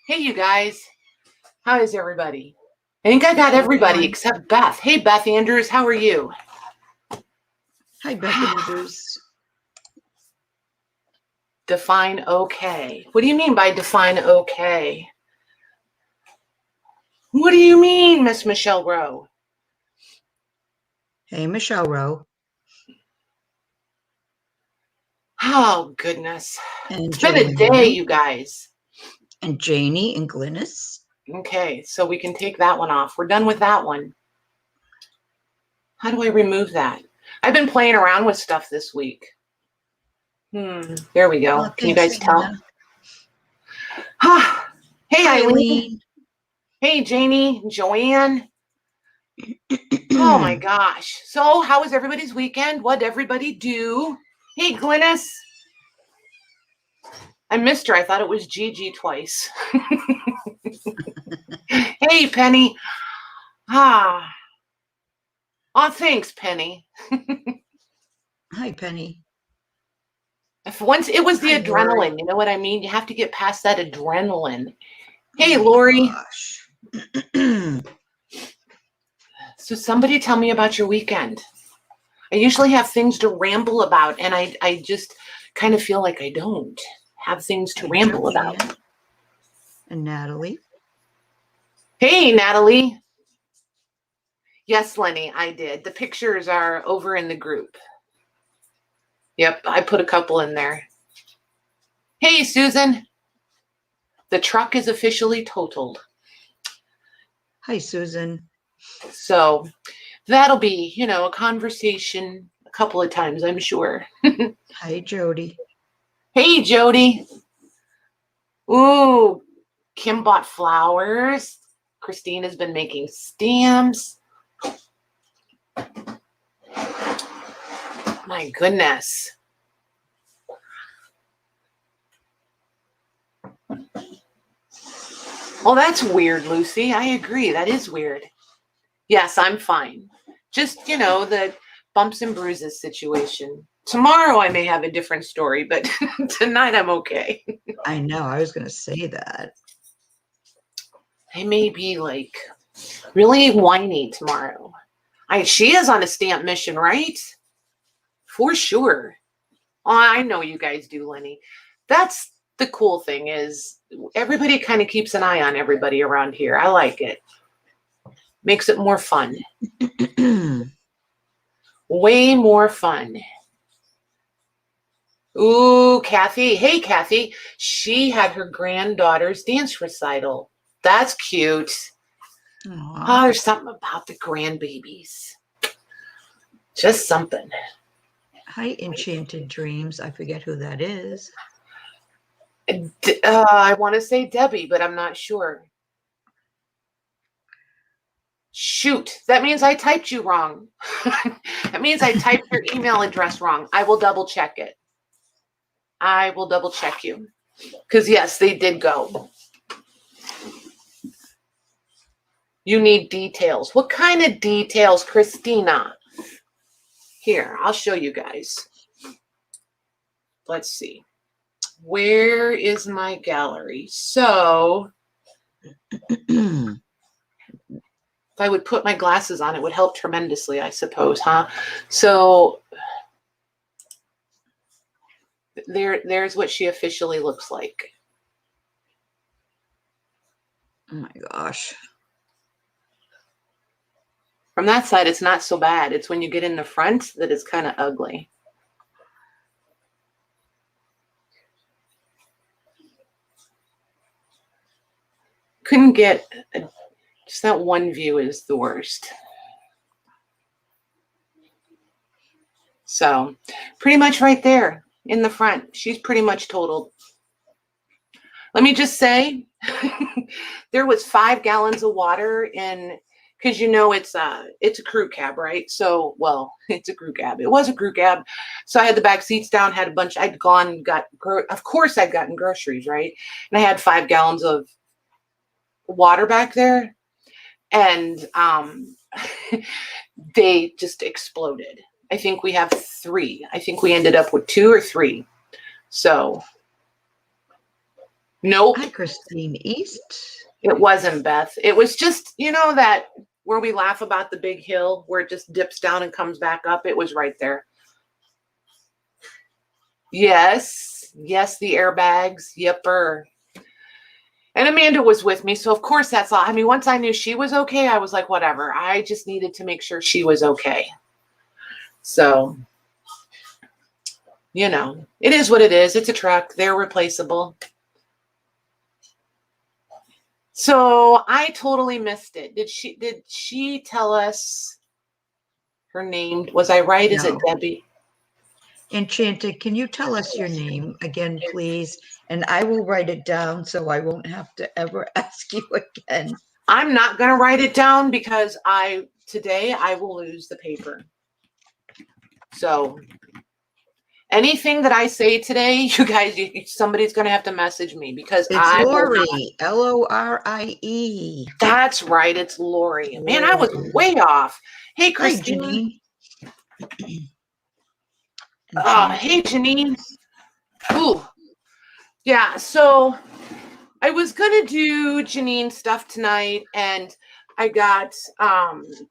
Hey, you guys. How is everybody? I think I got everybody except Beth. Hey, Beth Andrews, how are you? Hi, Beth Andrews. Define okay. What do you mean by define okay? What do you mean, Miss Michelle Rowe? Hey, Michelle Rowe. Oh, goodness. And it's been a day, you guys. And Janie and Glynis. Okay, so we can take that one off. We're done with that one. How do I remove that? I've been playing around with stuff this week. There we go. Can you guys tell? Hey, Eileen. Hey, Janie, Joanne. Oh, my gosh. So how was everybody's weekend? What'd everybody do? Hey, Glynis. I missed her. I thought it was Gigi twice. Hey, Penny. Oh, thanks, Penny. Hi, Penny. If once it was the adrenaline, you know what I mean? You have to get past that adrenaline. Hey, Lori. So somebody tell me about your weekend. I usually have things to ramble about, and I just kind of feel like I don't have things to ramble about. And Natalie. Hey, Natalie. Yes, Lenny, I did. The pictures are over in the group. Yep, I put a couple in there. Hey, Susan. The truck is officially totaled. Hi, Susan. So that'll be, a conversation a couple of times, I'm sure. Hi, Jody. Hey, Jody. Ooh, Kim bought flowers. Christine has been making stamps. My goodness. Well, that's weird, Lucy. I agree. That is weird. Yes, I'm fine. Just, the bumps and bruises situation. Tomorrow I may have a different story, but tonight I'm okay. I know. I was going to say that. I may be really whiny tomorrow. She is on a stamp mission, right? For sure. Oh, I know you guys do, Lenny. That's the cool thing is everybody kind of keeps an eye on everybody around here. I like it. Makes it more fun. Way more fun. Ooh, Kathy. Hey, Kathy. She had her granddaughter's dance recital. That's cute. Aww. Oh, there's something about the grandbabies. Just something. Hi, Enchanted Dreams. I forget who that is. I want to say Debbie, but I'm not sure. Shoot, that means I typed you wrong. That means I typed your email address wrong. I will double check it. I will double check you. Because yes, they did go. You need details. What kind of details, Christina? Here, I'll show you guys. Let's see. Where is my gallery? So, if I would put my glasses on, it would help tremendously, I suppose, huh? So, there's what she officially looks like. Oh my gosh. From that side, it's not so bad. It's when you get in the front that it's kind of ugly. Couldn't get, just that one view is the worst. So, pretty much right there in the front. She's pretty much totaled. Let me just say, there was 5 gallons of water in, because it's a crew cab, right? So, well, it's a crew cab. It was a crew cab. So I had the back seats down, had a bunch, of course I'd gotten groceries, right? And I had 5 gallons of water back there. And they just exploded. I think we have 3. I think we ended up with 2 or 3. So, nope, Hi, Christine East. it wasn't Beth. It was just, you know, that where we laugh about the big hill where it just dips down and comes back up. It was right there. Yes, the airbags. Yepper. And Amanda was with me. So, of course, that's all. I mean, once I knew she was okay, I was like, whatever. I just needed to make sure she was okay. So, you know, it is what it is. It's a truck. They're replaceable. So I totally missed it. Did she tell us her name? Was I right? Is it No. Debbie? Enchanted, can you tell us your name again, please? And I will write it down so I won't have to ever ask you again. I'm not going to write it down because today I will lose the paper. So anything that I say today, you guys, somebody's going to have to message me because It's Lori, Lorie. That's right. It's Lori. Man, I was way off. Hey, Hi, Christine. Janine. Hey, Janine. Ooh. Yeah, so I was going to do Janine stuff tonight, and I got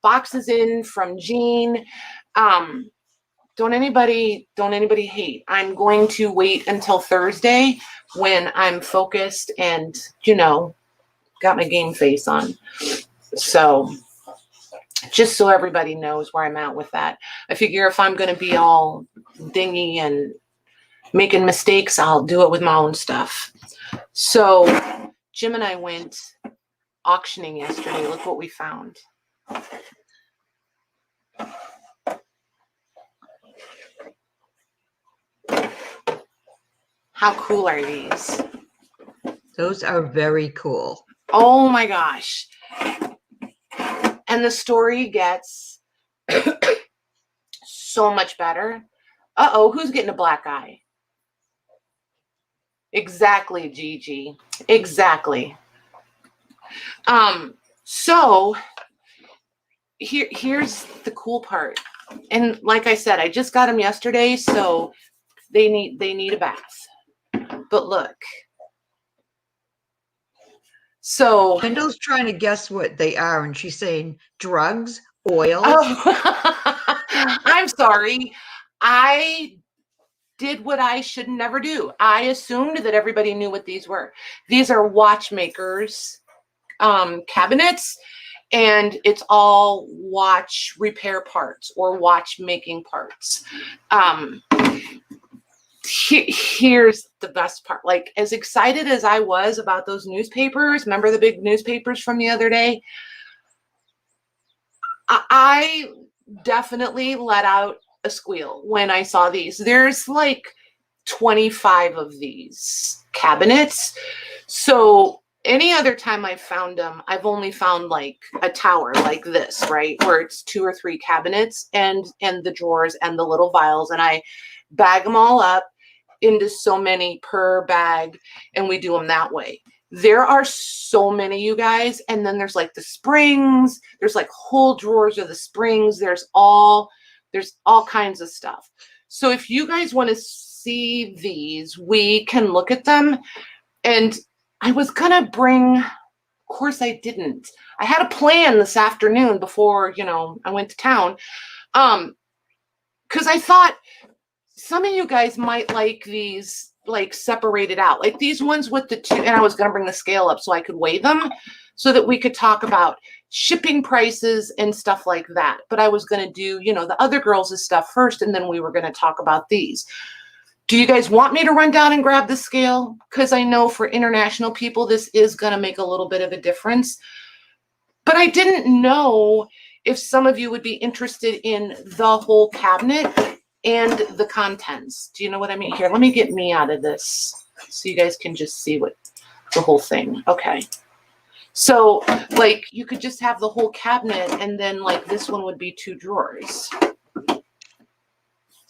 boxes in from Jean. Don't anybody hate. I'm going to wait until Thursday when I'm focused and, you know, got my game face on. So just so everybody knows where I'm at with that. I figure if I'm going to be all dingy and making mistakes, I'll do it with my own stuff. So Jim and I went auctioning yesterday. Look what we found. How cool are these? Those are very cool. Oh my gosh. And the story gets so much better. Uh-oh, who's getting a black eye? Exactly, Gigi. Exactly. So here's the cool part. And like I said, I just got them yesterday, so they need a bath. But look. So Kendall's trying to guess what they are, and she's saying drugs, oils. Oh, I'm sorry. I did what I should never do. I assumed that everybody knew what these were. These are watchmakers cabinets, and it's all watch repair parts or watch making parts. Here's the best part. Like, as excited as I was about those newspapers, remember the big newspapers from the other day? I definitely let out a squeal when I saw these. There's like 25 of these cabinets. So any other time I've found them, I've only found like a tower like this, right? Where it's 2 or 3 cabinets and the drawers and the little vials. And I bag them all up into so many per bag, and we do them that way. There are so many, you guys. And then there's like the springs, there's like whole drawers of the springs. There's all kinds of stuff. So if you guys want to see these, we can look at them. And I was going to bring, of course I didn't. I had a plan this afternoon before, you know, I went to town. Because I thought some of you guys might like these like separated out, like these ones with the 2, and I was going to bring the scale up so I could weigh them so that we could talk about shipping prices and stuff like that. But I was going to do, you know, the other girls' stuff first, and then we were going to talk about these. Do you guys want me to run down and grab the scale? Because I know for international people, this is going to make a little bit of a difference. But I didn't know if some of you would be interested in the whole cabinet and the contents. Do you know what I mean? Here, let me get me out of this so you guys can just see what the whole thing. Okay. So like you could just have the whole cabinet, and then like this one would be 2 drawers. Does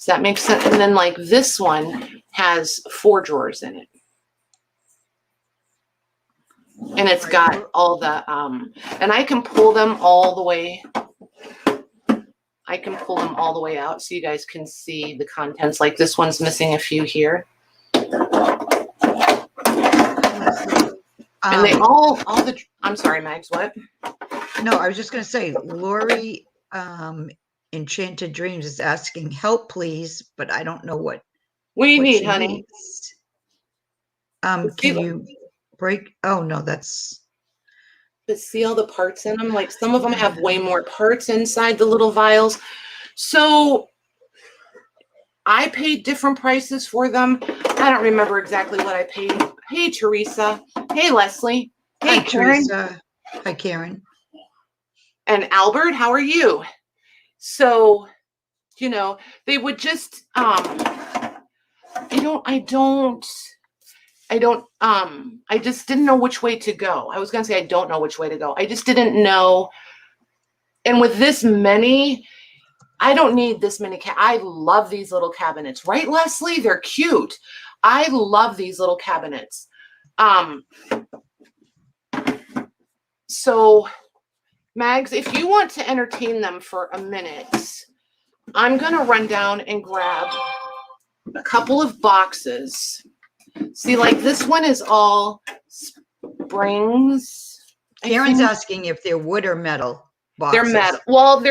that make sense? And then like this one has 4 drawers in it. And it's got all the, and I can pull them all the way. I can pull them all the way out so you guys can see the contents. Like this one's missing a few here. And they I'm sorry, Mags, what? No, I was just going to say, Lori, Enchanted Dreams is asking help, please, but I don't know what you need, she honey? needs. Can you break? Oh, no, that's. But see all the parts in them? Like some of them have way more parts inside the little vials. So I paid different prices for them. I don't remember exactly what I paid. Hey, Teresa. Hey, Leslie. Hey, Hi, Karen. Teresa. Hi, Karen. And Albert, how are you? So, you know, they would just, I just didn't know which way to go. I was going to say, I don't know which way to go. I just didn't know. And with this many, I don't need this many. I love these little cabinets, right, Leslie? They're cute. I love these little cabinets. So Mags, if you want to entertain them for a minute, I'm going to run down and grab a couple of boxes. See, like this one is all springs. Karen's asking if they're wood or metal boxes. They're metal. Well,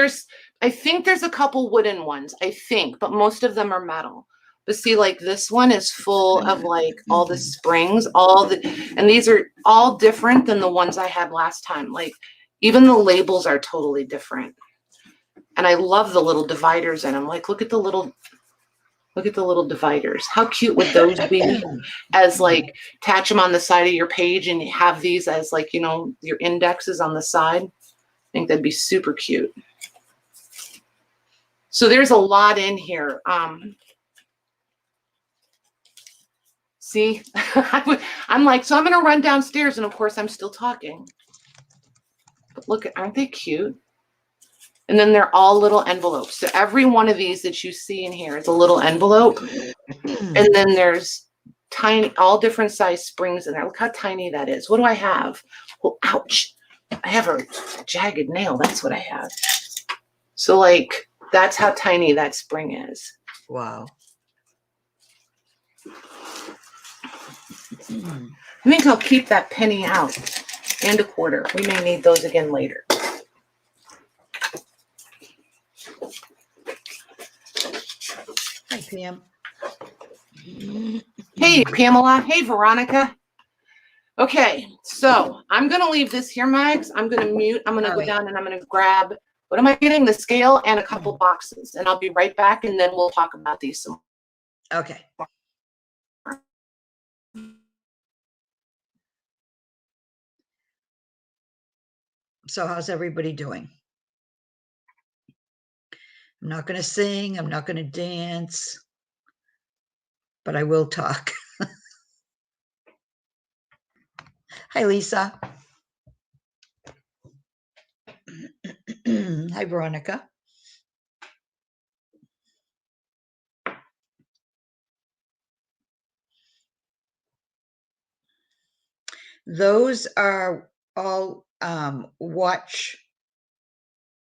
I think there's a couple wooden ones, I think, but most of them are metal. But see, like this one is full of like all the springs, and these are all different than the ones I had last time. Like even the labels are totally different. And I love the little dividers in them. Like, look at the little dividers. How cute would those be as like attach them on the side of your page and you have these as like, you know, your indexes on the side. I think that'd be super cute. So there's a lot in here. See, I'm like, so I'm going to run downstairs and of course I'm still talking. But look, aren't they cute? And then they're all little envelopes. So every one of these that you see in here is a little envelope. And then there's tiny, all different size springs in there. Look how tiny that is. What do I have? Oh, ouch. I have a jagged nail. That's what I have. So like, that's how tiny that spring is. Wow. I think I'll keep that penny out and a quarter. We may need those again later. Hi, Pam. Hey, Pamela. Hey, Veronica. Okay, so I'm going to leave this here, Mags. I'm going to mute. I'm going to go down and I'm going to grab, what am I getting? The scale and a couple boxes. And I'll be right back and then we'll talk about these some. Okay. So how's everybody doing? I'm not going to sing. I'm not going to dance, but I will talk. Hi, Lisa. Hi, Veronica. Those are all watch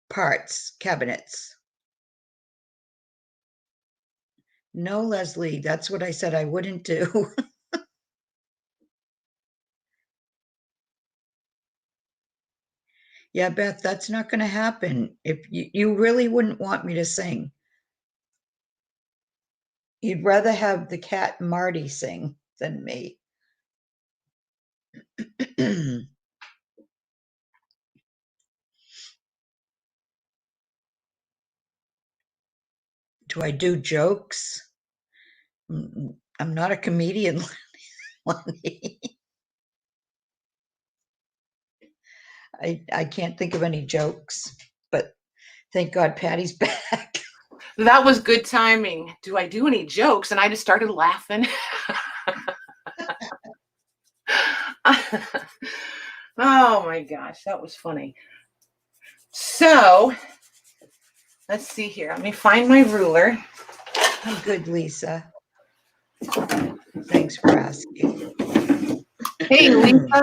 parts, cabinets. No, Leslie, that's what I said I wouldn't do. Yeah, Beth, that's not going to happen. If you really wouldn't want me to sing. You'd rather have the cat Marty sing than me. Do I do jokes? I'm not a comedian, Lonnie. I can't think of any jokes, but thank God Patty's back. That was good timing. Do I do any jokes? And I just started laughing. Oh my gosh, that was funny. So let's see here. Let me find my ruler. I'm good, Lisa. Thanks for asking. Hey, Lisa.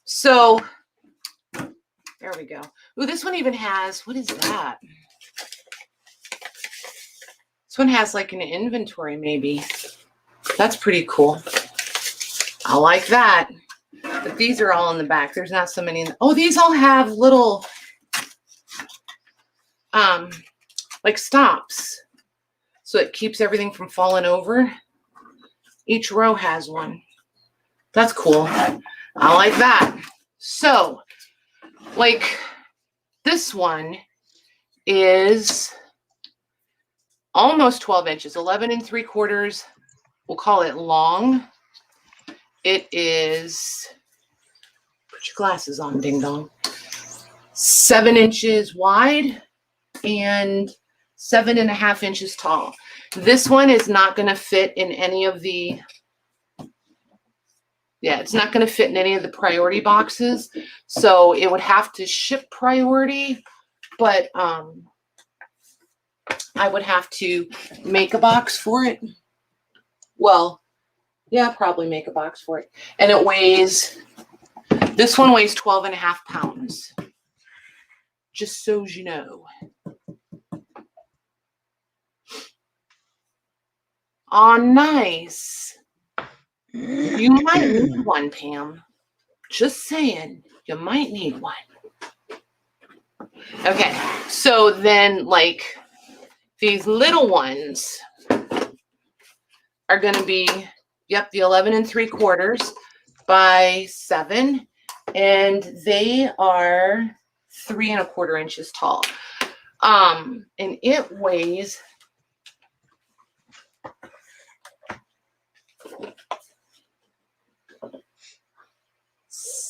So there we go. Ooh, this one even has, what is that? This one has like an inventory maybe. That's pretty cool. I like that. But these are all in the back. There's not so many. Oh, these all have little, like stops. So it keeps everything from falling over. Each row has one. That's cool. I like that. So, like, this one is almost 12 inches, 11 3/4. We'll call it long. It is, put your glasses on, ding dong, 7 inches wide and 7.5 inches tall. This one is not going to fit in any of the, it's not going to fit in any of the priority boxes. So it would have to ship priority, but I would have to make a box for it. Well, yeah, probably make a box for it. And it weighs, this one weighs 12.5 pounds. Just so you know. Oh, nice. You might need one, Pam. Just saying, you might need one. Okay, so then, like, these little ones are going to be, yep, the 11 3/4 by 7, and they are 3 1/4 inches tall. And it weighs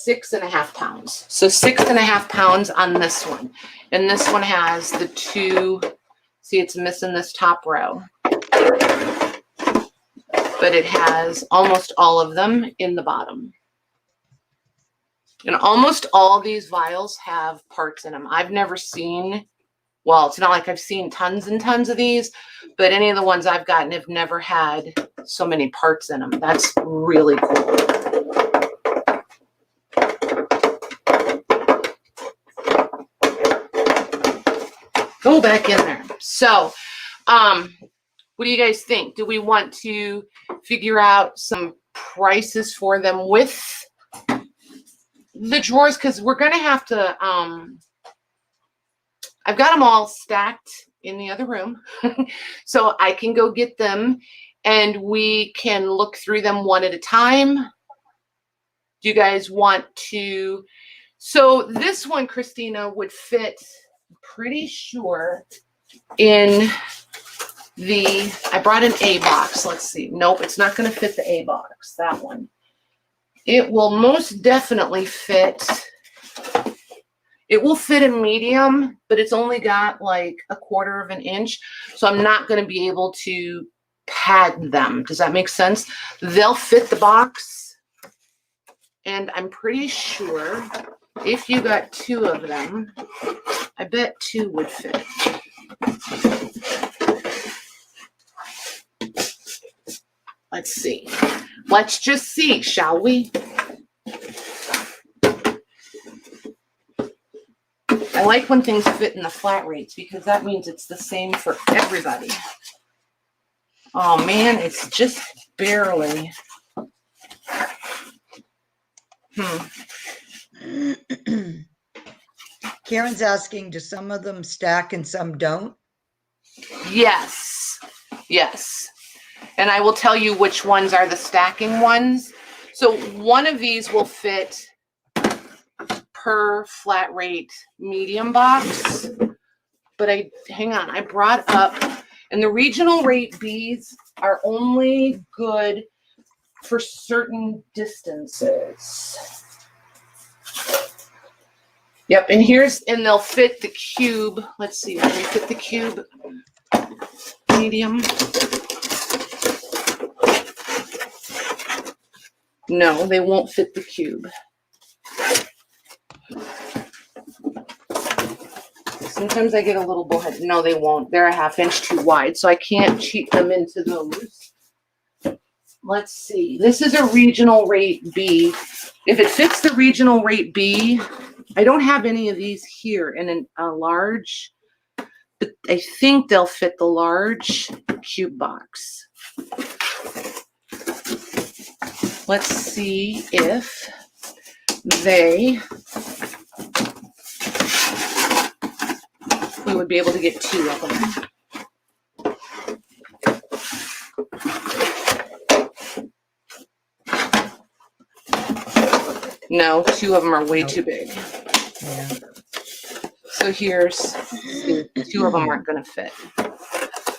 6.5 pounds. So 6.5 pounds on this one. And this one has the 2, see, it's missing this top row. But it has almost all of them in the bottom. And almost all these vials have parts in them. I've never seen, well, it's not like I've seen tons and tons of these, but any of the ones I've gotten have never had so many parts in them. That's really cool. Go back in there. So, what do you guys think? Do we want to figure out some prices for them with the drawers? Because we're going to have to, I've got them all stacked in the other room. So I can go get them and we can look through them one at a time. Do you guys want to? So this one, Christina, would fit, pretty sure, in the, I brought an A box. Let's see. Nope, it's not going to fit the A box, that one. It will most definitely fit, it will fit in medium, but it's only got like 1/4 inch. So I'm not going to be able to pad them. Does that make sense? They'll fit the box. And I'm pretty sure if you got 2 of them, I bet 2 would fit. Let's see. Let's just see, shall we? I like when things fit in the flat rates because that means it's the same for everybody. Oh man, it's just barely. Karen's asking, do some of them stack and some don't? Yes. Yes. And I will tell you which ones are the stacking ones. So one of these will fit per flat rate medium box. But hang on, I brought up, and the regional rate Bs are only good for certain distances. Yep, and they'll fit the cube. Let's see, will they fit the cube medium? No, they won't fit the cube. Sometimes I get a little bullheaded. No, they won't. They're 1/2 inch too wide, so I can't cheat them into those. Let's see. This is a regional rate B. If it fits the regional rate B, I don't have any of these here in a large, but I think they'll fit the large cube box. Let's see if we would be able to get 2 of them. No, 2 of them are way too big. Yeah. So here's 2 of them aren't going to fit.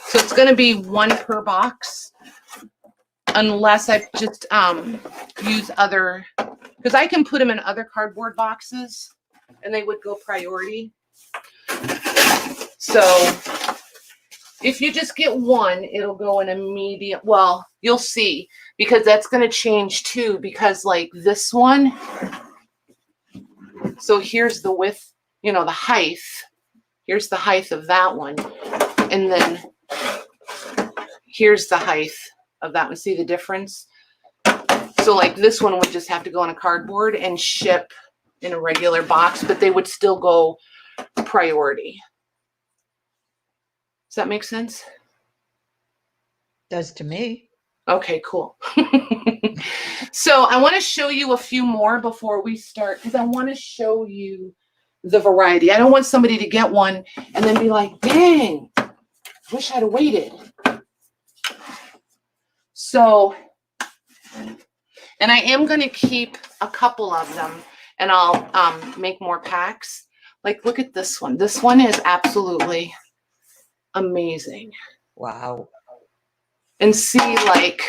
So it's going to be 1 per box, unless I just use other, because I can put them in other cardboard boxes and they would go priority. So if you just get 1, it'll go in a medium. Well, you'll see, because that's going to change too, because like this one, so here's the width, you know, the height. Here's the height of that one. And then here's the height of that one. See the difference? So like this one would just have to go on a cardboard and ship in a regular box, but they would still go priority. Does that make sense? Does to me. Okay, cool. So I want to show you a few more before we start, because I want to show you the variety. I don't want somebody to get one and then be like, dang, wish I'd have waited. So, and I am going to keep a couple of them, and I'll make more packs. Like, look at this one. This one is absolutely amazing. Wow. And see, like,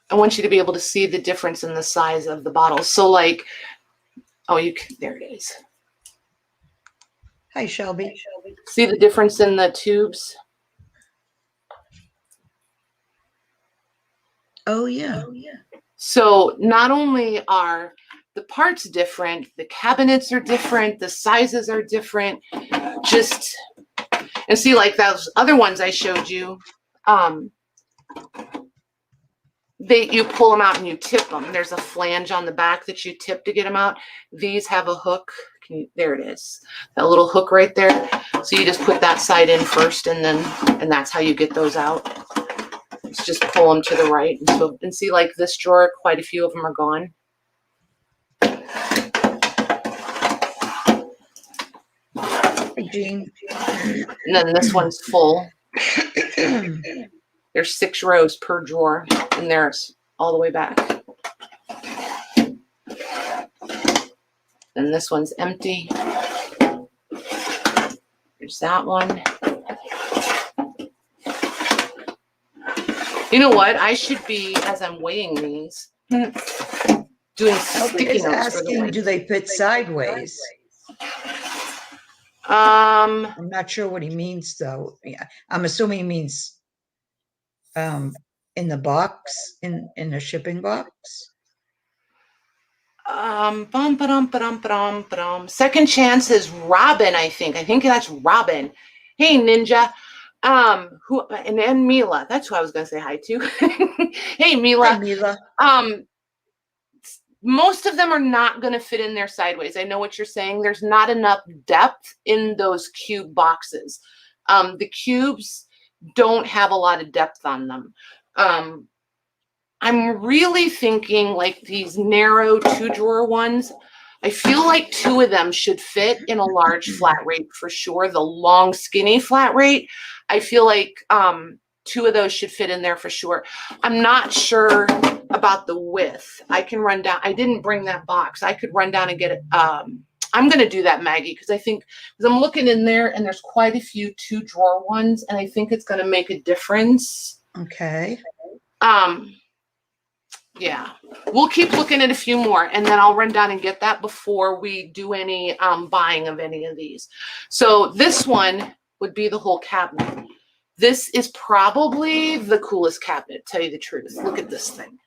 I want you to be able to see the difference in the size of the bottles. So like, oh, you can, there it is. Hi, Shelby. See the difference in the tubes? Oh, yeah. So not only are the parts different, the cabinets are different, the sizes are different, just, and see like those other ones I showed you, you pull them out and you tip them. There's a flange on the back that you tip to get them out. These have a hook. There it is. That little hook right there. So you just put that side in first, and that's how you get those out. Let's just pull them to the right. And see, like this drawer, quite a few of them are gone. Hey, Jean. And then this one's full. There's 6 rows per drawer, and there's all the way back. Then this one's empty. There's that one. You know what? I should be, as I'm weighing these, doing sticky notes for the weight. Do they fit sideways? I'm not sure what he means, though. Yeah, I'm assuming he means in the box, in the shipping box. Second chance is Robin, I think. I think that's Robin. Hey, Ninja. And Mila. That's who I was gonna say hi to. Hey, Mila. Hi, Mila. Most of them are not gonna fit in there sideways. I know what you're saying. There's not enough depth in those cube boxes. The cubes don't have a lot of depth on them. I'm really thinking like these narrow 2-drawer ones. I feel like 2 of them should fit in a large flat rate for sure. The long, skinny flat rate, I feel like 2 of those should fit in there for sure. I'm not sure about the width. I can run down. I didn't bring that box. I could run down and get it. I'm going to do that, Maggie, because I think, because I'm looking in there and there's quite a few 2-drawer ones, and I think it's going to make a difference. Okay. Yeah, we'll keep looking at a few more, and then I'll run down and get that before we do any buying of any of these. So this one would be the whole cabinet. This is probably the coolest cabinet, tell you the truth. Look at this thing.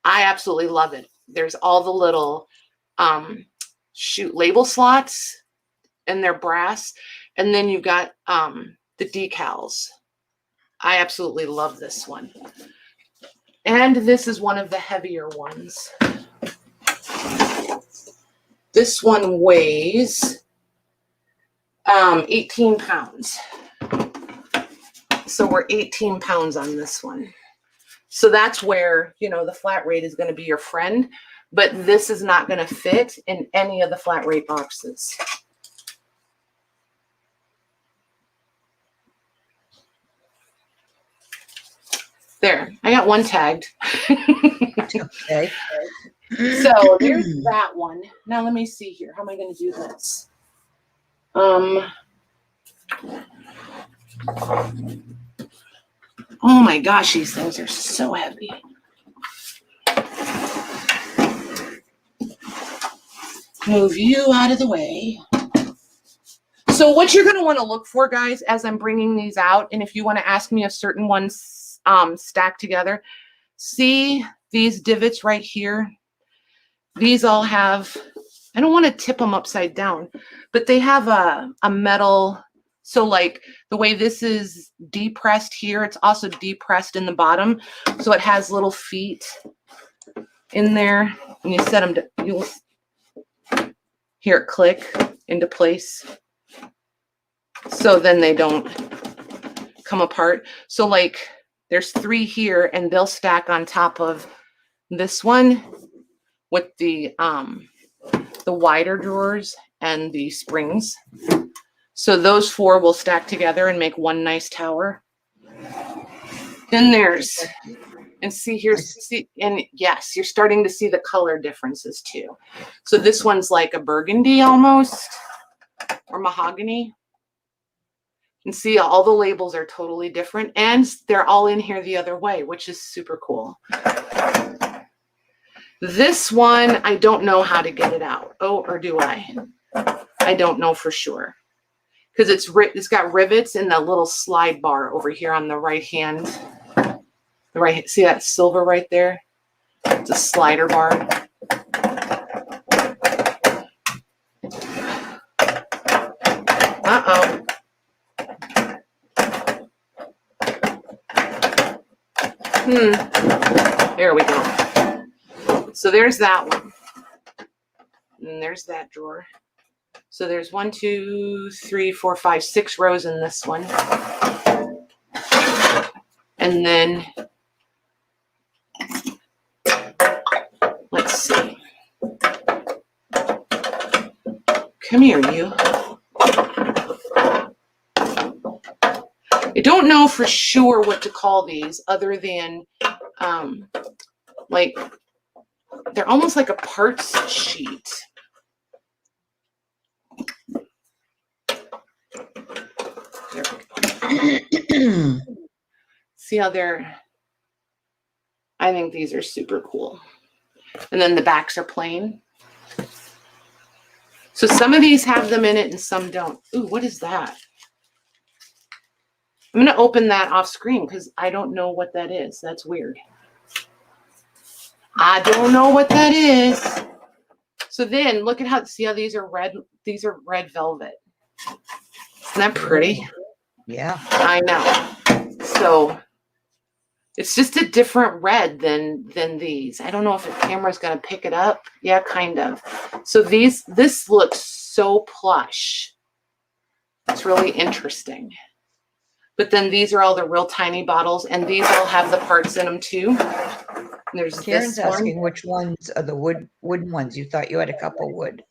I absolutely love it. There's all the little label slots, and they're brass, and then you've got the decals. I absolutely love this one. And this is one of the heavier ones. This one weighs 18 pounds. So we're 18 pounds on this one. So that's where, you know, the flat rate is going to be your friend, but this is not going to fit in any of the flat rate boxes. There, I got one tagged. Okay. So there's that one. Now let me see here. How am I going to do this? Oh my gosh, these things are so heavy. Move you out of the way. So what you're going to want to look for, guys, as I'm bringing these out, and if you want to ask me if certain ones stack together, see these divots right here. These all have, I don't want to tip them upside down, but they have a metal. So like the way this is depressed here, it's also depressed in the bottom. So it has little feet in there. When you set them to, you'll hear it click into place. So then they don't come apart. So like there's 3 here and they'll stack on top of this one with the wider drawers and the springs. So those 4 will stack together and make one nice tower. Then there's, and see here, see, and yes, you're starting to see the color differences too. So this one's like a burgundy almost, or mahogany. And see, all the labels are totally different, and they're all in here the other way, which is super cool. This one, I don't know how to get it out. Oh, or do I? I don't know for sure. Because it's got rivets in the little slide bar over here on the right hand. The right, see that silver right there? It's a slider bar. Uh-oh. There we go. So there's that one. And there's that drawer. So there's 1, 2, 3, 4, 5, 6 rows in this one. And then let's see. Come here, you. I don't know for sure what to call these other than like they're almost like a parts sheet. There we go. See how they're, I think these are super cool. And then the backs are plain. So some of these have them in it and some don't. Ooh, what is that? I'm going to open that off screen because I don't know what that is. That's weird. I don't know what that is. So then look at how, see how these are red? These are red velvet. Isn't that pretty? Yeah. I know. So it's just a different red than these. I don't know if the camera's going to pick it up. Yeah, kind of. So this looks so plush. It's really interesting. But then these are all the real tiny bottles, and these all have the parts in them too. There's Karen's this one. asking which ones are the wooden ones. You thought you had a couple wood.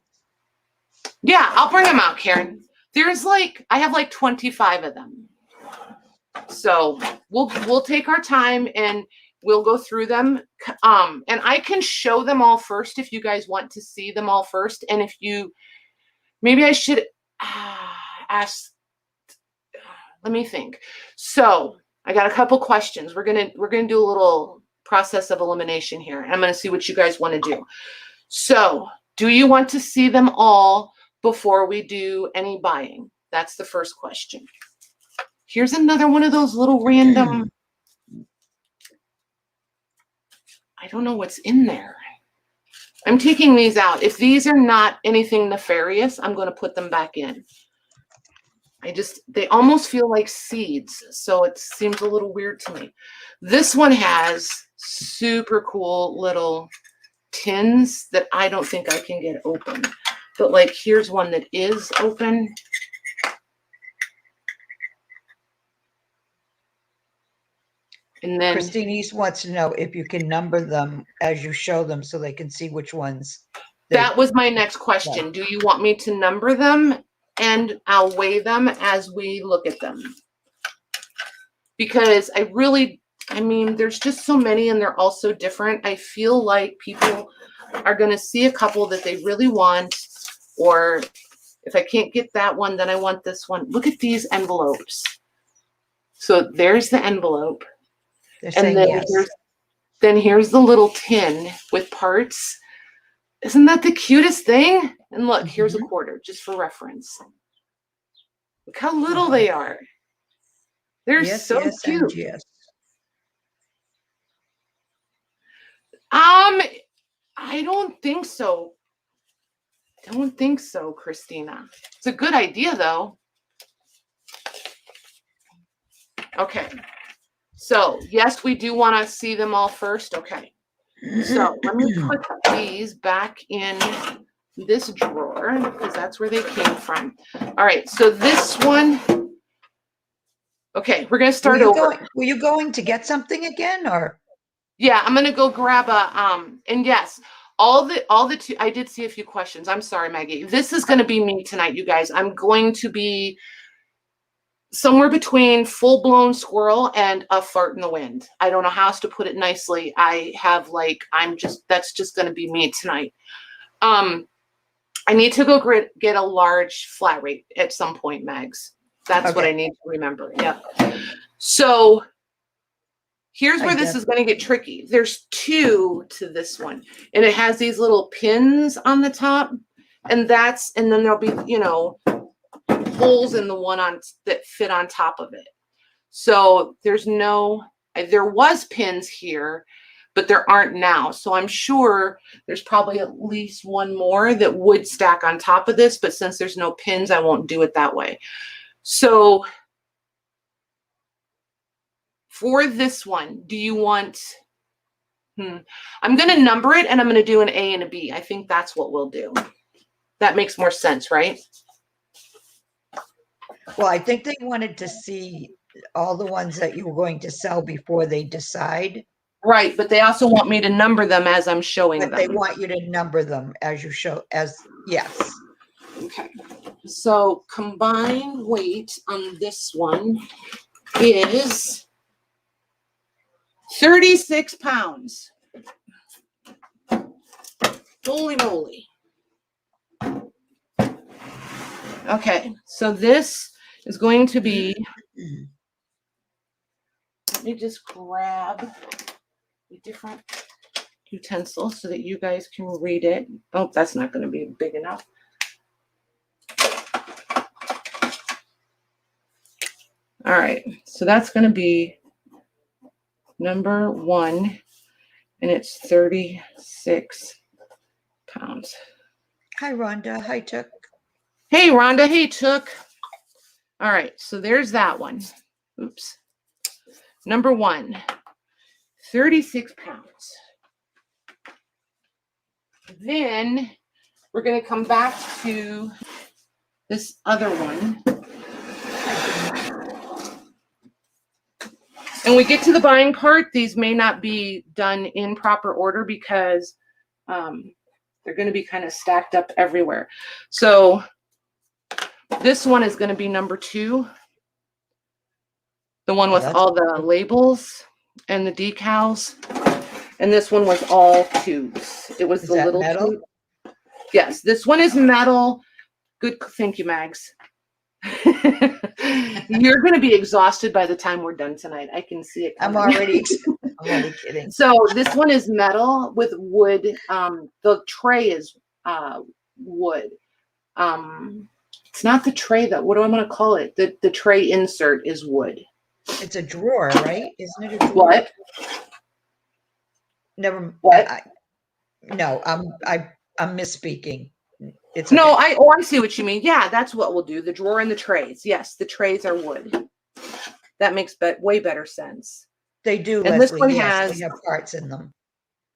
Yeah, I'll bring them out, Karen. There's like, I have like 25 of them. So we'll take our time and we'll go through them. And I can show them all first if you guys want to see them all first. And if you, maybe I should ask, let me think. So I got a couple questions. We're gonna do a little process of elimination here. And I'm gonna see what you guys want to do. So do you want to see them all before we do any buying? That's the first question. Here's another one of those little random, I don't know what's in there. I'm taking these out. If these are not anything nefarious, I'm going to put them back in. They almost feel like seeds, so it seems a little weird to me. This one has super cool little tins that I don't think I can get open. But like, here's one that is open. And then Christine East wants to know if you can number them as you show them so they can see which ones. that was my next question. Do you want me to number them and I'll weigh them as we look at them? Because I mean, there's just so many and they're all so different. I feel like people are going to see a couple that they really want, or if I can't get that one, then I want this one. Look at these envelopes. So there's the envelope. They're And saying then yes. here's the little tin with parts. Isn't that the cutest thing? And look, here's a quarter, just for reference. Look how little they are. They're Yes, so yes, cute. and yes. I don't think so. Don't think so, Christina. It's a good idea, though. Okay. So, yes, we do want to see them all first. Okay. So, let me put these back in this drawer because that's where they came from. All right. So, this one. Okay. We're going to start over. Were you going to get something again, or? Yeah, I'm going to go grab and yes, all the two, I did see a few questions. I'm sorry, Maggie. This is going to be me tonight, you guys. I'm going to be somewhere between full-blown squirrel and a fart in the wind. I don't know how else to put it nicely. That's just going to be me tonight. I need to go get a large flat rate at some point, Mags. That's what I need to remember. Yep. So here's where this is going to get tricky. There's two to this one, and it has these little pins on the top, and then there'll be, holes in the one that fit on top of it. So there was pins here, but there aren't now. So I'm sure there's probably at least one more that would stack on top of this, but since there's no pins, I won't do it that way. So for this one, do you want, I'm going to number it and I'm going to do an A and a B. I think that's what we'll do. That makes more sense, right? Well, I think they wanted to see all the ones that you were going to sell before they decide. Right, but they also want me to number them as I'm showing them. But they want you to number them as you show, yes. Okay, so combined weight on this one is 36 pounds. Holy moly. Okay, so this is going to be, let me just grab a different utensil so that you guys can read it. Oh, that's not going to be big enough. All right, so that's going to be number 1, and it's 36 pounds. Hi, Rhonda. Hi, Chuck. Hey, Rhonda. Hey, Chuck. All right, so there's that one. Oops. Number 1, 36 pounds. Then we're going to come back to this other one. And we get to the buying part, these may not be done in proper order because they're going to be kind of stacked up everywhere. So this one is going to be number 2. The one with all the labels and the decals. And this one was all tubes. It was the little tube. Yes, this one is metal. Good. Thank you, Mags. You're going to be exhausted by the time we're done tonight. I can see it coming. I'm already kidding. So this one is metal with wood. The tray is wood. It's not the tray that, what do I want to call it? The tray insert is wood. It's a drawer, right? Isn't it a drawer? What? Never. What? No, I'm misspeaking. It's no, okay. I see what you mean. Yeah, that's what we'll do. The drawer and the trays. Yes, the trays are wood. That makes way better sense. They do, and Leslie. This one yes, they have parts in them.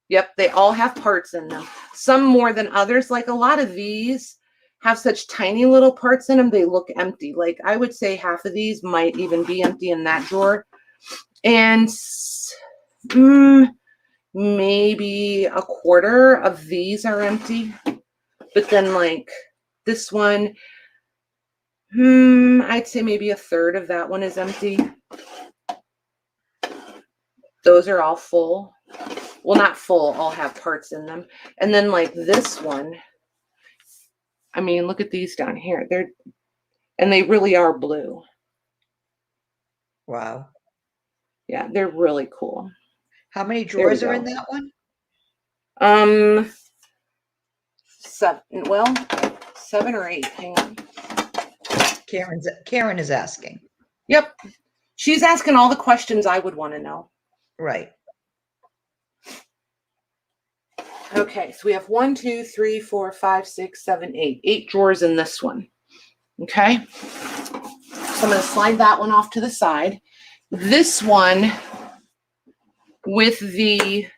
Yep, they all have parts in them. Some more than others. Like a lot of these have such tiny little parts in them, they look empty. Like I would say half of these might even be empty in that drawer. And maybe a quarter of these are empty. But then like this one, I'd say maybe a third of that one is empty. Those are all full. Well, not full, all have parts in them. And then like this one, I mean, look at these down here. And they really are blue. Wow. Yeah, they're really cool. How many drawers are in that one? 7. Well, 7 or 8. Hang on. Karen is asking. Yep. She's asking all the questions I would want to know. Right. Okay, so we have 1, 2, 3, 4, 5, 6, 7, 8. 8 drawers in this one. Okay. So I'm going to slide that one off to the side. This one with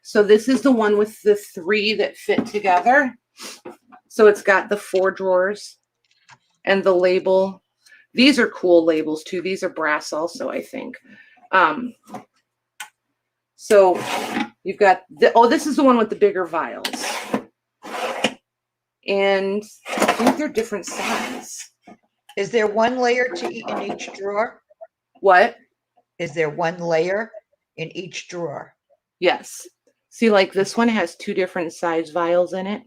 so this is the one with the 3 that fit together. So it's got the 4 drawers and the label. These are cool labels too. These are brass also, I think. So you've got this is the one with the bigger vials. And I think they're different size. Is there one layer in each drawer? What? Is there one layer in each drawer? Yes. See, like this one has 2 different size vials in it.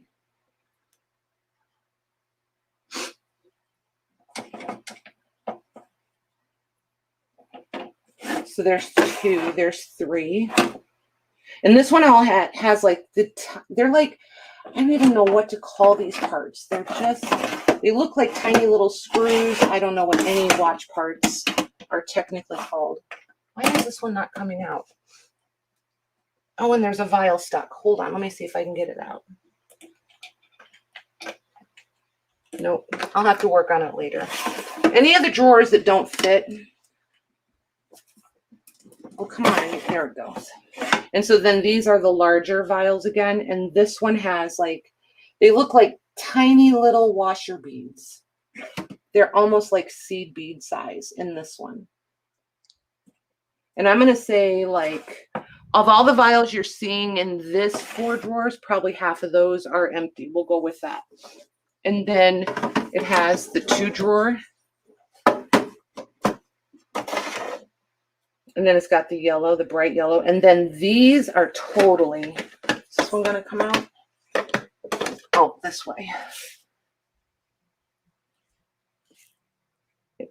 So there's 2, there's 3. And this one all has like they're like, I don't even know what to call these parts. They look like tiny little screws. I don't know what any watch parts are technically called. Why is this one not coming out? Oh, and there's a vial stuck. Hold on, let me see if I can get it out. Nope, I'll have to work on it later. Any of the drawers that don't fit, oh, come on, there it goes. And so then these are the larger vials again. And this one has like, they look like tiny little washer beads. They're almost like seed bead size in this one. And I'm going to say like, of all the vials you're seeing in this 4 drawers, probably half of those are empty. We'll go with that. And then it has the 2 drawer. And then it's got the yellow, the bright yellow. And then these are totally, is this one going to come out? Oh, this way.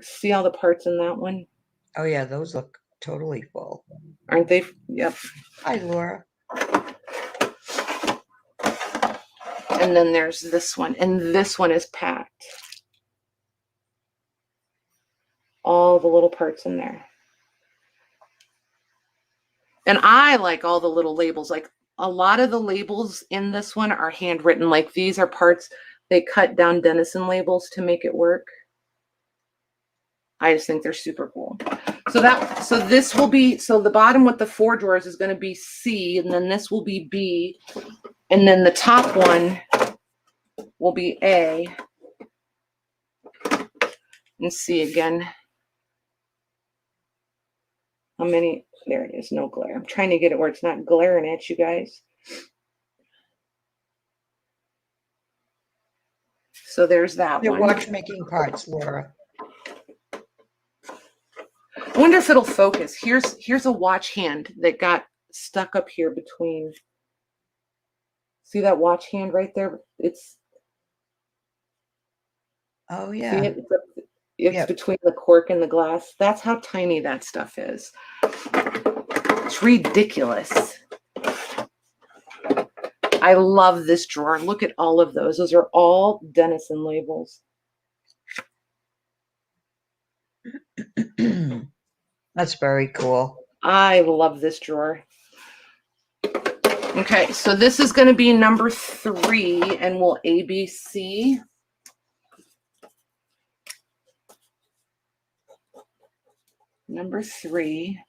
See all the parts in that one? Oh yeah, those look totally full. Aren't they? Yep. Hi, Laura. And then there's this one. And this one is packed. All the little parts in there. And I like all the little labels. Like a lot of the labels in this one are handwritten. Like these are parts, they cut down Denison labels to make it work. I just think they're super cool. So this will be, so the bottom with the 4 drawers is going to be C, and then this will be B, and then the top one will be A, and C again. How many? There it is, no glare. I'm trying to get it where it's not glaring at you guys. So there's that They're one. watchmaking parts, Laura. I wonder if it'll focus. Here's a watch hand that got stuck up here between. See that watch hand right there? It's. Oh yeah. See it? It's between the cork and the glass. That's how tiny that stuff is. It's ridiculous. I love this drawer. Look at all of those. Those are all Denison labels. That's very cool. I love this drawer. Okay, so this is going to be number 3, and we'll ABC. Number 3.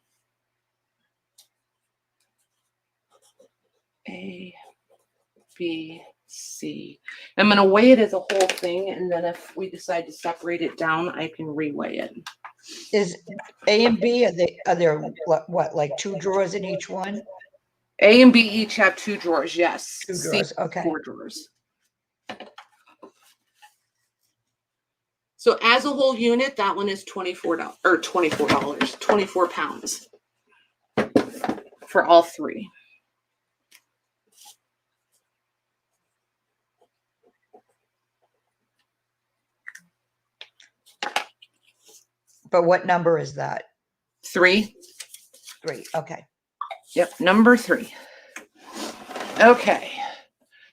A, B, see. I'm going to weigh it as a whole thing, and then if we decide to separate it down, I can reweigh it. Is A and B, are there what, like 2 drawers in each one? A and B each have 2 drawers, yes. 2 C, drawers, okay. 4 drawers. So as a whole unit, that one is $24 or $24, 24 pounds for all 3. But what number is that? 3. 3, okay. Yep, number 3. Okay.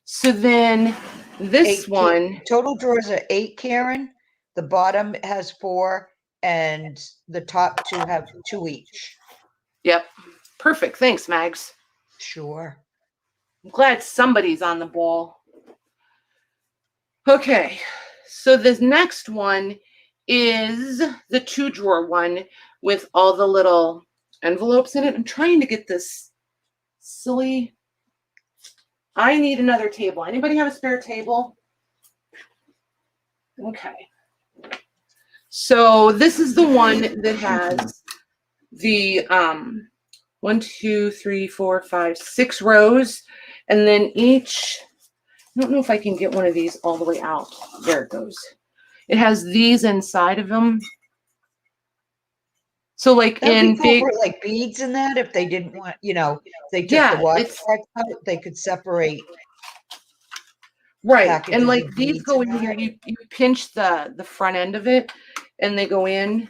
So then this one. Total drawers are 8, Karen. The bottom has 4 and the top 2 have 2 each. Yep. Perfect. Thanks, Mags. Sure. I'm glad somebody's on the ball. Okay. So this next one is the 2 drawer one with all the little envelopes in it. I'm trying to get this silly. I need another table. Anybody have a spare table? Okay. So this is the one that has the 1, 2, 3, 4, 5, 6 rows, and then each, I don't know if I can get one of these all the way out. There it goes. It has these inside of them. So like in big, for like beads in that, if they didn't want, you know, they took yeah, the watch part out, they could separate. Right. packages And like of these beads go in in here, that. you pinch the front end of it and they go in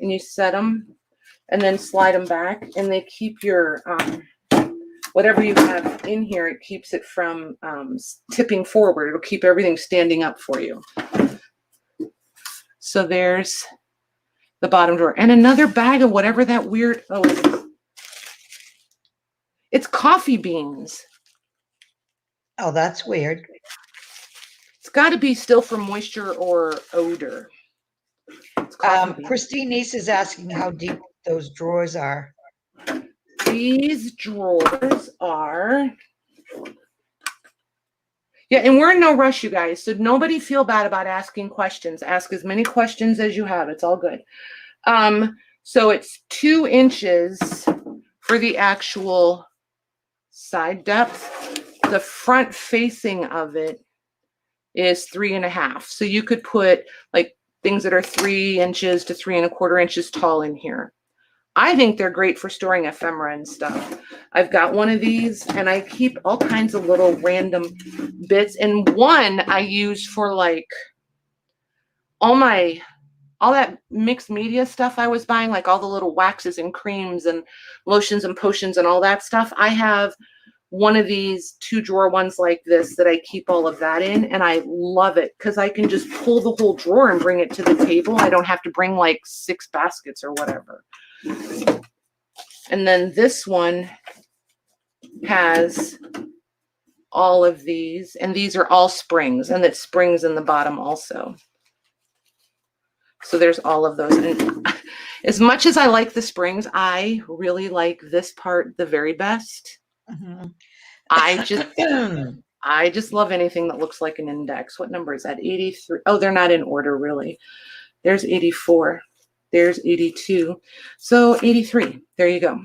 and you set them and then slide them back and they keep your, whatever you have in here, it keeps it from tipping forward. It'll keep everything standing up for you. So there's the bottom drawer and another bag of whatever that weird, it's coffee beans. Oh, that's weird. It's got to be still for moisture or odor. Christine Niece is asking how deep those drawers are. These drawers are, yeah, and we're in no rush, you guys. So nobody feel bad about asking questions. Ask as many questions as you have. It's all good. So it's 2 inches for the actual side depth. The front facing of it is 3.5. So you could put like things that are 3 inches to 3.25 inches tall in here. I think they're great for storing ephemera and stuff. I've got one of these and I keep all kinds of little random bits. And one I use for like all that mixed media stuff I was buying, like all the little waxes and creams and lotions and potions and all that stuff. I have one of these 2 drawer ones like this that I keep all of that in, and I love it because I can just pull the whole drawer and bring it to the table. I don't have to bring like 6 baskets or whatever. And then this one has all of these, and these are all springs, and it's springs in the bottom also. So there's all of those. And as much as I like the springs, I really like this part the very best. Mm-hmm. I just love anything that looks like an index. What number is that? 83. Oh, they're not in order, really. There's 84. There's 82. So 83. There you go.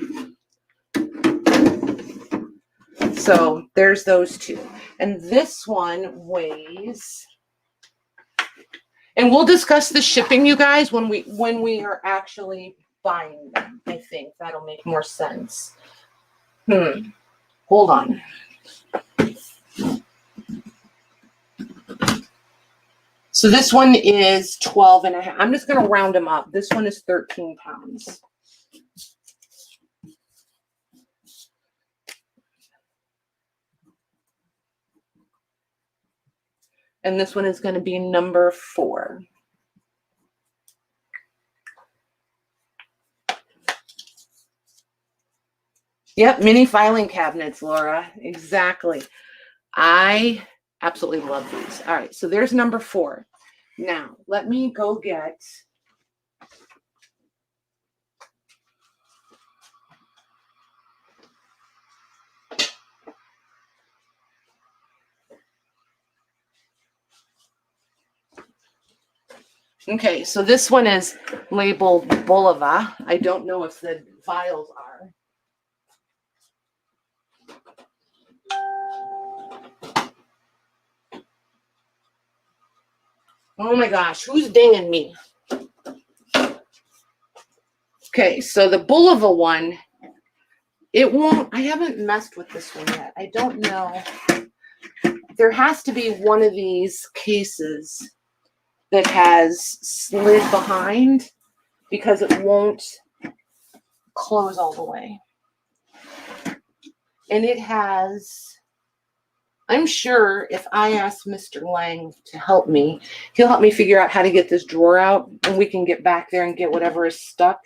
So there's those 2. And this one weighs, and we'll discuss the shipping, you guys, when we are actually buying them. I think that'll make more sense. Hold on. So this one is 12.5. I'm just going to round them up. This one is 13 pounds. And this one is going to be number 4. Yep, mini filing cabinets, Laura. Exactly. I absolutely love these. All right, so there's number 4. Now, let me go get Okay, so this one is labeled Bulova. I don't know if the vials are. Oh my gosh, who's dinging me? Okay, so the Bulova one, it won't, I haven't messed with this one yet. I don't know. There has to be one of these cases that has slid behind because it won't close all the way. And it has, I'm sure if I ask Mr. Lang to help me, he'll help me figure out how to get this drawer out and we can get back there and get whatever is stuck.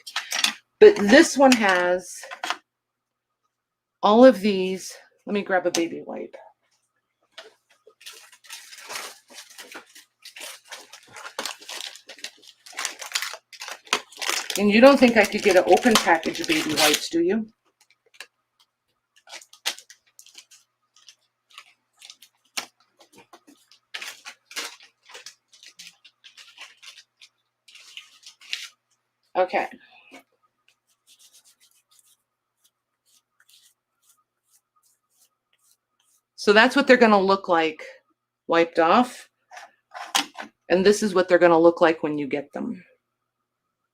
But this one has all of these. Let me grab a baby wipe. And you don't think I could get an open package of baby wipes, do you? Okay. So that's what they're going to look like wiped off. And this is what they're going to look like when you get them.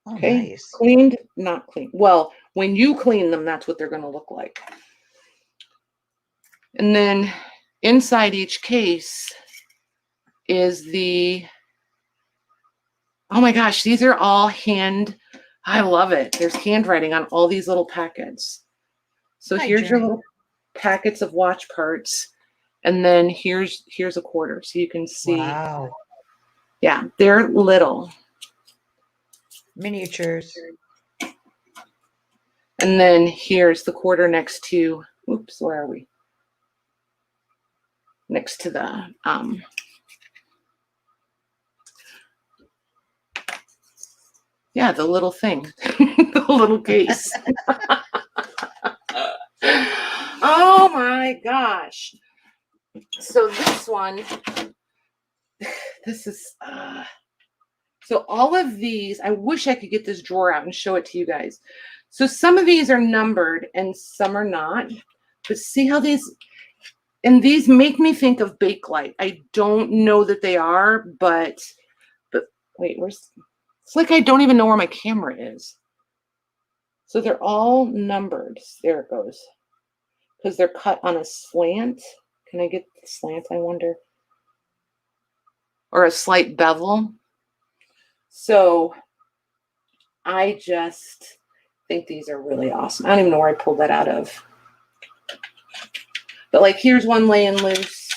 Oh, Okay. nice. Cleaned, not clean. Well, when you clean them, that's what they're going to look like. And then inside each case is the, oh my gosh, these are all hand, I love it. There's handwriting on all these little packets. So Hi, here's your Jen. little packets of watch parts. And then here's a quarter. So you can see. Wow. Yeah, they're little. Miniatures. And then here's the quarter next to, oops, where are we? Next to the, yeah, the little thing, the little case. Oh my gosh. So this one, this is, so all of these, I wish I could get this drawer out and show it to you guys. So some of these are numbered and some are not, but see how these, and these make me think of Bakelite. I don't know that they are, but wait, where's, it's like I don't even know where my camera is. So they're all numbered. There it goes. Because they're cut on a slant. Can I get the slant, I wonder? Or a slight bevel. So I just think these are really awesome. I don't even know where I pulled that out of. But like, here's one laying loose.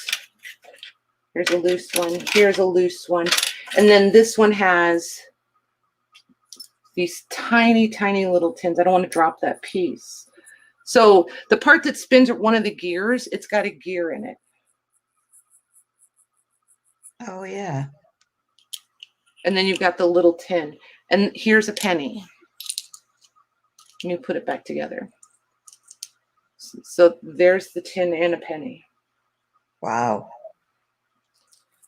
Here's a loose one. Here's a loose one. And then this one has these tiny, tiny little tins. I don't want to drop that piece. So the part that spins one of the gears, it's got a gear in it. Oh, yeah. And then you've got the little tin. And here's a penny. Let me put it back together. So there's the tin and a penny. Wow.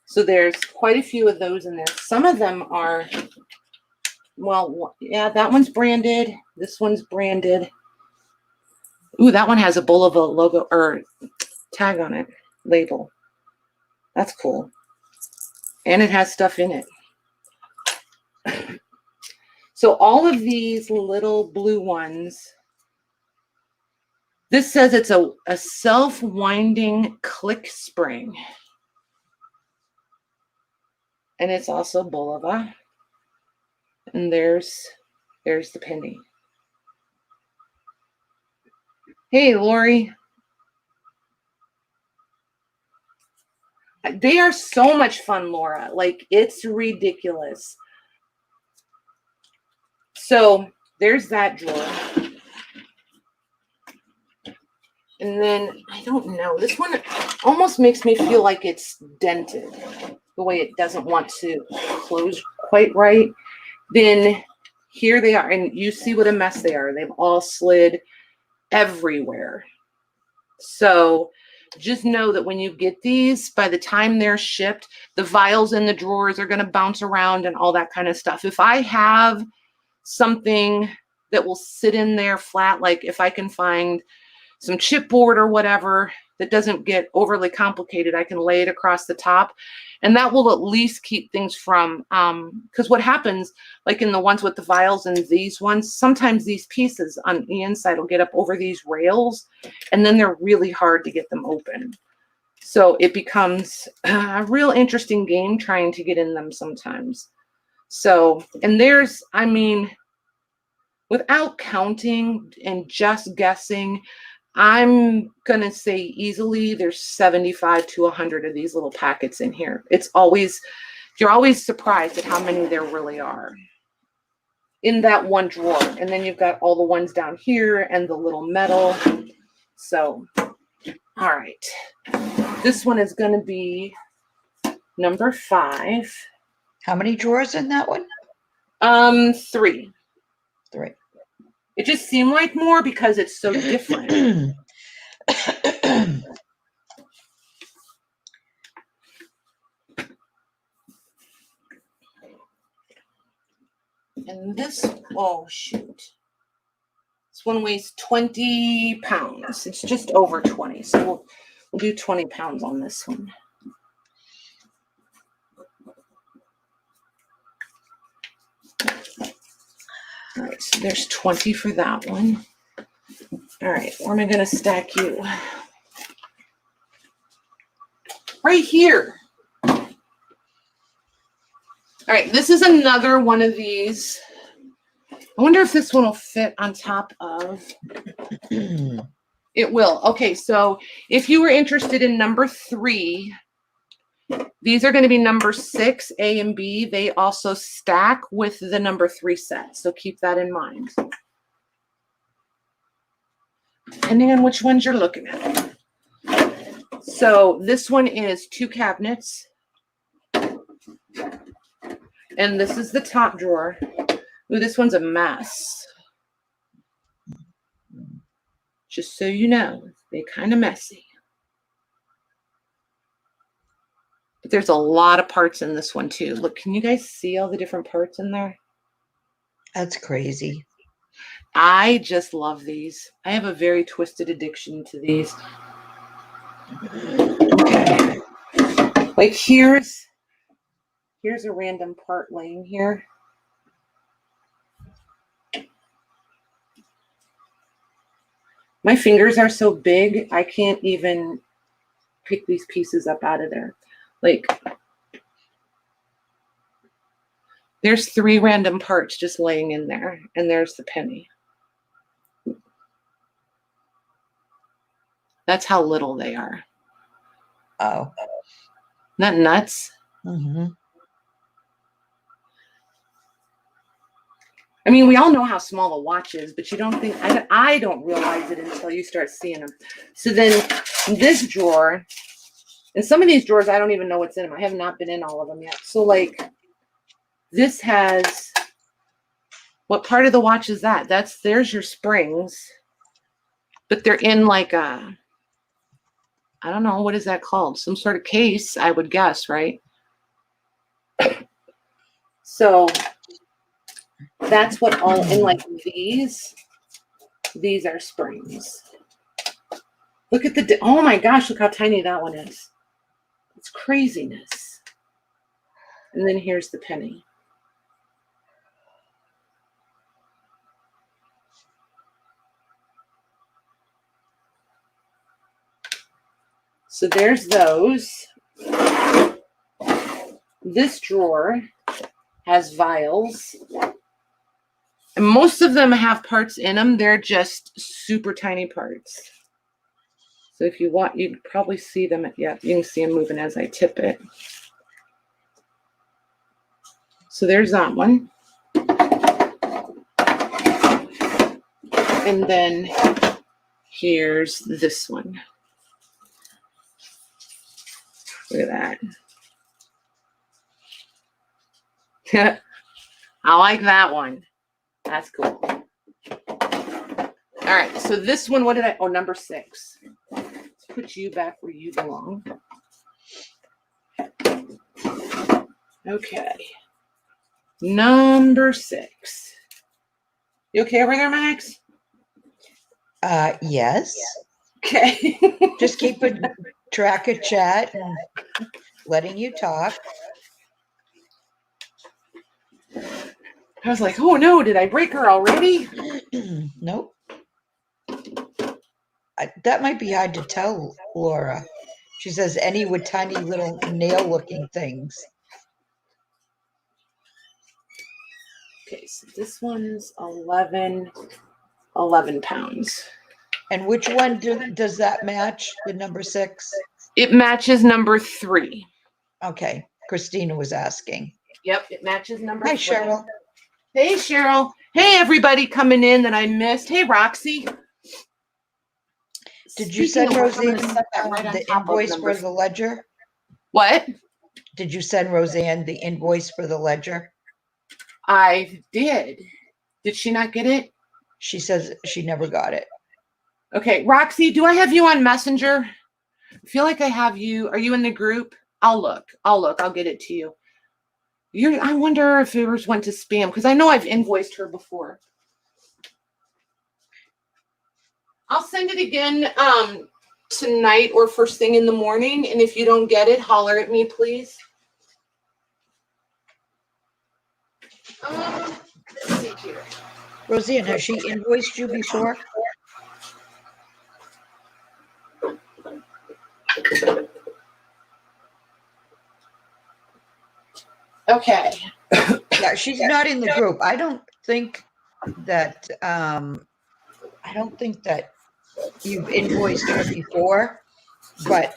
So there's quite a few of those in there. Some of them are, well, yeah, that one's branded. This one's branded. Ooh, that one has a Bulova logo or tag on it, label. That's cool. And it has stuff in it. So all of these little blue ones, this says it's a self-winding click spring. And it's also Bulova. And there's the penny. Hey, Lori. They are so much fun, Laura. Like, it's ridiculous. So there's that drawer. And then, I don't know, this one almost makes me feel like it's dented, the way it doesn't want to close quite right. Then here they are, and you see what a mess they are. They've all slid everywhere. So just know that when you get these, by the time they're shipped, the vials in the drawers are going to bounce around and all that kind of stuff. If I have something that will sit in there flat, like if I can find some chipboard or whatever that doesn't get overly complicated, I can lay it across the top, and that will at least keep things from, because what happens, like in the ones with the vials and these ones, sometimes these pieces on the inside will get up over these rails, and then they're really hard to get them open. So it becomes a real interesting game trying to get in them sometimes. So, and there's, I mean, without counting and just guessing, I'm going to say easily there's 75 to 100 of these little packets in here. It's always, you're always surprised at how many there really are in that one drawer. And then you've got all the ones down here and the little metal. So, all right. This one is going to be number 5. How many drawers in that one? 3. 3. It just seemed like more because it's so different. And this, oh shoot. This one weighs 20 pounds. It's just over 20. So we'll do 20 pounds on this one. All right, so there's 20 for that one. All right, where am I going to stack you? Right here. All right, this is another one of these. I wonder if this one will fit on top of. It will. Okay, so if you were interested in number 3, these are going to be number 6, A and B. They also stack with the number 3 set, so keep that in mind. Depending on which ones you're looking at. So this one is 2 cabinets. And this is the top drawer. Ooh, this one's a mess. Just so you know, they're kind of messy. But there's a lot of parts in this one too. Look, can you guys see all the different parts in there? That's crazy. I just love these. I have a very twisted addiction to these. Okay. Like here's a random part laying here. My fingers are so big, I can't even pick these pieces up out of there. Like, there's 3 random parts just laying in there, and there's the penny. That's how little they are. Oh. Isn't that nuts? Mm-hmm. I mean, we all know how small a watch is, but you don't think, I don't realize it until you start seeing them. So then this drawer, and some of these drawers, I don't even know what's in them. I have not been in all of them yet. So like this has, what part of the watch is that? There's your springs, but they're in like a, I don't know, what is that called? Some sort of case, I would guess, right? So that's what all in like these are springs. Look at the, oh my gosh, look how tiny that one is. It's craziness. And then here's the penny. So there's those. This drawer has vials. And most of them have parts in them. They're just super tiny parts. So if you want, you can probably see them. Yeah, you can see them moving as I tip it. So there's that one. And then here's this one. Look at that. I like that one. That's cool. All right, so this one, what did I, oh, number 6. Put you back where you belong. Okay. Number 6. You okay over there, Max? Yes. Okay. Just keep a track of chat and letting you talk. I was like, oh no, did I break her already? Nope. That might be hard to tell, Laura. She says any with tiny little nail-looking things. Okay, so this one's 11 pounds. And which one does that match, the number 6? It matches number 3. Okay, Christina was asking. Yep, it matches number 3. Hi, Cheryl. Hey, Cheryl. Hey, everybody coming in that I missed. Hey, Roxy. Did you send Roseanne the invoice for the the ledger? What? Did you send Roseanne the invoice for the ledger? I did. Did she not get it? She says she never got it. Okay, Roxy, do I have you on Messenger? I feel like I have you. Are you in the group? I'll look. I'll get it to you. I wonder if it went to spam, because I know I've invoiced her before. I'll send it again tonight or first thing in the morning. And if you don't get it, holler at me, please. Let's see here. Roseanne, has she invoiced you before? Okay. Yeah, she's not in the group. I don't think that you've invoiced her before, but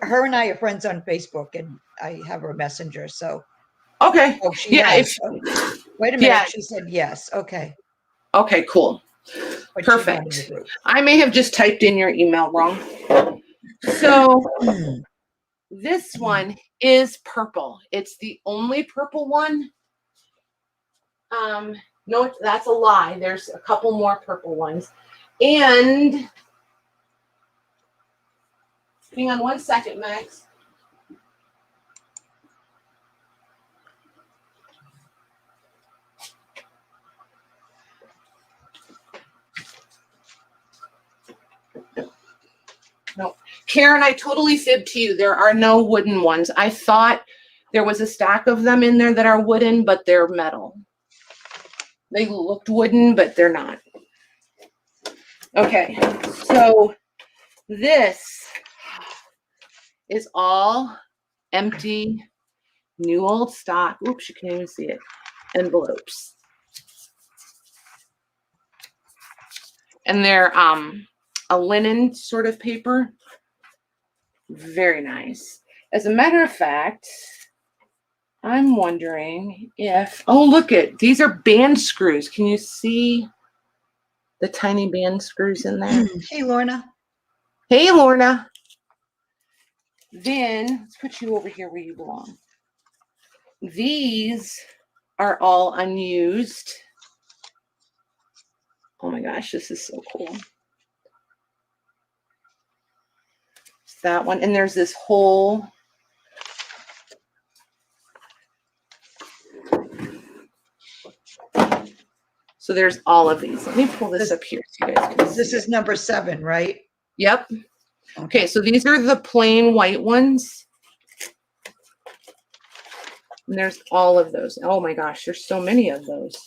her and I are friends on Facebook, and I have her messenger. So Okay. oh, she Yeah. has. Wait a minute. Yeah. She said yes. Okay. Okay. Cool. But Perfect. I may have just typed in your email wrong. So this one is purple. It's the only purple one. No, that's a lie. There's a couple more purple ones. And hang on one second, Max. No, Karen, I totally fibbed to you. There are no wooden ones. I thought there was a stack of them in there that are wooden, but they're metal. They looked wooden, but they're not. Okay, so this is all empty, new old stock. Oops, you can't even see it. Envelopes. And they're a linen sort of paper. Very nice. As a matter of fact, I'm wondering if, oh, look at, these are band screws. Can you see the tiny band screws in there? Hey, Lorna. Hey, Lorna. Then let's put you over here where you belong. These are all unused. Oh my gosh, this is so cool. It's that one. And there's this whole so there's all of these. Let me pull this up here so you guys can see. This is number 7, right? Yep. Okay, so these are the plain white ones. And there's all of those. Oh my gosh, there's so many of those.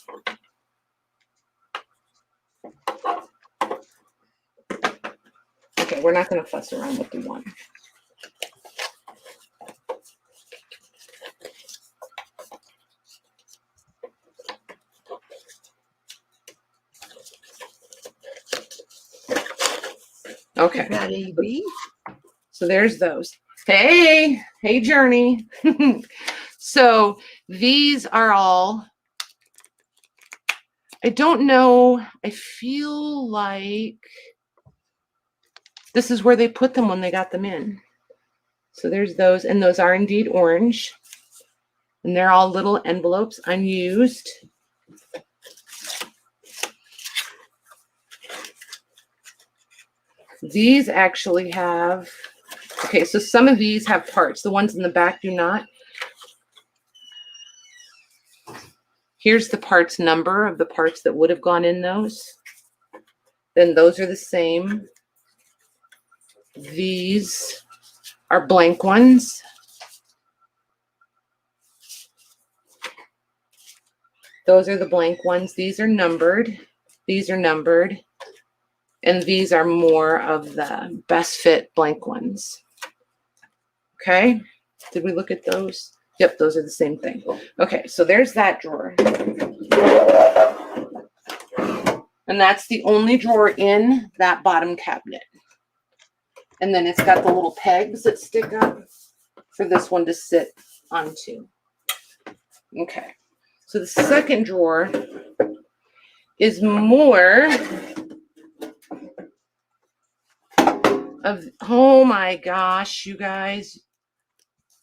Okay, we're not going to fuss around with the one. Okay. So there's those. Hey, Journey. So these are all, I don't know. I feel like this is where they put them when they got them in. So there's those, and those are indeed orange. And they're all little envelopes, unused. These actually have, okay, so some of these have parts. The ones in the back do not. Here's the parts number of the parts that would have gone in those. Then those are the same. These are blank ones. Those are the blank ones. These are numbered. These are numbered. And these are more of the best fit blank ones. Okay. Did we look at those? Yep, those are the same thing. Okay, so there's that drawer. And that's the only drawer in that bottom cabinet. And then it's got the little pegs that stick up for this one to sit onto. Okay, so the second drawer is more of, oh my gosh, you guys.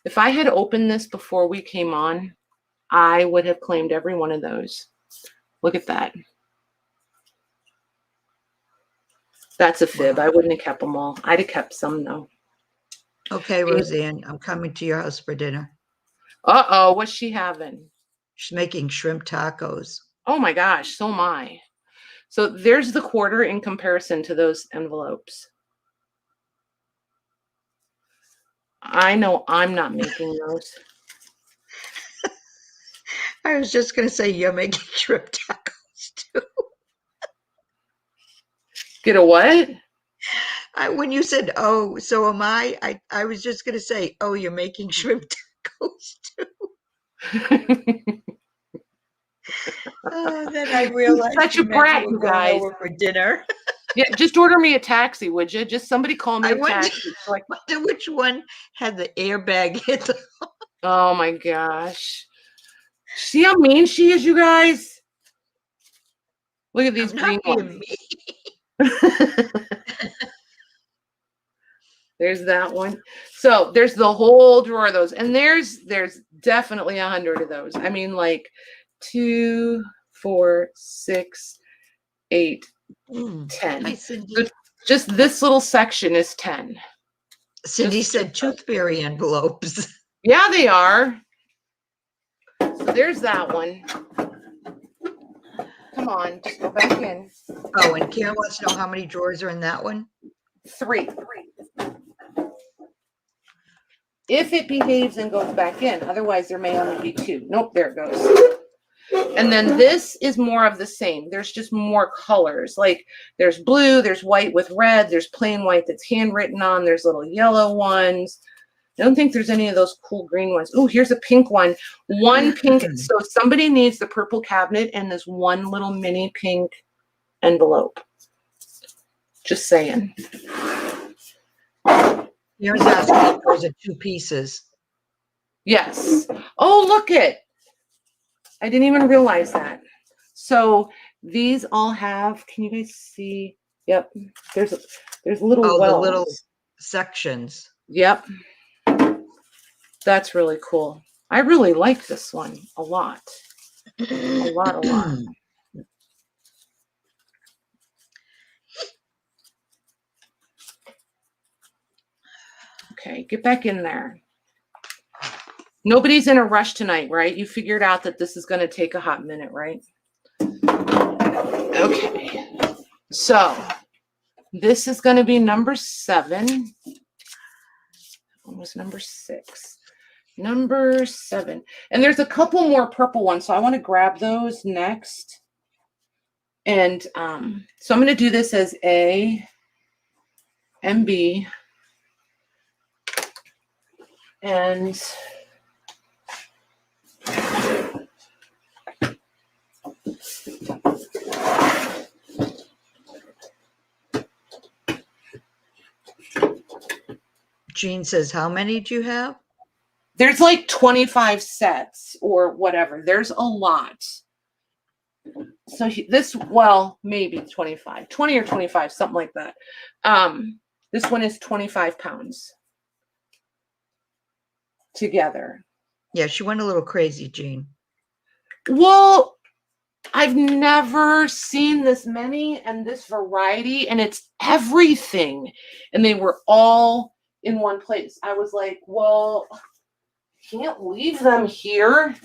If I had opened this before we came on, I would have claimed every one of those. Look at that. That's a fib. I wouldn't have kept them all. I'd have kept some though. Okay, Roseanne, I'm coming to your house for dinner. Uh-oh, what's she having? She's making shrimp tacos. Oh my gosh, so am I. So there's the quarter in comparison to those envelopes. I know I'm not making those. I was just going to say you're making shrimp tacos too. Get a what? When you said, oh, so am I was just going to say, oh, you're making shrimp tacos too. Then I realized such a brat, you guys. over for dinner. Yeah, just order me a taxi, would you? Just somebody call me I a taxi. wonder which one had the airbag hit. Oh my gosh. See how mean she is, you guys? Look at these green ones. There's that one. So there's the whole drawer of those. And there's definitely 100 of those. I mean, like 2, 4, 6, 8, 10. Hi, Cindy. So just this little section is 10. Cindy said tooth fairy envelopes. Yeah, they are. So there's that one. Come on, just go back in. Oh, and Karen wants to know how many drawers are in that one? 3. If it behaves and goes back in, otherwise there may only be 2. Nope, there it goes. And then this is more of the same. There's just more colors. Like there's blue, there's white with red, there's plain white that's handwritten on, there's little yellow ones. I don't think there's any of those cool green ones. Oh, here's a pink one. One pink. So somebody needs the purple cabinet and this one little mini pink envelope. Just saying. Here's asking if those are 2 pieces. Yes. Oh, look it. I didn't even realize that. So these all have, can you guys see? Yep. There's little wells. The little sections. Yep. That's really cool. I really like this one a lot. A lot. Okay, get back in there. Nobody's in a rush tonight, right? You figured out that this is going to take a hot minute, right? Okay. So this is going to be number 7. What was number 6? Number 7. And there's a couple more purple ones, so I want to grab those next. And so I'm going to do this as A and B. And Jean says, how many do you have? there's like 25 sets or whatever. There's a lot. So this, well, maybe 25, 20 or 25, something like that. This one is 25 pounds together. Yeah, she went a little crazy, Jean. Well, I've never seen this many and this variety, and it's everything. And they were all in one place. I was like, well, can't leave them here.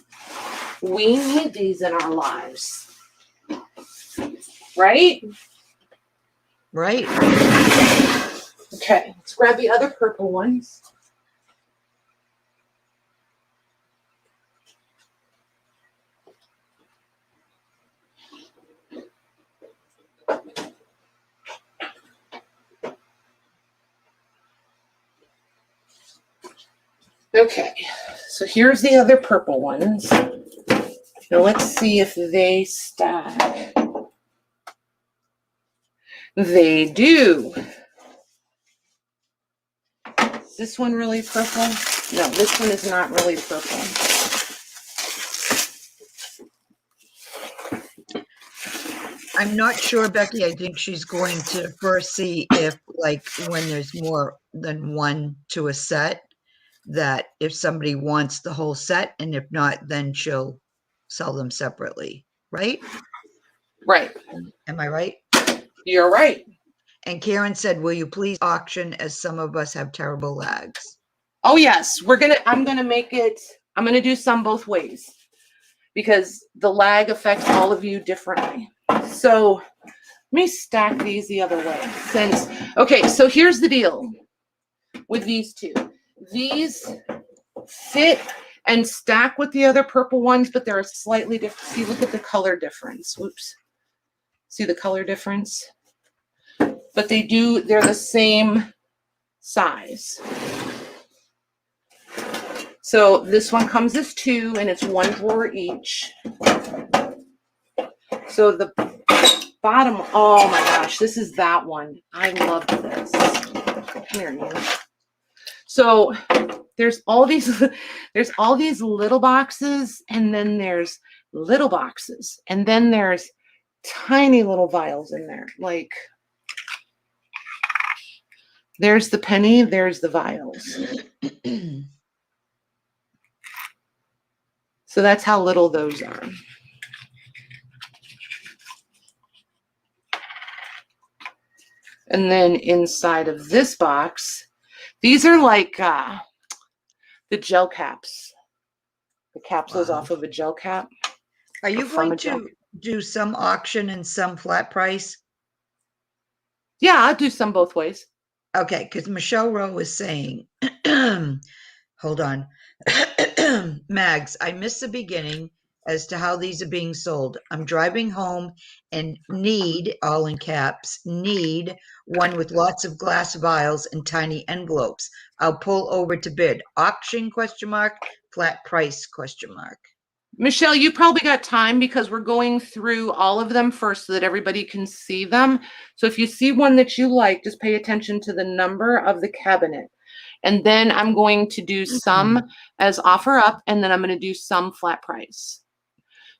We need these in our lives. Right? Right. Okay, let's grab the other purple ones. Okay, so here's the other purple ones. Now let's see if they stack. They do. Is this one really purple? No, this one is not really purple. I'm not sure, Becky. I think she's going to first see if, like, when there's more than one to a set, that if somebody wants the whole set, and if not, then she'll sell them separately, right? Right. Am I right? You're right. And Karen said, will you please auction, as some of us have terrible lags? Oh yes, I'm gonna do some both ways because the lag affects all of you differently. So let me stack these the other way. Okay, so here's the deal with these two. These fit and stack with the other purple ones, but they're a slightly different. See, look at the color difference. Whoops. See the color difference? But they're the same size. So this one comes as 2 and it's 1 drawer each. So the bottom, oh my gosh, this is that one. I love this. Come here, you. So there's all these little boxes, and then there's little boxes, and then there's tiny little vials in there. Like, there's the penny, there's the vials. So that's how little those are. And then inside of this box, these are like the gel caps. The capsules off of a gel cap. Are you going to do some auction and some flat price? Yeah, I'll do some both ways. Okay, because Michelle Rowe is saying, hold on. Mags, I missed the beginning as to how these are being sold. I'm driving home and need, all in caps, need one with lots of glass vials and tiny envelopes. I'll pull over to bid. Auction, ? Flat price, ? Michelle, you probably got time because we're going through all of them first so that everybody can see them. So if you see one that you like, just pay attention to the number of the cabinet. And then I'm going to do some as offer up, and then I'm going to do some flat price.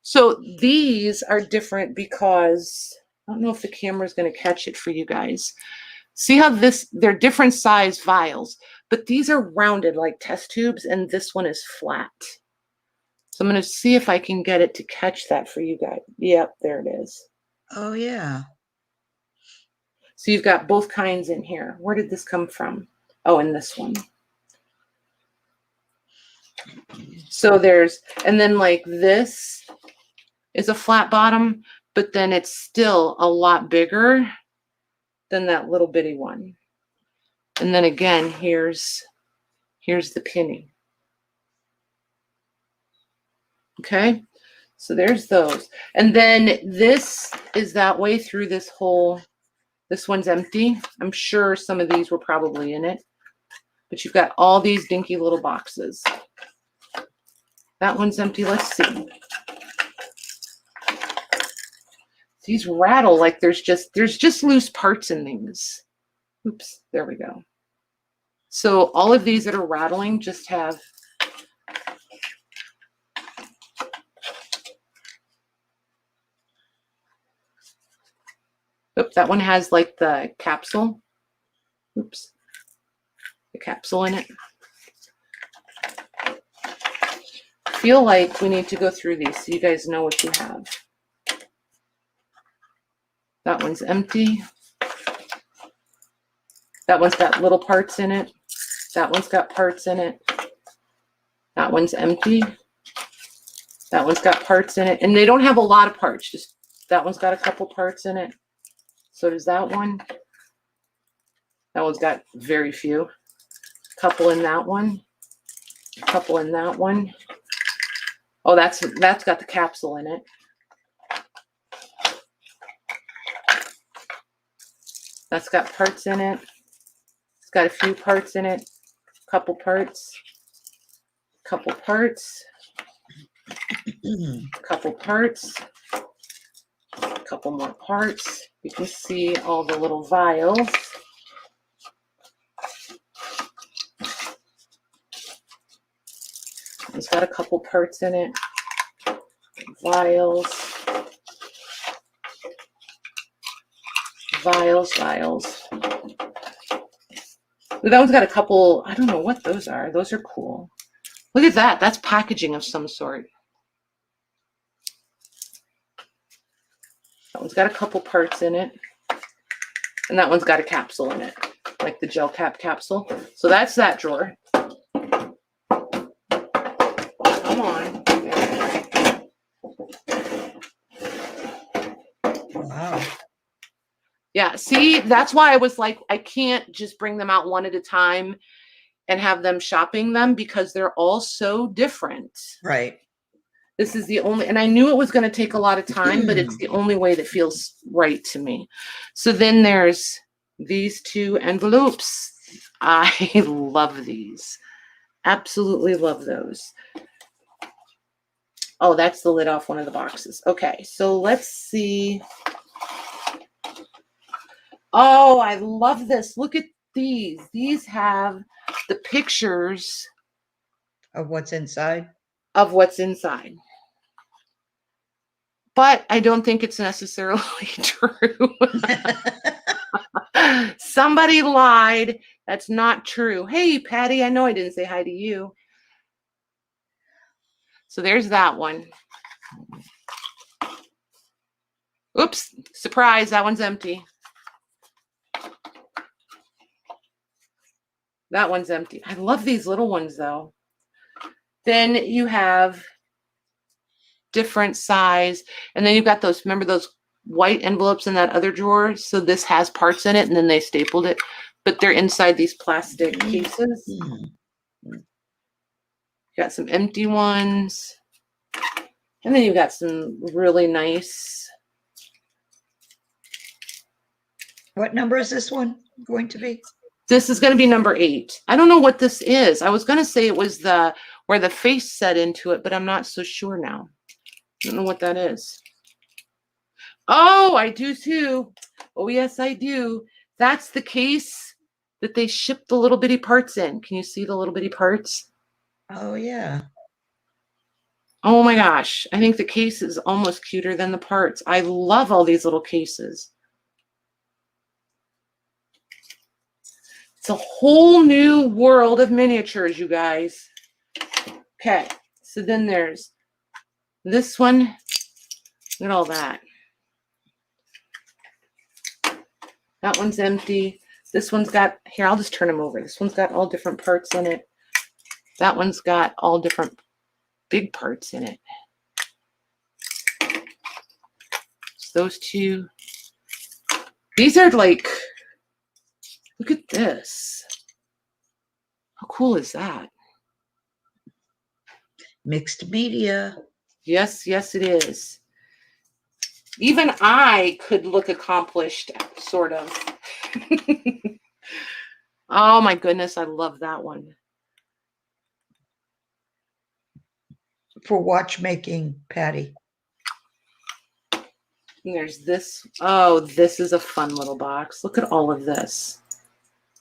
So these are different because I don't know if the camera is going to catch it for you guys. See how they're different size vials, but these are rounded like test tubes, and this one is flat. So I'm going to see if I can get it to catch that for you guys. Yep, there it is. Oh, yeah. So you've got both kinds in here. Where did this come from? Oh, in this one. So and then like this is a flat bottom, but then it's still a lot bigger than that little bitty one. And then again, here's the penny. Okay, so there's those. And then this is that way through this one's empty. I'm sure some of these were probably in it, but you've got all these dinky little boxes. That one's empty. Let's see. These rattle like there's just loose parts in these. Oops, there we go. So all of these that are rattling just have oops, that one has like the capsule. Oops. The capsule in it. I feel like we need to go through these so you guys know what you have. That one's empty. That one's got little parts in it. That one's got parts in it. That one's empty. That one's got parts in it. And they don't have a lot of parts. Just that one's got a couple parts in it. So does that one. That one's got very few. Couple in that one. Couple in that one. Oh, that's got the capsule in it. That's got parts in it. It's got a few parts in it. Couple parts. Couple parts. Couple parts. Couple more parts. You can see all the little vials. It's got a couple parts in it. Vials. Vials, vials. That one's got a couple, I don't know what those are. Those are cool. Look at that. That's packaging of some sort. That one's got a couple parts in it. And that one's got a capsule in it, like the gel cap capsule. So that's that drawer. Come on. Wow. Yeah, see, that's why I was like, I can't just bring them out one at a time and have them shopping them because they're all so different. Right. This is the only, and I knew it was going to take a lot of time, but it's the only way that feels right to me. So then there's these two envelopes. I love these. Absolutely love those. Oh, that's the lid off one of the boxes. Okay, so let's see. Oh, I love this. Look at these. These have the pictures Of what's inside. of what's inside. But I don't think it's necessarily true. Somebody lied. That's not true. Hey, Patty, I know I didn't say hi to you. So there's that one. Oops, surprise, that one's empty. That one's empty. I love these little ones though. Then you have different size, and then you've got those, remember those white envelopes in that other drawer? So this has parts in it and then they stapled it, but they're inside these plastic cases. Got some empty ones. And then you've got some really nice. What number is this one going to be? This is going to be number 8. I don't know what this is. I was going to say it was the where the face set into it, but I'm not so sure now. I don't know what that is. Oh, I do too. Oh, yes, I do. That's the case that they ship the little bitty parts in. Can you see the little bitty parts? Oh, yeah. Oh my gosh. I think the case is almost cuter than the parts. I love all these little cases. It's a whole new world of miniatures, you guys. Okay, so then there's this one. Look at all that. That one's empty. This one's got, here, I'll just turn them over. This one's got all different parts in it. That one's got all different big parts in it. So those two. These are like, look at this. How cool is that? Mixed media. Yes, yes, it is. Even I could look accomplished, sort of. Oh my goodness, I love that one. For watchmaking, Patty. And there's this. Oh, this is a fun little box. Look at all of this.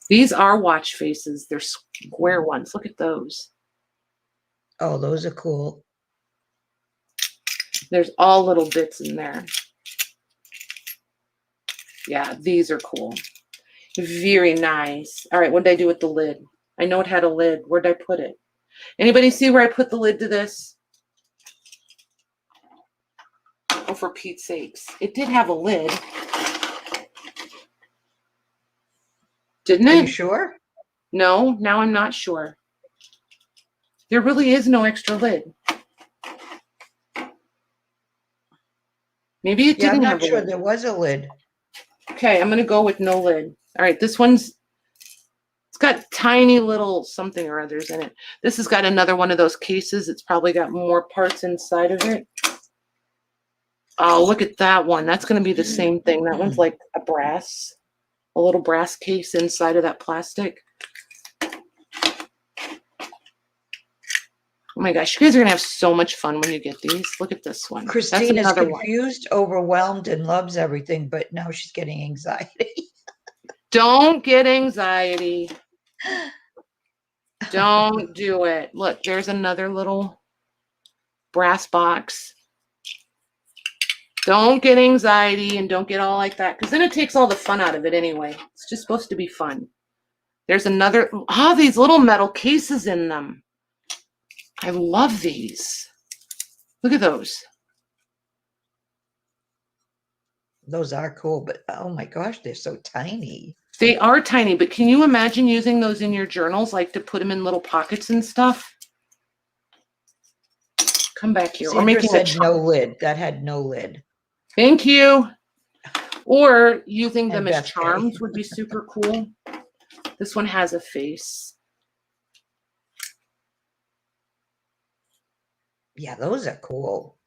These are watch faces. They're square ones. Look at those. Oh, those are cool. There's all little bits in there. Yeah, these are cool. Very nice. All right, what did I do with the lid? I know it had a lid. Where did I put it? Anybody see where I put the lid to this? Oh, for Pete's sakes. It did have a lid. Didn't Are you it? sure? No, now I'm not sure. There really is no extra lid. Maybe it Yeah, I'm didn't not have a sure lid. there was a lid. Okay, I'm going to go with no lid. All right, this one's, it's got tiny little something or others in it. This has got another one of those cases. It's probably got more parts inside of it. Oh, look at that one. That's going to be the same thing. That one's like a little brass case inside of that plastic. Oh my gosh, you guys are going to have so much fun when you get these. Look at this one. Christine is That's another one. confused, overwhelmed, and loves everything, but now she's getting anxiety. Don't get anxiety. Don't do it. Look, there's another little brass box. Don't get anxiety and don't get all like that, because then it takes all the fun out of it anyway. It's just supposed to be fun. There's another, these little metal cases in them. I love these. Look at those. Those are cool, but oh my gosh, they're so tiny. They are tiny, but can you imagine using those in your journals, like to put them in little pockets and stuff? Come back here. Sandra Or making said no lid. That had no lid. Thank you. Or using them And as Beth charms would be super cool. This one has a face. Yeah, those are cool.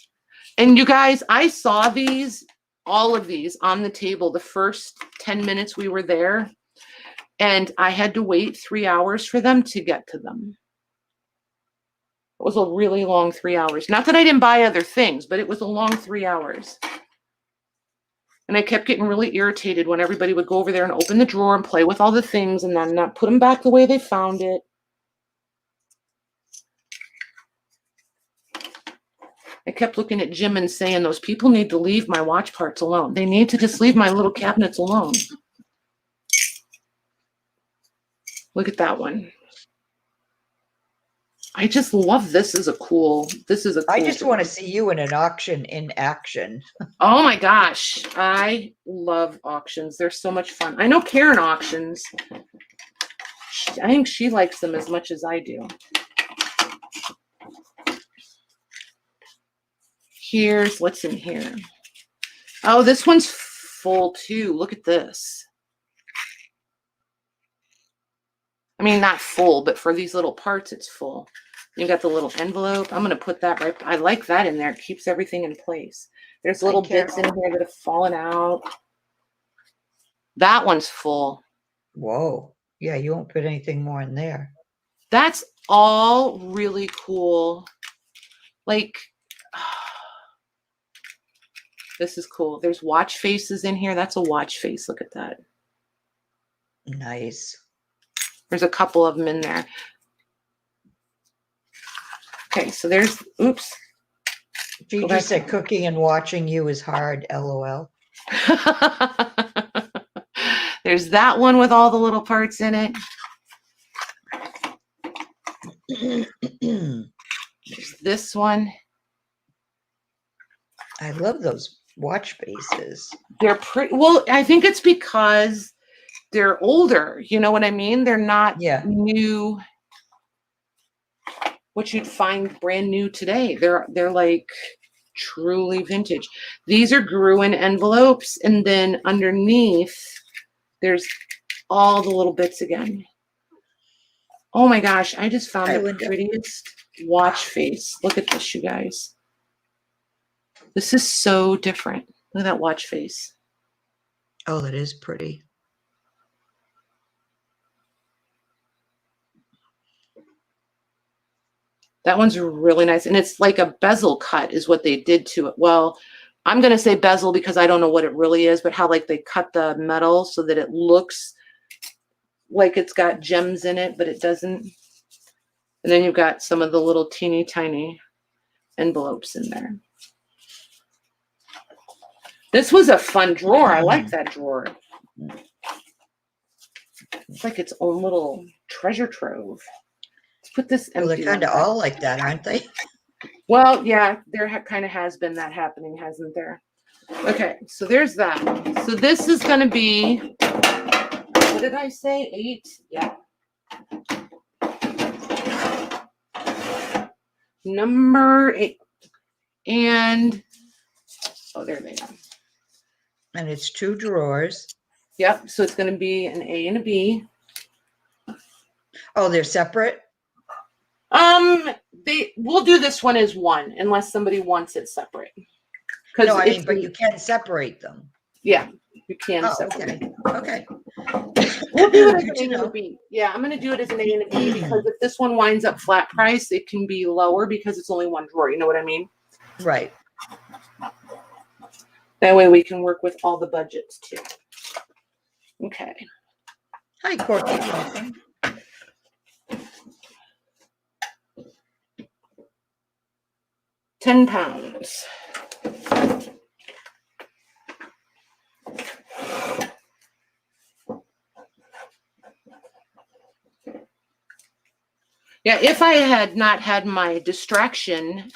And you guys, I saw these, all of these on the table the first 10 minutes we were there. And I had to wait 3 hours for them to get to them. It was a really long 3 hours. Not that I didn't buy other things, but it was a long 3 hours. And I kept getting really irritated when everybody would go over there and open the drawer and play with all the things and then not put them back the way they found it. I kept looking at Jim and saying, those people need to leave my watch parts alone. They need to just leave my little cabinets alone. Look at that one. I just love this as a cool, I just want to see you in an auction in action. Oh my gosh. I love auctions. They're so much fun. I know Karen auctions. I think she likes them as much as I do. Here's what's in here. Oh, this one's full too. Look at this. I mean, not full, but for these little parts, it's full. You got the little envelope. I'm going to put that right. I like that in there. It keeps everything in place. There's little bits in here that have fallen out. That one's full. Whoa. Yeah, you won't put anything more in there. That's all really cool. Like, this is cool. There's watch faces in here. That's a watch face. Look at that. Nice. There's a couple of them in there. Okay, so there's, oops. Gigi said cooking and watching you is hard, LOL. There's that one with all the little parts in it. There's this one. I love those watch faces. They're pretty, well, I think it's because they're older. You know what I mean? They're not new, what you'd find brand new today. They're like truly vintage. These are Gruen envelopes, and then underneath there's all the little bits again. Oh my gosh, I just found the prettiest watch face. Look at this, you guys. This is so different. Look at that watch face. Oh, that is pretty. That one's really nice. And it's like a bezel cut is what they did to it. Well, I'm going to say bezel because I don't know what it really is, but how like they cut the metal so that it looks like it's got gems in it, but it doesn't. And then you've got some of the little teeny tiny envelopes in there. This was a fun drawer. I like that drawer. It's like its own little treasure trove. Let's put this empty. Well, they're kind of all like that, aren't they? Well, yeah, there kind of has been that happening, hasn't there? Okay, so there's that. So this is going to be What did I say? 8? Yeah. Number 8. And, oh, there they are. And it's 2 drawers. Yep. So it's going to be an A and a B. Oh, they're separate? We'll do this one as one unless somebody wants it separate. No, I mean, but you can separate them. Yeah, you can Oh, separate. okay. We'll do it as Good an to A and a know. B. Yeah, I'm going to do it as an A and a B because if this one winds up flat price, it can be lower because it's only one drawer. You know what I mean? Right. That way we can work with all the budgets too. Okay. Hi, Corky. Welcome. £10. Yeah, if I had not had my distraction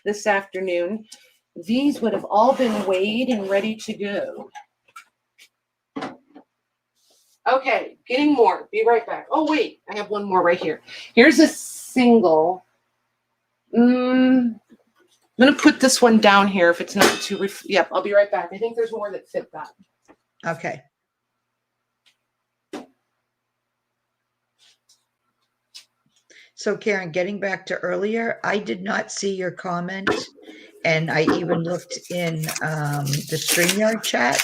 this afternoon, these would have all been weighed and ready to go. Okay, getting more. Be right back. Oh, wait, I have one more right here. Here's a single. I'm going to put this one down here if it's not too, yep, I'll be right back. I think there's more that fit that. Okay. So Karen, getting back to earlier, I did not see your comment, and I even looked in the Streamyard chat,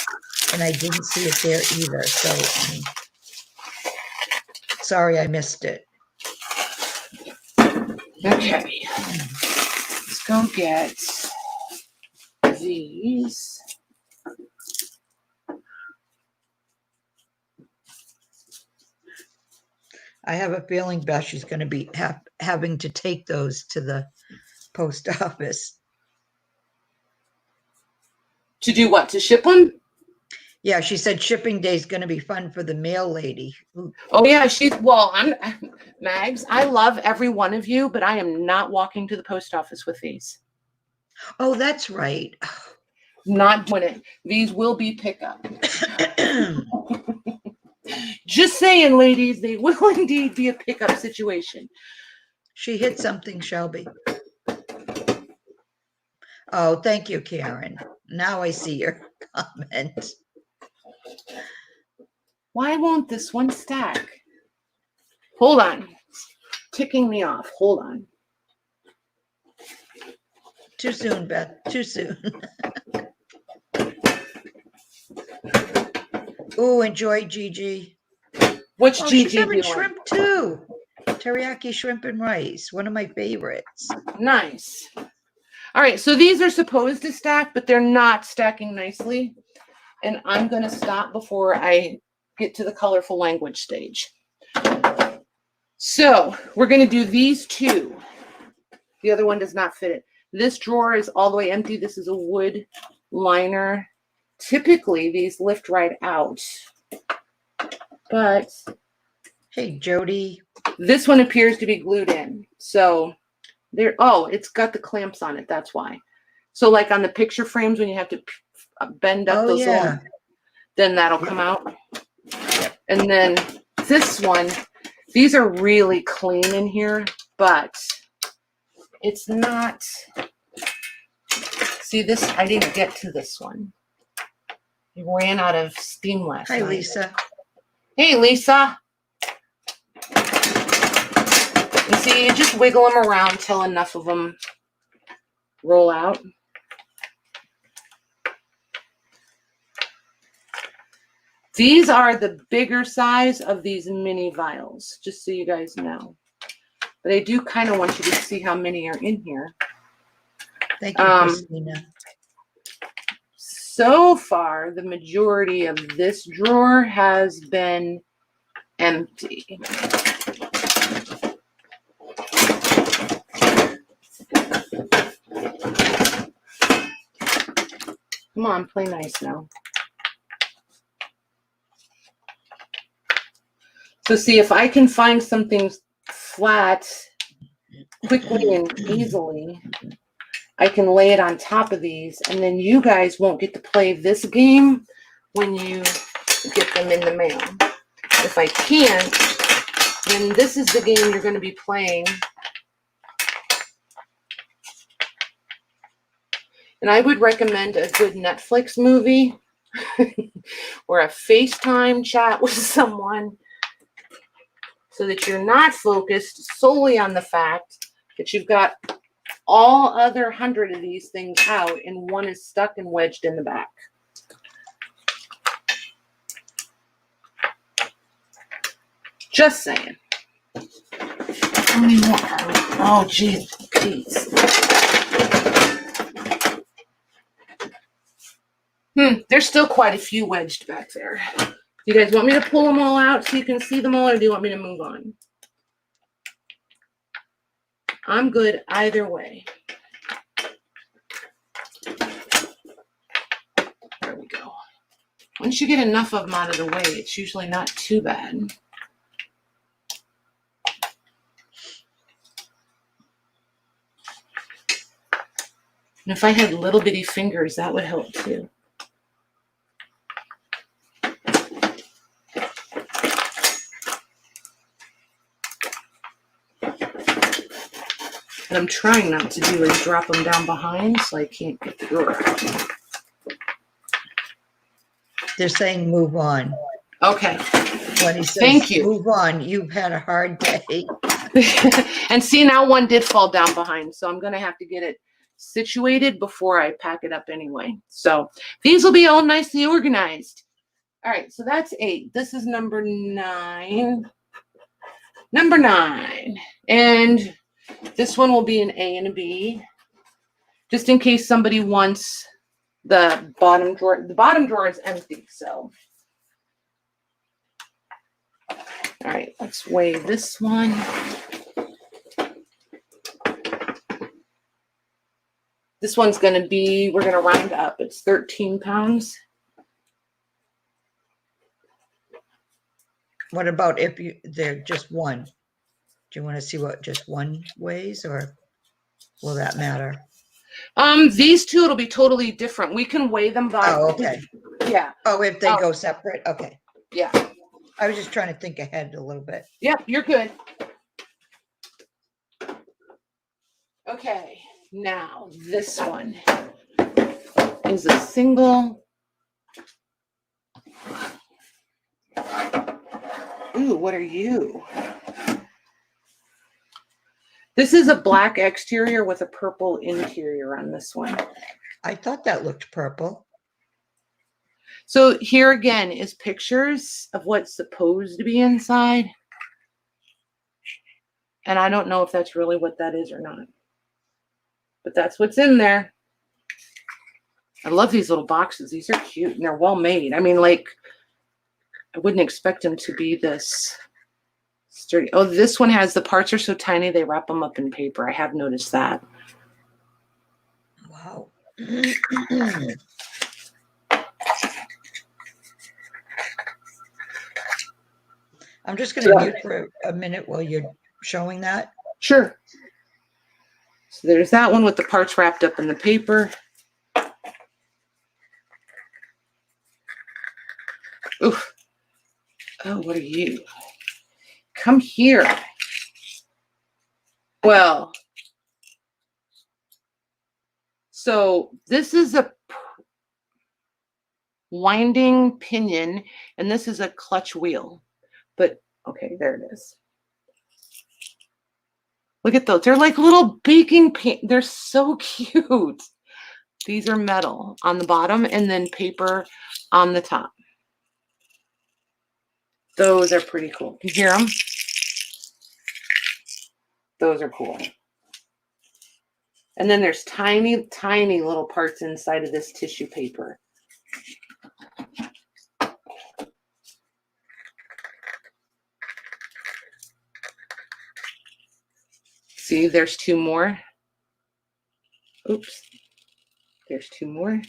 and I didn't see it there either. So sorry I missed it. Okay, let's go get these. I have a feeling Beshy's going to be having to take those to the post office. To do what? To ship them? Yeah, she said shipping day is going to be fun for the mail lady. Oh yeah, I'm Mags, I love every one of you, but I am not walking to the post office with these. Oh, that's right. Not doing it. These will be pickup. Just saying, ladies, they will indeed be a pickup situation. She hit something, Shelby. Oh, thank you, Karen. Now I see your comment. Why won't this one stack? Hold on. It's ticking me off. Hold on. Too soon, Beth. Too soon. Ooh, enjoy Gigi. What's Oh, Gigi she's having doing? shrimp too. Teriyaki shrimp and rice. One of my favorites. Nice. All right, so these are supposed to stack, but they're not stacking nicely. And I'm going to stop before I get to the colorful language stage. So we're going to do these two. The other one does not fit it. This drawer is all the way empty. This is a wood liner. Typically, these lift right out. But Hey, Jody. this one appears to be glued in. So there, oh, it's got the clamps on it. That's why. So like on the picture frames, when you have to bend up those little, then that'll come out. And then this one, these are really clean in here, but it's not. See this, I didn't get to this one. I ran out of steam last night. Hi, Lisa. Hey, Lisa. You see, you just wiggle them around till enough of them roll out. These are the bigger size of these mini vials, just so you guys know. But I do kind of want you to see how many are in here. Thank you, Christina. So far, the majority of this drawer has been empty. Come on, play nice now. So see, if I can find something flat quickly and easily, I can lay it on top of these, and then you guys won't get to play this game when you get them in the mail. If I can't, then this is the game you're going to be playing. And I would recommend a good Netflix movie or a FaceTime chat with someone so that you're not focused solely on the fact that you've got all other 100 of these things out and one is stuck and wedged in the back. Just saying. How many more? Oh, geez, please. There's still quite a few wedged back there. Do you guys want me to pull them all out so you can see them all, or do you want me to move on? I'm good either way. There we go. Once you get enough of them out of the way, it's usually not too bad. And if I had little bitty fingers, that would help too. What I'm trying not to do is drop them down behind so I can't get the drawer out. They're saying move on. Okay. When he says Thank you. move on, you've had a hard day. And see, now one did fall down behind, so I'm going to have to get it situated before I pack it up anyway. So these will be all nicely organized. All right, so that's 8. This is number 9. Number 9. And this one will be an A and a B, just in case somebody wants the bottom drawer. The bottom drawer is empty, so. All right, let's weigh this one. This one's going to be, we're going to round up. It's 13 pounds. What about if they're just one? Do you want to see what just one weighs, or will that matter? These two, it'll be totally different. We can weigh them by. Oh, okay. Yeah. Oh, if they go separate? Okay. Yeah. I was just trying to think ahead a little bit. Yep, you're good. Okay, now this one is a single. Ooh, what are you? This is a black exterior with a purple interior on this one. I thought that looked purple. So here again is pictures of what's supposed to be inside. And I don't know if that's really what that is or not. But that's what's in there. I love these little boxes. These are cute and they're well made. I mean, like, I wouldn't expect them to be this sturdy. Oh, this one has, the parts are so tiny, they wrap them up in paper. I have noticed that. Wow. I'm just going to mute for a minute while you're showing that. Sure. So there's that one with the parts wrapped up in the paper. Oof. Oh, what are you? Come here. Well, so this is a winding pinion, and this is a clutch wheel. But, okay, there it is. Look at those. They're like little baking paint. They're so cute. These are metal on the bottom and then paper on the top. Those are pretty cool. You hear them? Those are cool. And then there's tiny, tiny little parts inside of this tissue paper. See, there's 2 more. Oops. There's 2 more.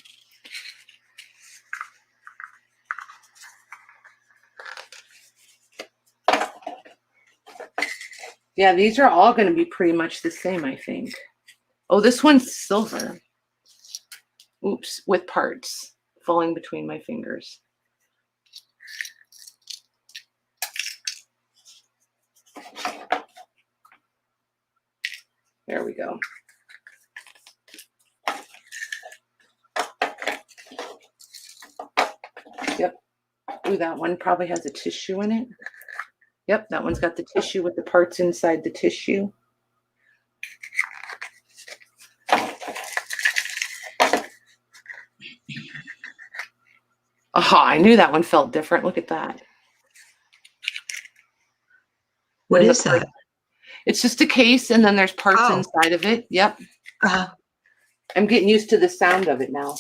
Yeah, these are all going to be pretty much the same, I think. Oh, this one's silver. Oops, with parts falling between my fingers. There we go. Yep. Ooh, that one probably has a tissue in it. Yep, that one's got the tissue with the parts inside the tissue. Oh, I knew that one felt different. Look at that. What is that? It's just a case, and then there's parts inside of it. Yep. I'm getting used to the sound of it now.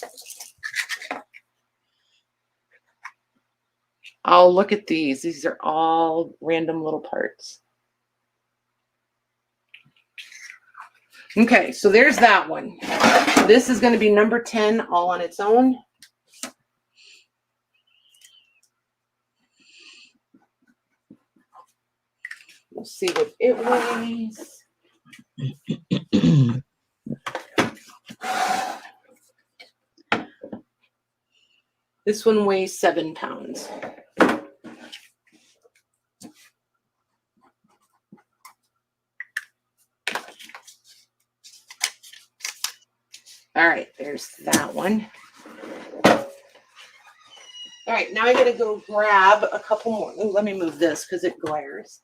Oh, look at these. These are all random little parts. Okay, so there's that one. This is going to be number 10 all on its own. We'll see what it weighs. This one weighs 7 pounds. All right, there's that one. All right, now I gotta go grab a couple more. Ooh, let me move this because it glares.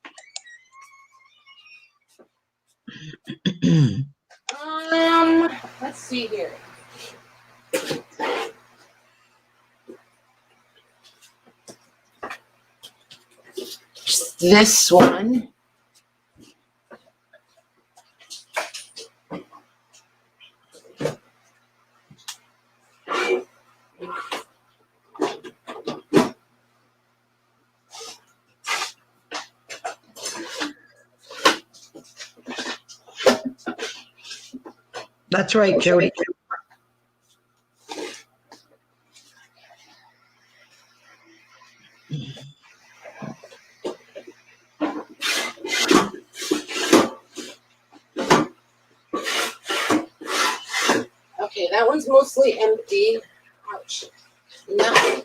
Let's see here. This one. That's right, Jody. Okay, that one's mostly empty. Ouch. No.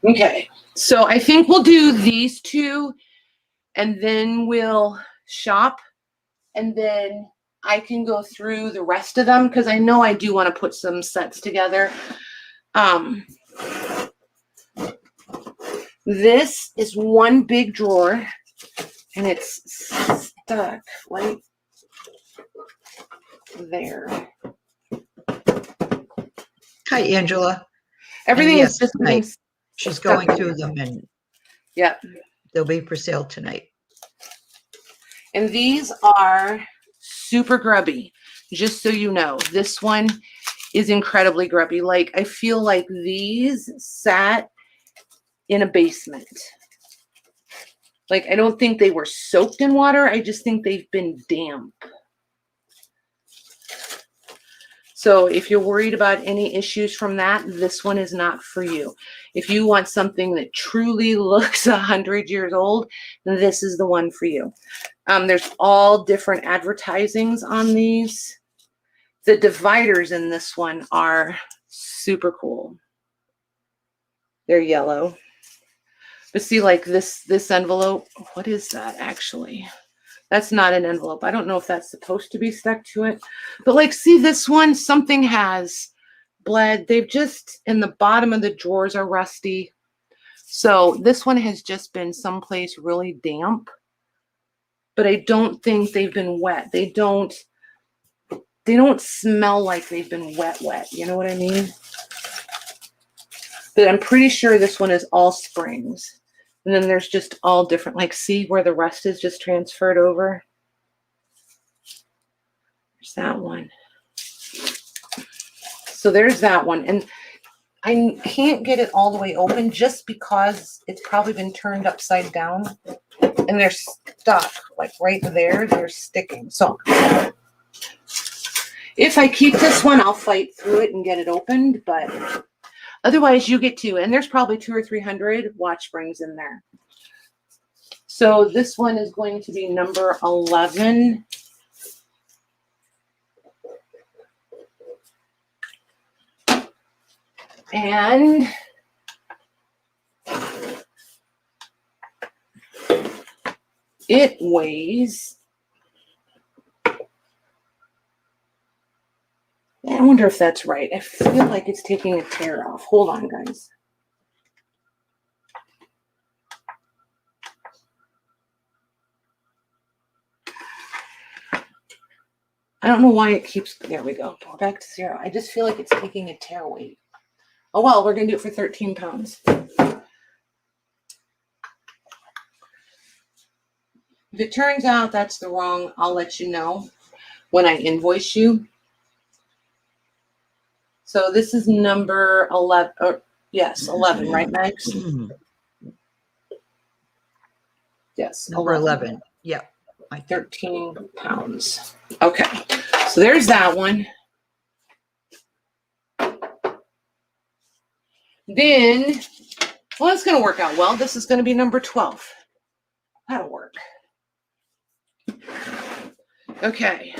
Okay, so I think we'll do these two, and then we'll shop, and then I can go through the rest of them because I know I do want to put some sets together. This is one big drawer, and it's stuck right there. Hi, Angela. Everything yes, is just tonight. being She's stuck going in through there. them, and Yeah. they'll be for sale tonight. And these are super grubby, just so you know. This one is incredibly grubby. Like, I feel like these sat in a basement. Like, I don't think they were soaked in water. I just think they've been damp. So if you're worried about any issues from that, this one is not for you. If you want something that truly looks 100 years old, then this is the one for you. There's all different advertisings on these. The dividers in this one are super cool. They're yellow. But see, like this envelope, what is that actually? That's not an envelope. I don't know if that's supposed to be stuck to it. But like, see this one, something has bled. They've just, in the bottom of the drawers are rusty. So this one has just been someplace really damp. But I don't think they've been wet. They don't smell like they've been wet. You know what I mean? But I'm pretty sure this one is all springs. And then there's just all different, like, see where the rust is just transferred over? There's that one. So there's that one. And I can't get it all the way open just because it's probably been turned upside down. And they're stuck, like right there, they're sticking. So if I keep this one, I'll fight through it and get it opened, but otherwise you get to, and there's probably 200 or 300 watch springs in there. So this one is going to be number 11. And it weighs, I wonder if that's right. I feel like it's taking a tear off. Hold on, guys. I don't know why it keeps, there we go. Go back to 0. I just feel like it's taking a tear weight. Oh, well, we're going to do it for 13 pounds. If it turns out that's the wrong, I'll let you know when I invoice you. So this is number 11, or yes, 11, right, Max? Yes, Number 11. Yeah. 13 pounds. Okay, so there's that one. Then, well, it's going to work out well. This is going to be number 12. That'll work. Okay.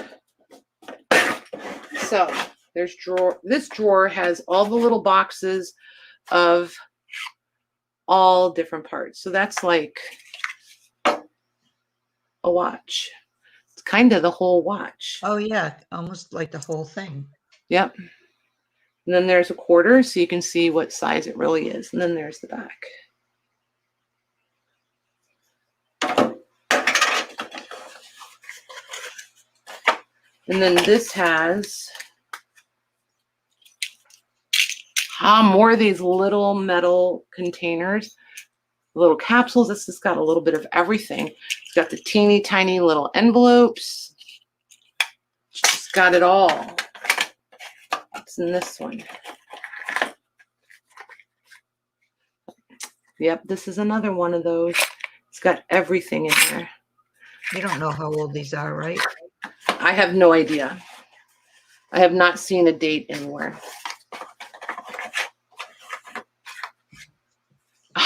So there's drawer. This drawer has all the little boxes of all different parts. So that's like a watch. It's kind of the whole watch. Oh, yeah. Almost like the whole thing. Yep. And then there's a quarter, so you can see what size it really is. And then there's the back. And then this has more of these little metal containers, little capsules. This has got a little bit of everything. It's got the teeny tiny little envelopes. It's got it all. What's in this one? Yep, this is another one of those. It's got everything in there. You don't know how old these are, right? I have no idea. I have not seen a date anywhere.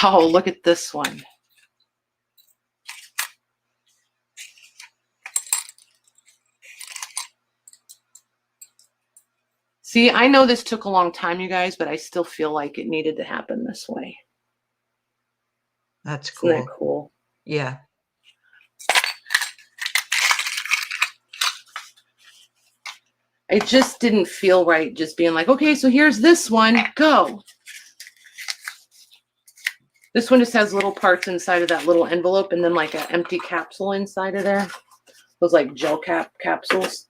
Oh, look at this one. See, I know this took a long time, you guys, but I still feel like it needed to happen this way. That's cool. Isn't that cool? Yeah. It just didn't feel right just being like, okay, so here's this one, go. This one just has little parts inside of that little envelope and then like an empty capsule inside of there. Those like gel capsules.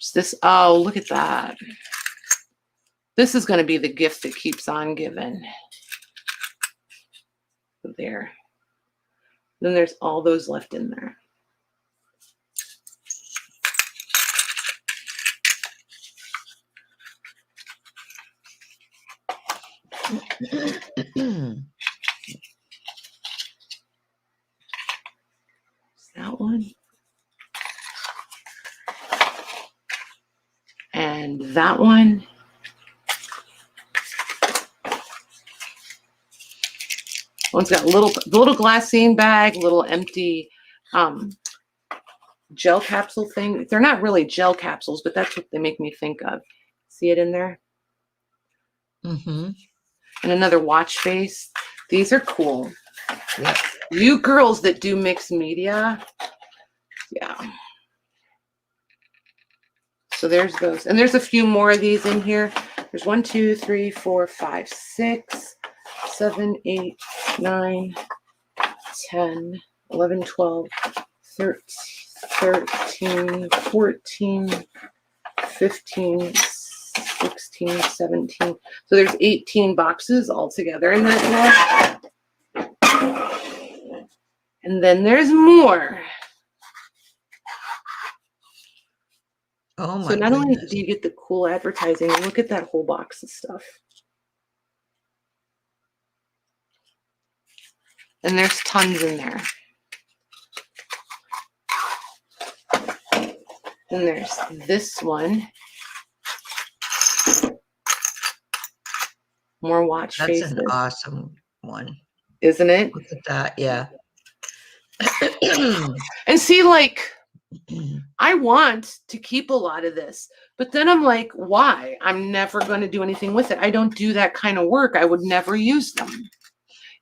Just this, oh, look at that. This is going to be the gift that keeps on giving. There. Then there's all those left in there. That one. And that one. One's got little glassine bag, little empty gel capsule thing. They're not really gel capsules, but that's what they make me think of. See it in there? Mm-hmm. And another watch face. These are cool. Yep. You girls that do mixed media, yeah. So there's those. And there's a few more of these in here. There's 1, 2, 3, 4, 5, 6, 7, 8, 9, 10, 11, 12, 13, 14, 15, 16, 17. So there's 18 boxes altogether in that drawer. And then there's more. Oh my So not only goodness. do you get the cool advertising, look at that whole box of stuff. And there's tons in there. Then there's this one. More watch That's faces. an awesome one. Isn't it? Look at that. Yeah. And see, like, I want to keep a lot of this, but then I'm like, why? I'm never going to do anything with it. I don't do that kind of work. I would never use them.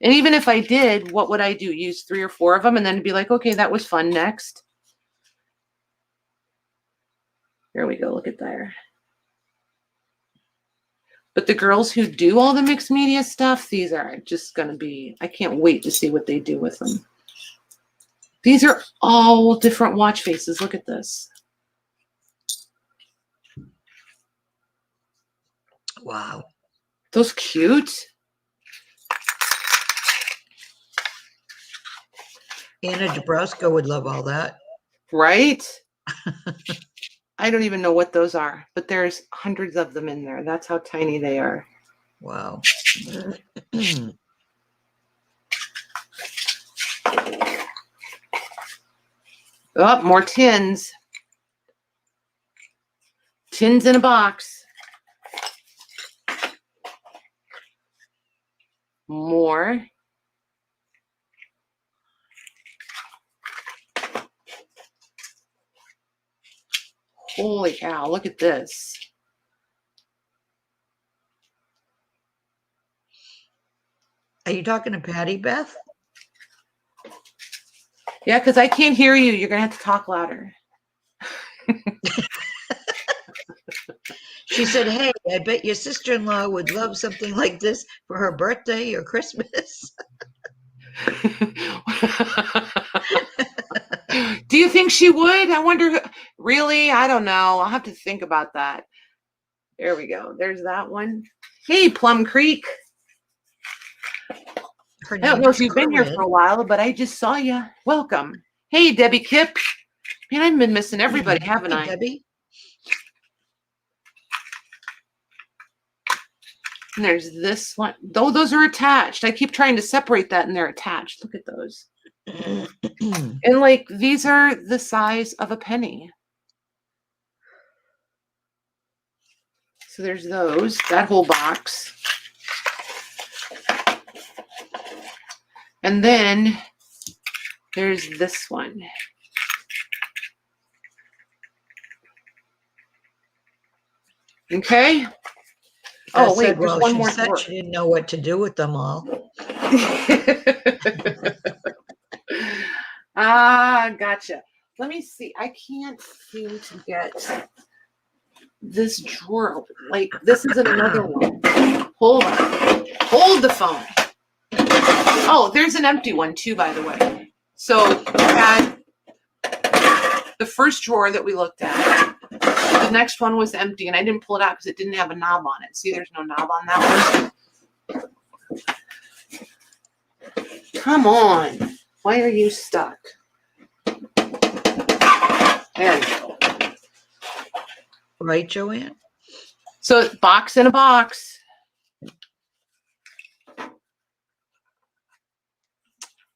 And even if I did, what would I do? Use 3 or 4 of them and then be like, okay, that was fun. Next. There we go. Look at there. But the girls who do all the mixed media stuff, these are just going to be, I can't wait to see what they do with them. These are all different watch faces. Look at this. Wow. Those cute. Anna Dabrowska would love all that. Right? I don't even know what those are, but there's hundreds of them in there. That's how tiny they are. Wow. Oh, more tins. Tins in a box. More. Holy cow, look at this. Are you talking to Patty, Beth? Yeah, because I can't hear you. You're going to have to talk louder. She said, hey, I bet your sister-in-law would love something like this for her birthday or Christmas. Do you think she would? I wonder. Really? I don't know. I'll have to think about that. There we go. There's that one. Hey, Plum Creek. I don't know if you've been here for a while, but I just saw you. Welcome. Hey, Debbie Kip. Man, I've been missing everybody, haven't I? Debbie. And there's this one. Though those are attached. I keep trying to separate that and they're attached. Look at those. And like, these are the size of a penny. So there's those, that whole box. And then there's this one. Okay. Oh, wait, there's one more. She didn't know what to do with them all. Ah, gotcha. Let me see. I can't seem to get this drawer open. Like, this is another one. Hold on. Hold the phone. Oh, there's an empty one too, by the way. So we had the first drawer that we looked at. The next one was empty, and I didn't pull it out because it didn't have a knob on it. See, there's no knob on that one. Come on. Why are you stuck? There you go. Right, Joanne? So, box in a box.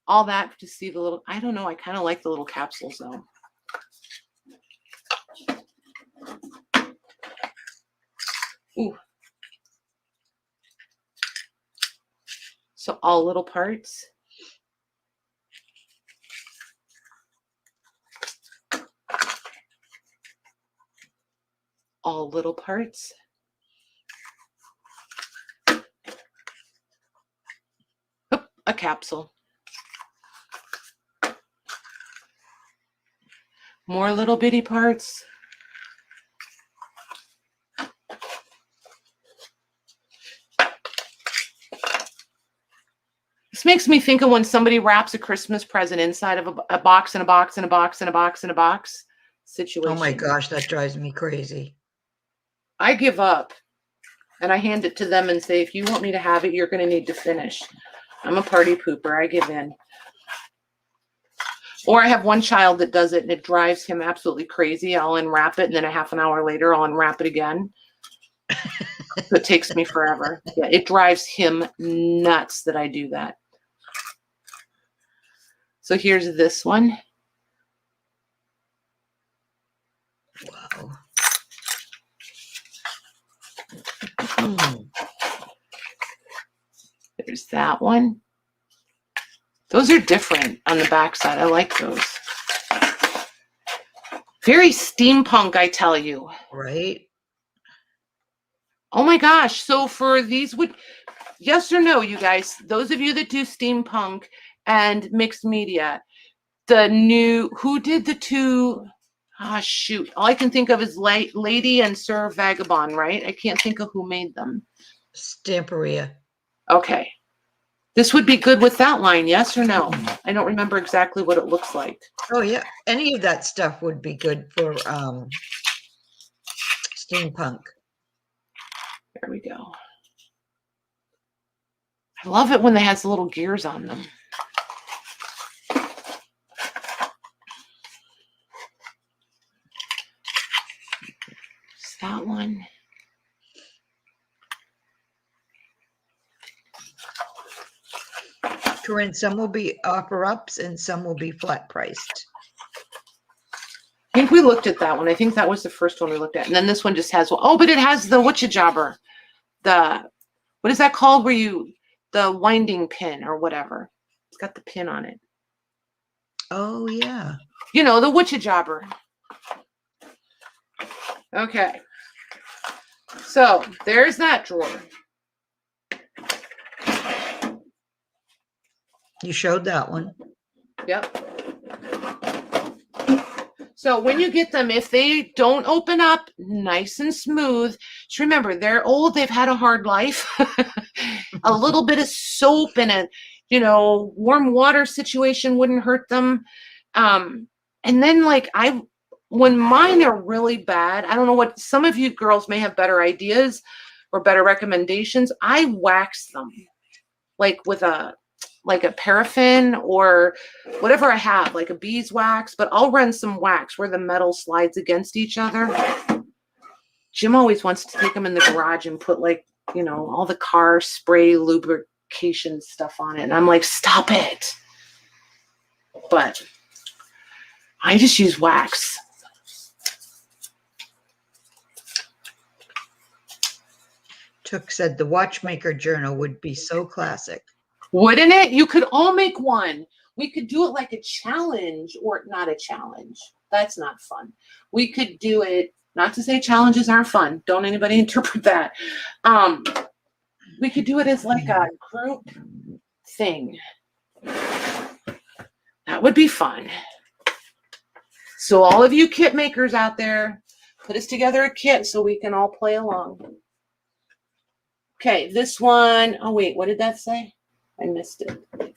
All that to see the little, I don't know, I kind of like the little capsules though. Ooh. So all little parts. All little parts. Oop, a capsule. More little bitty parts. This makes me think of when somebody wraps a Christmas present inside of a box and a box and a box and a box and a box situation. Oh my gosh, that drives me crazy. I give up and I hand it to them and say, if you want me to have it, you're going to need to finish. I'm a party pooper. I give in. Or I have one child that does it and it drives him absolutely crazy. I'll unwrap it and then a half an hour later, I'll unwrap it again. So it takes me forever. Yeah, it drives him nuts that I do that. So here's this one. Wow. There's that one. Those are different on the backside. I like those. Very steampunk, I tell you. Right. Oh my gosh. So for these yes or no, you guys, those of you that do steampunk and mixed media, the new, who did the two, shoot, all I can think of is Lady and Sir Vagabond, right? I can't think of who made them. Stamperia. Okay. This would be good with that line, yes or no? I don't remember exactly what it looks like. Oh yeah, any of that stuff would be good for steampunk. There we go. I love it when they has the little gears on them. Is that one? Corinne, some will be offer ups and some will be flat priced. I think we looked at that one. I think that was the first one we looked at. And then this one just has, oh, but it has the whatcha-jobber. The, what is that called where you, the winding pin or whatever. It's got the pin on it. Oh, yeah. You know, the whatcha-jobber. Okay. So there's that drawer. You showed that one. Yep. So when you get them, if they don't open up nice and smooth, just remember, they're old, they've had a hard life. A little bit of soap and a, you know, warm water situation wouldn't hurt them. And then like when mine are really bad, I don't know what, some of you girls may have better ideas or better recommendations. I wax them like with a paraffin or whatever I have, like a beeswax, but I'll run some wax where the metal slides against each other. Jim always wants to take them in the garage and put like, you know, all the car spray lubrication stuff on it. And I'm like, stop it. But I just use wax. Took said the watchmaker journal would be so classic. Wouldn't it? You could all make one. We could do it like a challenge, or not a challenge. That's not fun. We could do it, not to say challenges aren't fun. Don't anybody interpret that. We could do it as like a group thing. That would be fun. So all of you kit makers out there, put us together a kit so we can all play along. Okay, this one, oh wait, what did that say? I missed it.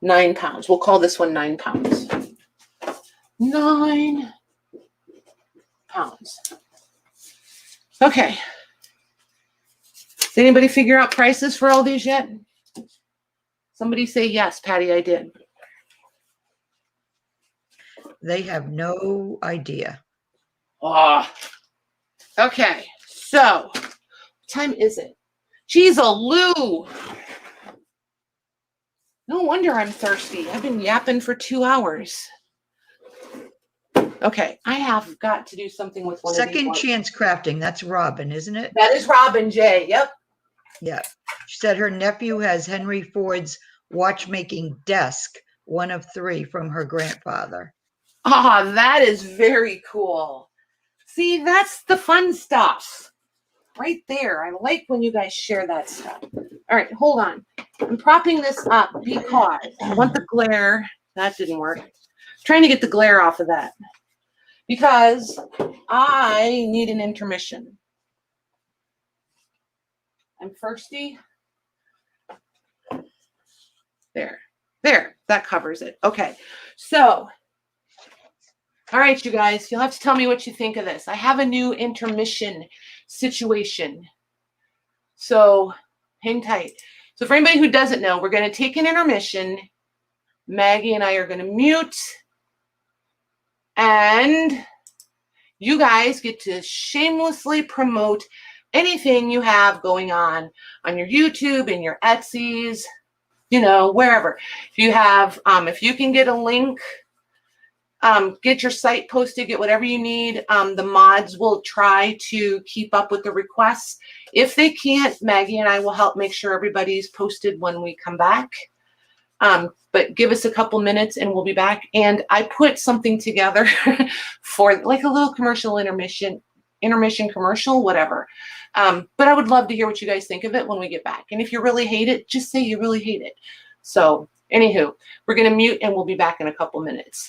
9 pounds. We'll call this one 9 pounds. 9 pounds. Okay. Did anybody figure out prices for all these yet? Somebody say yes, Patty, I did. They have no idea. Oh. Okay, so what time is it? Geez, a Lou. No wonder I'm thirsty. I've been yapping for 2 hours. Okay, I have got to do something with one Second of these. Chance Crafting. That's Robin, isn't it? That is Robin J. Yep. Yeah. She said her nephew has Henry Ford's watchmaking desk, one of 3 from her grandfather. Ah, that is very cool. See, that's the fun stuff. Right there. I like when you guys share that stuff. All right, hold on. I'm propping this up because I want the glare. That didn't work. I'm trying to get the glare off of that because I need an intermission. I'm thirsty. There. There. That covers it. Okay. So, all right, you guys, you'll have to tell me what you think of this. I have a new intermission situation. So hang tight. So for anybody who doesn't know, we're going to take an intermission. Maggie and I are going to mute. And you guys get to shamelessly promote anything you have going on your YouTube and your Etsy's, you know, wherever. If you have, if you can get a link, get your site posted, get whatever you need. The mods will try to keep up with the requests. If they can't, Maggie and I will help make sure everybody's posted when we come back. But give us a couple minutes and we'll be back. And I put something together for like a little commercial intermission intermission commercial, whatever. But I would love to hear what you guys think of it when we get back. And if you really hate it, just say you really hate it. So anywho, we're going to mute and we'll be back in a couple minutes.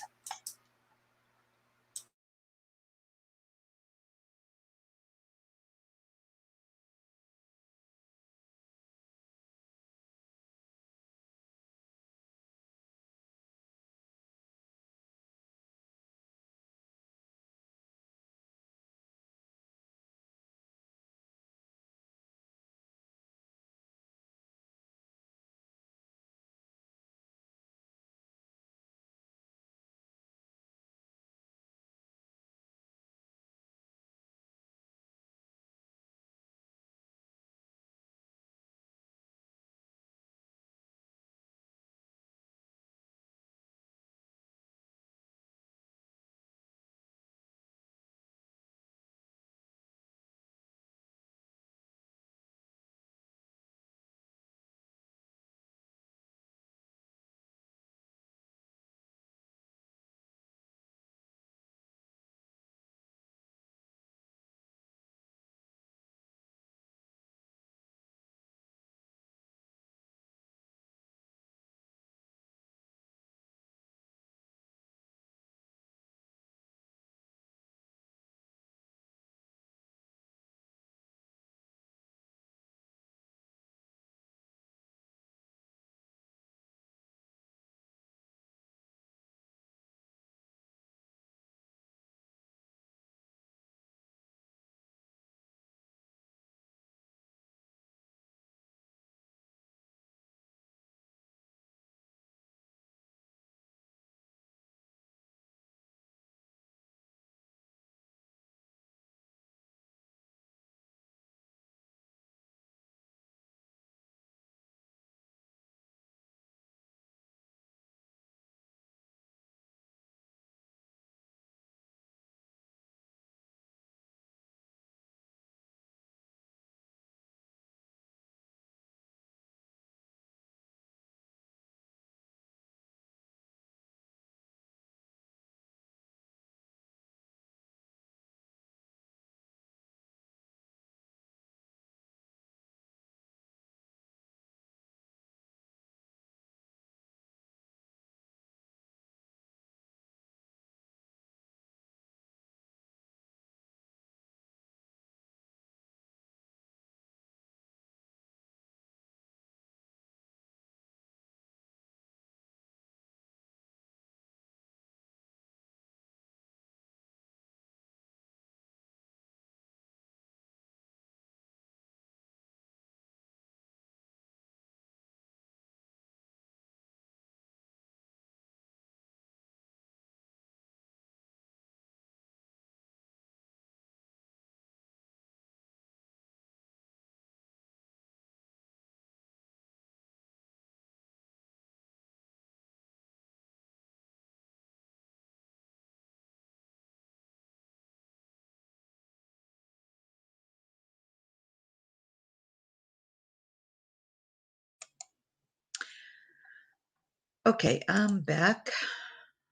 Okay, I'm back.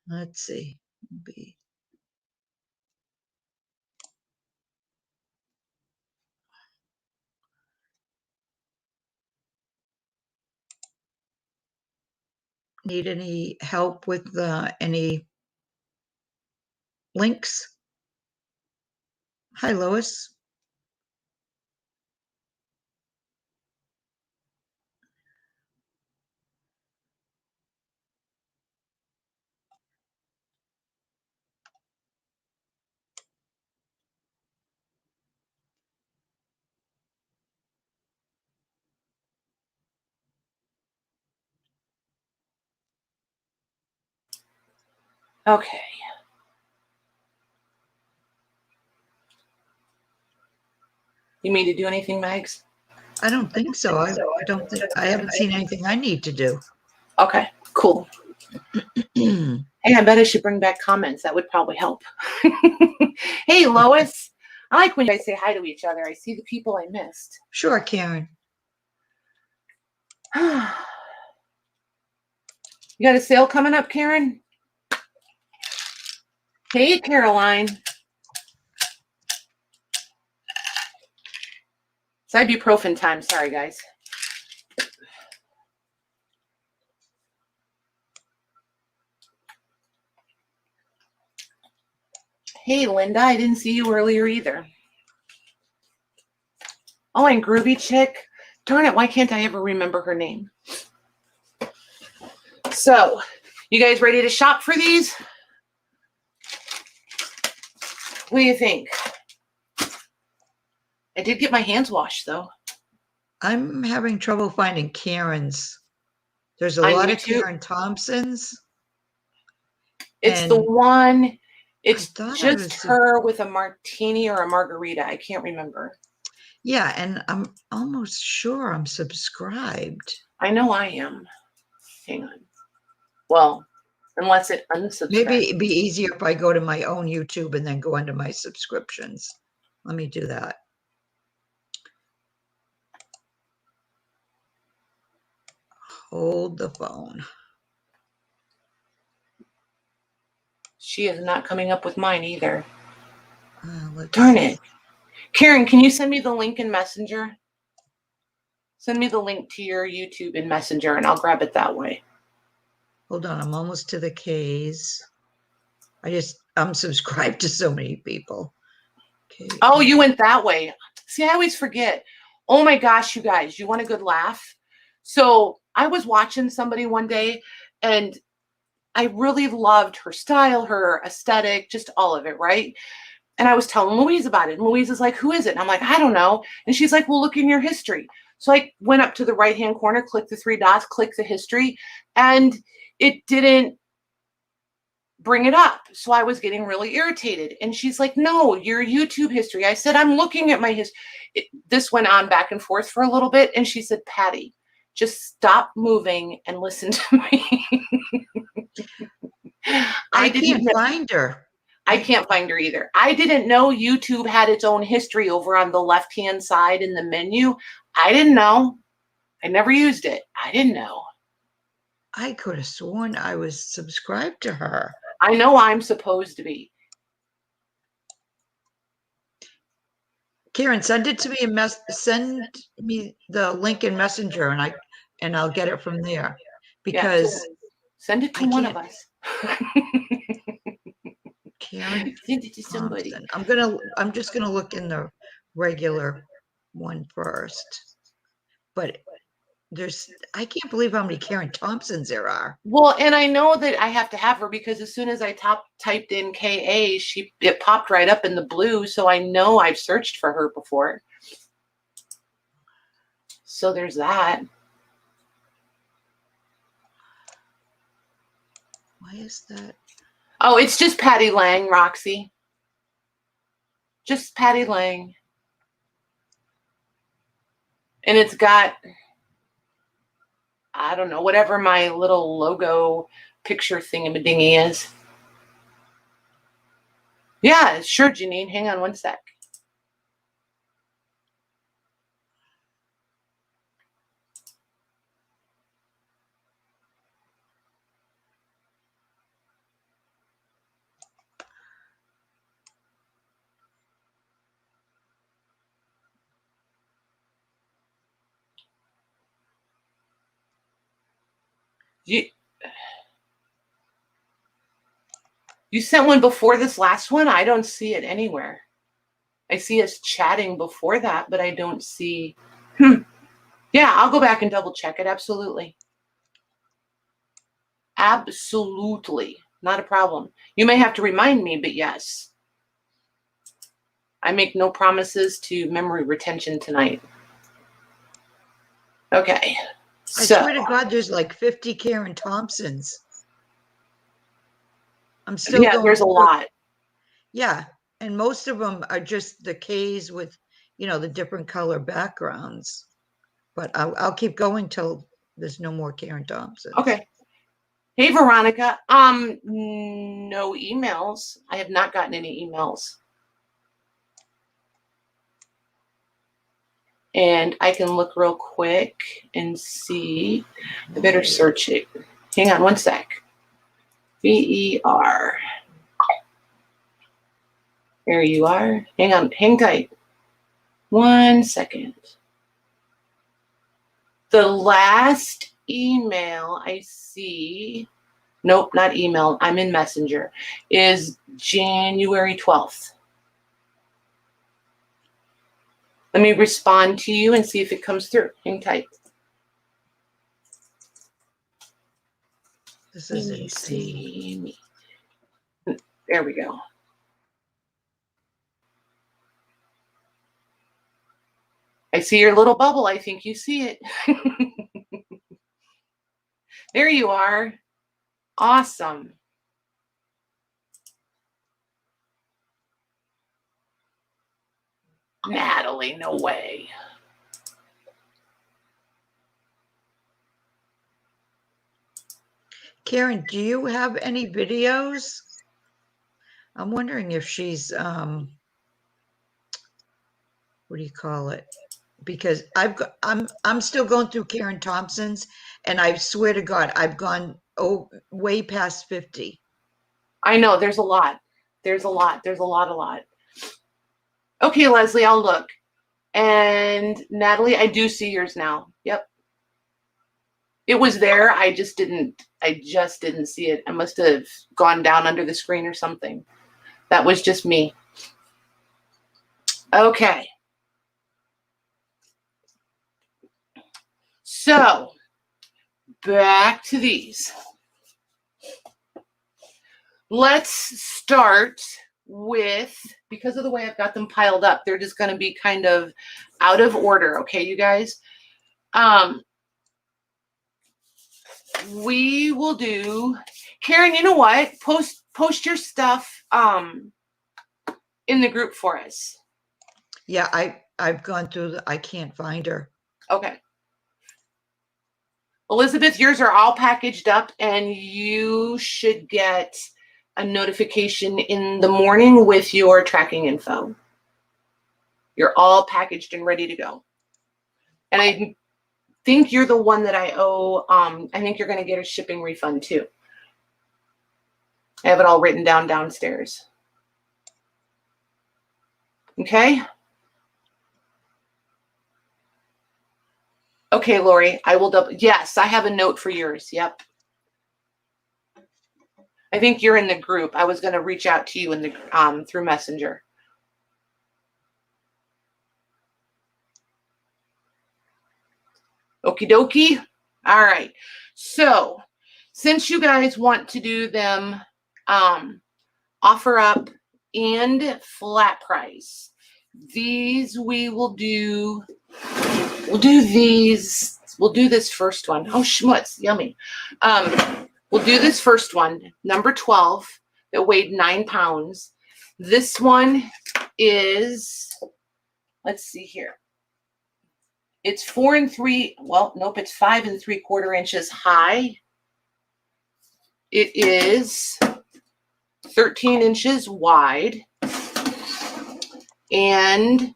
Let's see. Need any help with any links? Hi, Lois. Okay. You mean to do anything, Mags? I don't think so. I haven't seen anything I need to do. Okay, cool. Hey, I bet I should bring back comments. That would probably help. Hey, Lois. I like when you guys say hi to each other. I see the people I missed. Sure, Karen. You got a sale coming up, Karen? Hey, Caroline. It's ibuprofen time. Sorry, guys. Hey, Linda, I didn't see you earlier either. Oh, and Groovy Chick. Darn it, why can't I ever remember her name? So, you guys ready to shop for these? What do you think? I did get my hands washed, though. I'm having trouble finding Karen's. There's a On lot of YouTube? Karen Thompsons. It's the one, it's thought I just was- her with a martini or a margarita. I can't remember. Yeah, and I'm almost sure I'm subscribed. I know I am. Hang on. Well, unless it unsubscribes. Maybe it'd be easier if I go to my own YouTube and then go into my subscriptions. Let me do that. Hold the phone. She is not coming up with mine either. Let's Darn see. it. Karen, can you send me the link in Messenger? Send me the link to your YouTube in Messenger and I'll grab it that way. Hold on, I'm almost to the K's. I'm subscribed to so many people. Okay. Oh, you went that way. See, I always forget. Oh my gosh, you guys, you want a good laugh? So I was watching somebody one day and I really loved her style, her aesthetic, just all of it, right? And I was telling Louise about it. And Louise is like, who is it? And I'm like, I don't know. And she's like, well, look in your history. So I went up to the right-hand corner, clicked the three dots, clicked the history, and it didn't bring it up. So I was getting really irritated. And she's like, no, your YouTube history. I said, I'm looking at my history. This went on back and forth for a little bit. And she said, Patty, just stop moving and listen to me. I can't find her. I can't find her either. I didn't know YouTube had its own history over on the left-hand side in the menu. I didn't know. I never used it. I didn't know. I could have sworn I was subscribed to her. I know I'm supposed to be. Karen, send it to me send me the link in Messenger and I'll get it from there. Because send it to one of us. Karen, send it to somebody. Thompson. I'm just gonna look in the regular one first. But I can't believe how many Karen Thompsons there are. Well, and I know that I have to have her because as soon as I typed in KA, it popped right up in the blue. So I know I've searched for her before. So there's that. Why is that? Oh, it's just Patty Lang, Roxy. Just Patty Lang. And it's got, I don't know, whatever my little logo picture thingamadingy is. Yeah, sure, Janine. Hang on one sec. You sent one before this last one? I don't see it anywhere. I see us chatting before that, but I don't see. Yeah, I'll go back and double check it. Absolutely. Absolutely. Not a problem. You may have to remind me, but yes. I make no promises to memory retention tonight. Okay. I swear to God, there's like 50 Karen Thompsons. I'm still going there's a lot. Yeah, and most of them are just the K's with, the different color backgrounds. But I'll keep going till there's no more Karen Thompsons. Okay. Hey, Veronica. No emails. I have not gotten any emails. And I can look real quick and see. I better search it. Hang on one sec. VER. There you are. Hang on. Hang tight. 1 second. The last email I see, nope, not email, I'm in Messenger, is January 12th. Let me respond to you and see if it comes through. Hang tight. This is insane. There we go. I see your little bubble. I think you see it. There you are. Awesome. Natalie, no way. Karen, do you have any videos? I'm wondering if she's, what do you call it? Because I'm still going through Karen Thompson's, and I swear to God, I've gone way past 50. I know, there's a lot. There's a lot. There's a lot. Okay, Leslie, I'll look. And Natalie, I do see yours now. Yep. It was there. I just didn't see it. I must have gone down under the screen or something. That was just me. Okay. So back to these. Let's start with, because of the way I've got them piled up, they're just going to be kind of out of order. Okay, you guys. We will do, Karen, you know what? Post your stuff in the group for us. Yeah, I've gone through I can't find her. Okay. Elizabeth, yours are all packaged up, and you should get a notification in the morning with your tracking info. You're all packaged and ready to go. And I think you're the one that I owe. I think you're going to get a shipping refund too. I have it all written down downstairs. Okay. Okay, Lori, I will double. Yes, I have a note for yours. Yep. I think you're in the group. I was going to reach out to you in the through Messenger. Okie dokie. All right. So since you guys want to do them offer up and flat price, these we will do. We'll do these. We'll do this first one. Oh, schmutz, yummy. We'll do this first one, number 12, that weighed 9 pounds. This one is, let's see here. It's 4 3. Well, nope, it's 5 3/4 inches high. It is 13 inches wide and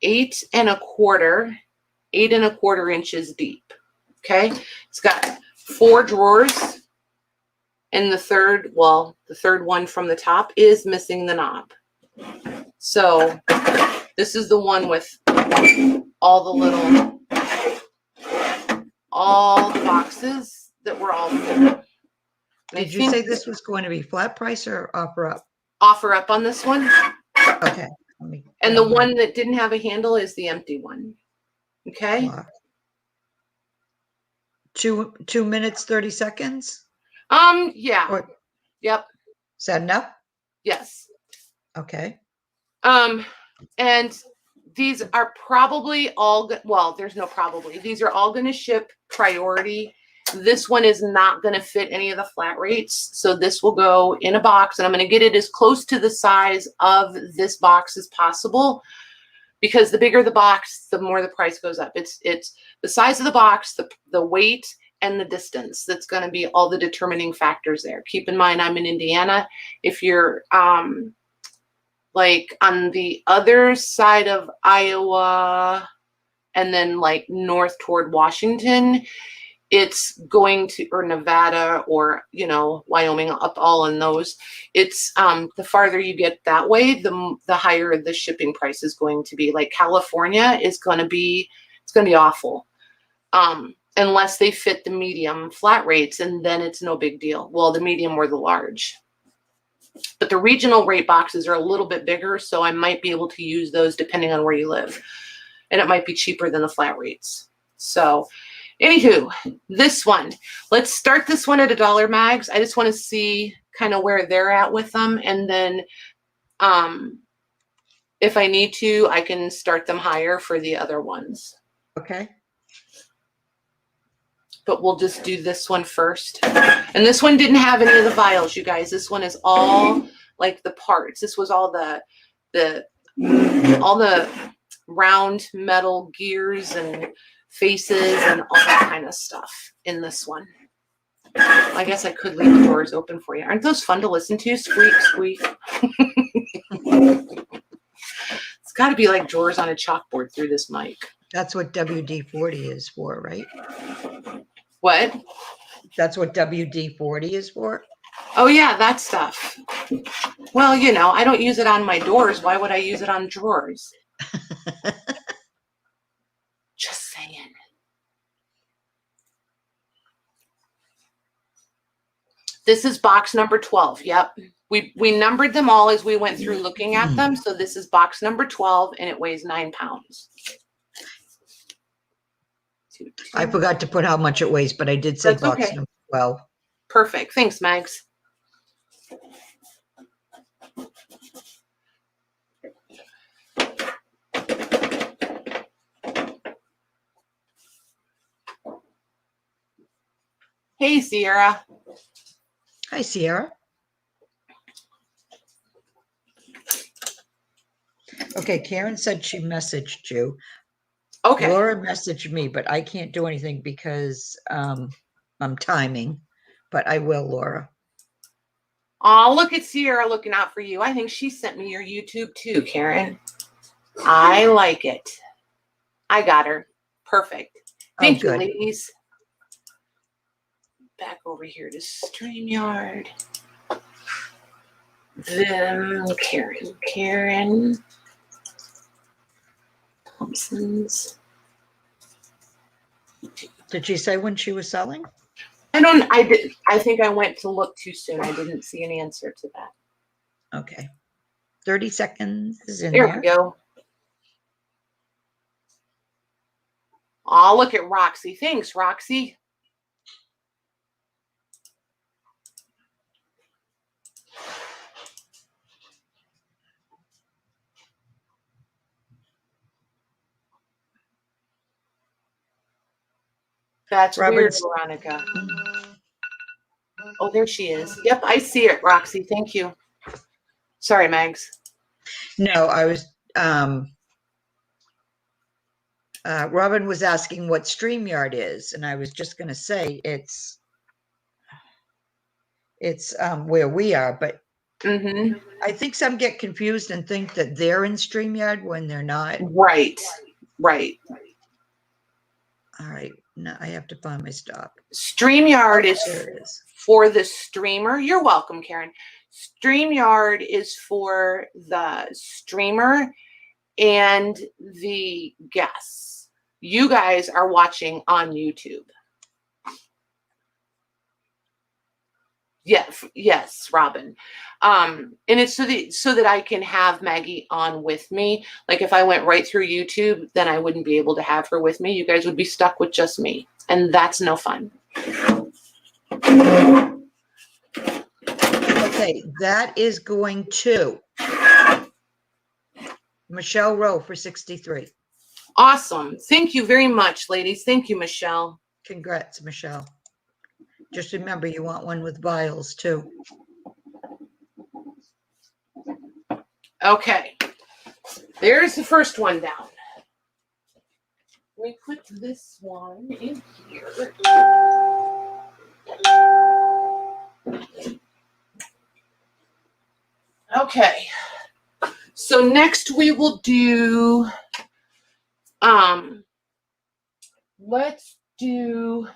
8 1/4 inches deep. Okay, it's got 4 drawers, and the third one from the top is missing the knob. So this is the one with all the boxes that were all full. Did you say this was going to be flat price or offer up? Offer up on this one. Okay. And the one that didn't have a handle is the empty one. Okay. 2 minutes, 30 seconds? Yeah. Yep. Is that enough? Yes. Okay. And these are probably all, well, there's no probably. These are all going to ship priority. This one is not going to fit any of the flat rates. So this will go in a box, and I'm going to get it as close to the size of this box as possible, because the bigger the box, the more the price goes up. It's the size of the box, the weight, and the distance. That's going to be all the determining factors there. Keep in mind, I'm in Indiana. If you're like on the other side of Iowa and then like north toward Washington, it's going to, or Nevada, or, you know, Wyoming, up all in those. It's the farther you get that way, the higher the shipping price is going to be. Like California is going to be, it's It's going to be awful. Unless they fit the medium flat rates, and then it's no big deal. Well, the medium or the large. But the regional rate boxes are a little bit bigger, so I might be able to use those depending on where you live. And it might be cheaper than the flat rates. So, anywho, this one. Let's start this one at $1, Mags. I just want to see kind of where they're at with them. And then if I need to, I can start them higher for the other ones. Okay. But we'll just do this one first. And this one didn't have any of the vials, you guys. This one is all like the parts. This was all the round metal gears and faces and all that kind of stuff in this one. I guess I could leave the doors open for you. Aren't those fun to listen to? Squeak, squeak. It's got to be like drawers on a chalkboard through this mic. That's what WD-40 is for, right? What? That's what WD-40 is for? Oh, yeah, that stuff. Well, you know, I don't use it on my doors. Why would I use it on drawers? Just saying. This is box number 12. Yep. We numbered them all as we went through looking at them. So this is box number 12, and it weighs 9 pounds. I forgot to put how much it weighs, but I did say That's box okay. number 12. Perfect. Thanks, Mags. Hey, Sierra. Hi, Sierra. Okay, Karen said she messaged you. Okay. Laura messaged me, but I can't do anything because I'm timing, but I will, Laura. Oh, look at Sierra looking out for you. I think she sent me your YouTube too, Karen. I like it. I got her. Perfect. Thank you, ladies. Back over here to StreamYard. Then Karen Thompson's. Did she say when she was selling? I think I went to look too soon. I didn't see an answer to that. Okay. 30 seconds is in There there. we go. Oh, look at Roxy. Thanks, Roxy. That's weird, Veronica. Oh, there she is. Yep, I see it, Roxy. Thank you. Sorry, Mags. No, I was, Robin was asking what StreamYard is, and I was just going to say it's where we are, but I think some get confused and think that they're in StreamYard when they're not. Right, right. All right, now I have to find my stop. StreamYard is for the streamer. You're welcome, Karen. StreamYard is for the streamer and the guests. You guys are watching on YouTube. Yes, Robin. And it's so that I can have Maggie on with me. Like if I went right through YouTube, then I wouldn't be able to have her with me. You guys would be stuck with just me, and that's no fun. Okay, that is going to Michelle Rowe for 63. Awesome. Thank you very much, ladies. Thank you, Michelle. Congrats, Michelle. Just remember, you want one with vials too. Okay. There's the first one down. We put this one in here. Okay. So next we will do, let's do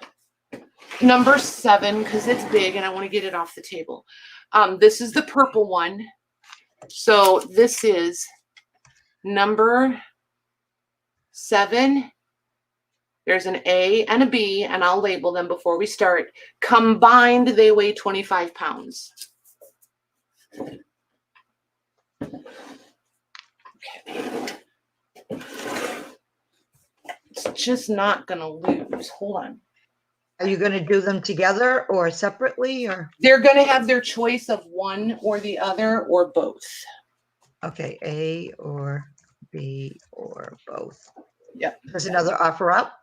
number 7 because it's big and I want to get it off the table. This is the purple one. So this is number 7, There's an A and a B, and I'll label them before we start. Combined, they weigh 25 pounds. Okay. It's just not going to lose. Hold on. Are you going to do them together or separately, or? They're going to have their choice of one or the other or both. Okay, A or B or both. Yep. There's another offer up?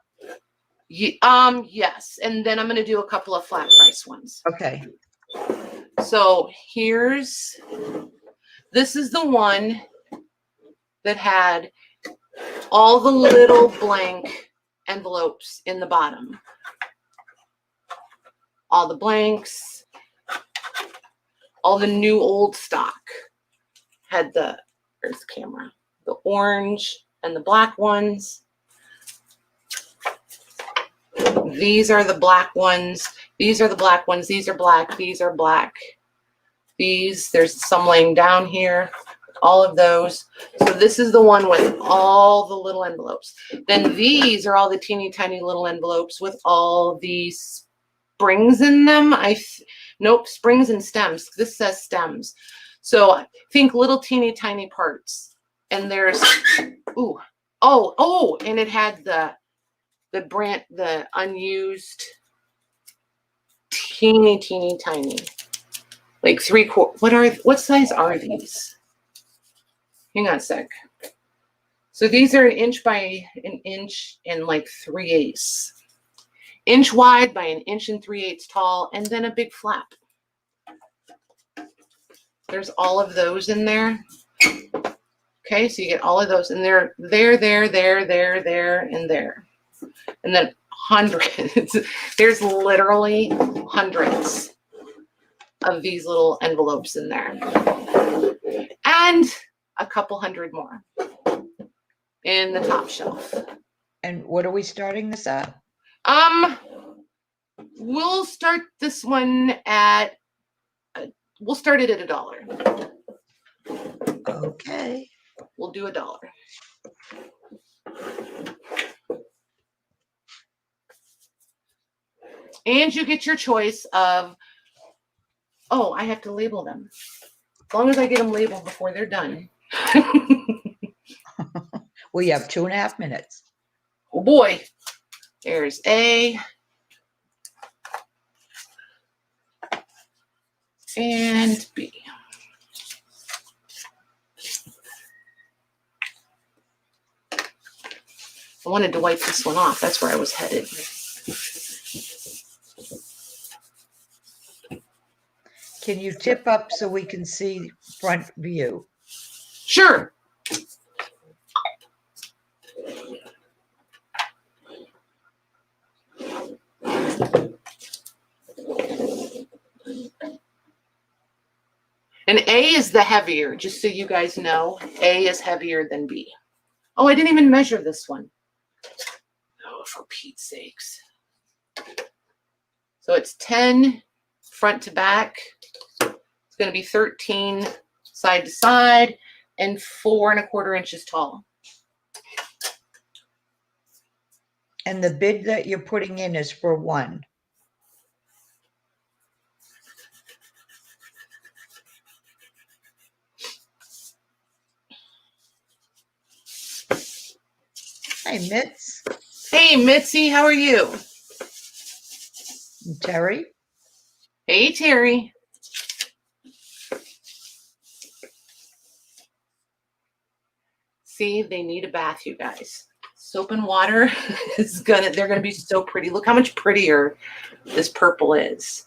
Yes. And then I'm going to do a couple of flat price ones. Okay. So this is the one that had all the little blank envelopes in the bottom. All the blanks, all the new old stock had where's the camera? The orange and the black ones. These are the black ones. These are the black ones. These are black. These are black. There's some laying down here. All of those. So this is the one with all the little envelopes. Then these are all the teeny tiny little envelopes with all these springs in them. Nope, springs and stems. This says stems. So think little teeny tiny parts. And there's, and it had the unused teeny tiny, like 3/4. What size are these? Hang on a sec. So these are 1 inch by 1 inch and like 3/8. Inch wide by 1 inch and 3/8 tall, and then a big flap. There's all of those in there. Okay, so you get all of those, and they're there, and there. And then hundreds. There's literally hundreds of these little envelopes in there. And a couple hundred more in the top shelf. And what are we starting this at? We'll start this one at, we'll start it at $1. Okay. We'll do $1. And you get your choice of, I have to label them. As long as I get them labeled before they're done. We have 2.5 minutes. Oh boy. There's A. And B. I wanted to wipe this one off. That's where I was headed. Can you tip up so we can see front view? Sure. And A is the heavier, just so you guys know. A is heavier than B. Oh, I didn't even measure this one. Oh, for Pete's sakes. So it's 10 front to back. It's going to be 13 side to side and 4 1/4 inches tall. And the bid that you're putting in is for one. Hey, Mitz. Hey, Mitzi, how are you? And Terry. Hey, Terry. See, they need a bath, you guys. Soap and water they're gonna be so pretty. Look how much prettier this purple is.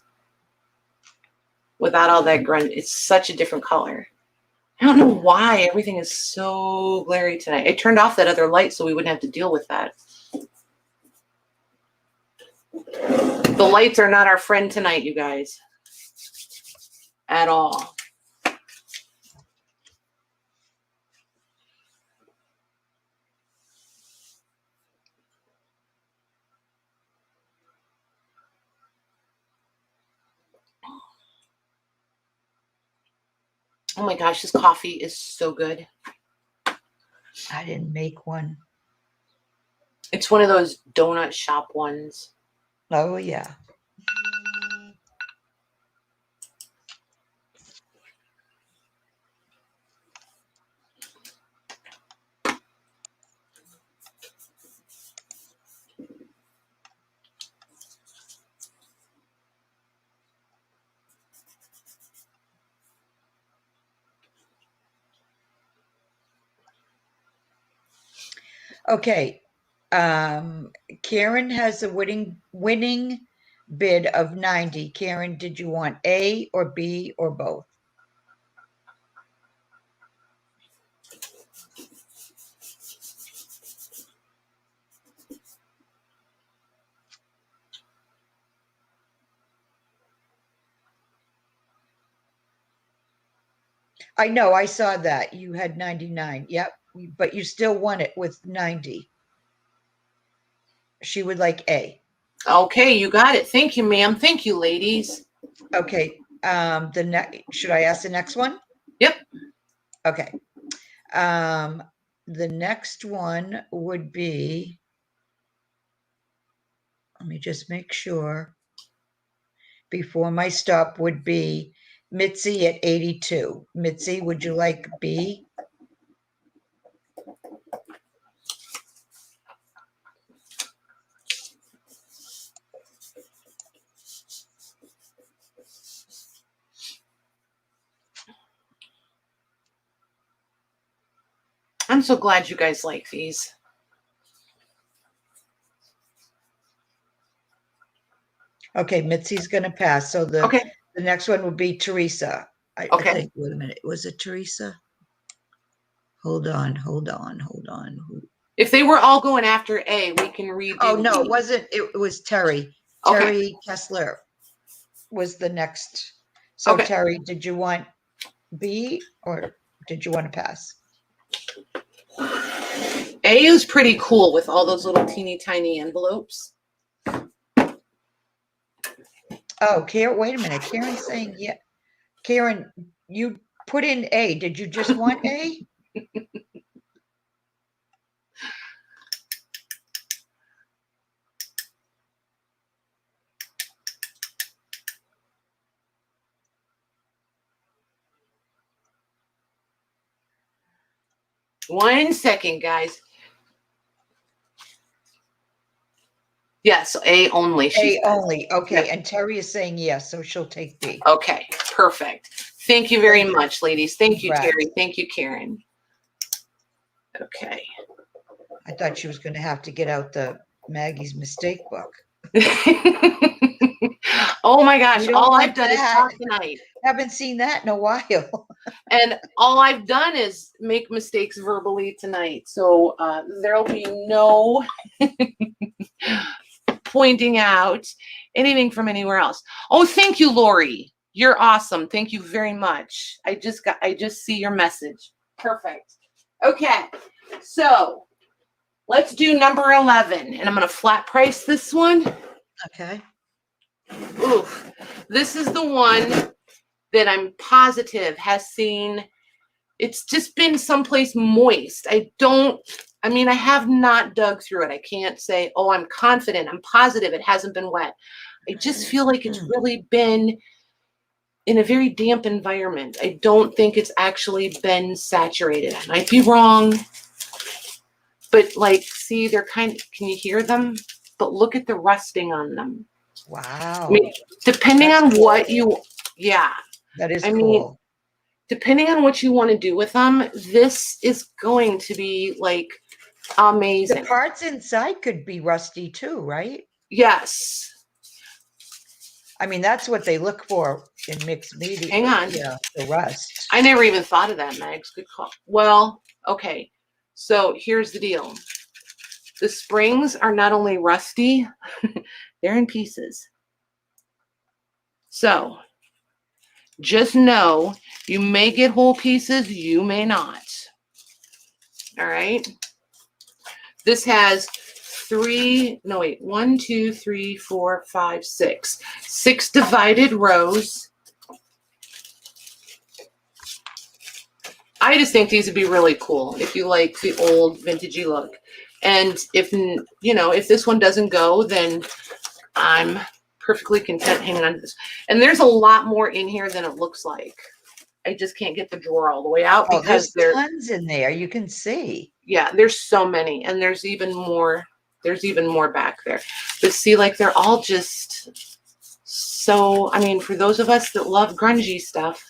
Without all that grunt, it's such a different color. I don't know why everything is so glary tonight. I turned off that other light so we wouldn't have to deal with that. The lights are not our friend tonight, you guys. At all. Oh my gosh, this coffee is so good. I didn't make one. It's one of those donut shop ones. Oh, yeah. Okay. Karen has a winning bid of 90. Karen, did you want A or B or both? I know, I saw that. You had 99. Yep. But you still won it with 90. She would like A. Okay, you got it. Thank you, ma'am. Thank you, ladies. Okay. Should I ask the next one? Yep. Okay. The next one would be, let me just make sure. Before my stop would be Mitzi at 82. Mitzi, would you like B? I'm so glad you guys like these. Okay, Mitzi's going to pass. So the next one would be Teresa. I think, wait a minute. Was it Teresa? Hold on. If they were all going after A, we can redo. Oh, no, it wasn't. It was Terry. Okay. Terry Kessler was the next. So Terry, did you want B or did you want to pass? A is pretty cool with all those little teeny tiny envelopes. Oh, Karen, wait a minute. Karen's saying, yeah. Karen, you put in A. Did you just want A? One second, guys. Yes, A only. A only. Okay. And Terry is saying yes, so she'll take B. Okay, perfect. Thank you very much, ladies. Thank you, Terry. Thank you, Karen. Okay. I thought she was going to have to get out the Maggie's mistake book. Oh my gosh, all I've done is talk tonight. Haven't seen that in a while. And all I've done is make mistakes verbally tonight. So there'll be no pointing out anything from anywhere else. Oh, thank you, Lori. You're awesome. Thank you very much. I just see your message. Perfect. Okay. So let's do number 11, and I'm going to flat price this one. Okay. Oof. This is the one that I'm positive has seen. It's just been someplace moist. I have not dug through it. I can't say, oh, I'm confident. I'm positive it hasn't been wet. I just feel like it's really been in a very damp environment. I don't think it's actually been saturated. I might be wrong. But like, see, they're kind of, can you hear them? But look at the rusting on them. Wow. I mean, depending on what you, that is cool. Depending on what you want to do with them, this is going to be like amazing. The parts inside could be rusty too, right? Yes. I mean, that's what they look for in mixed media. Hang on. Yeah, the rust. I never even thought of that, Mags. Good call. Well, okay. So here's the deal. The springs are not only rusty, they're in pieces. So just know you may get whole pieces, you may not. All right. This has 1, 2, 3, 4, 5, 6. 6 divided rows. I just think these would be really cool if you like the old vintagey look. And if, you know, if this one doesn't go, then I'm perfectly content hanging on to this. And there's a lot more in here than it looks like. I just can't get the drawer all the way out because there's tons in there. You can see. Yeah, there's so many, and there's even more back there. But see, like, they're all just so, I mean, for those of us that love grungy stuff,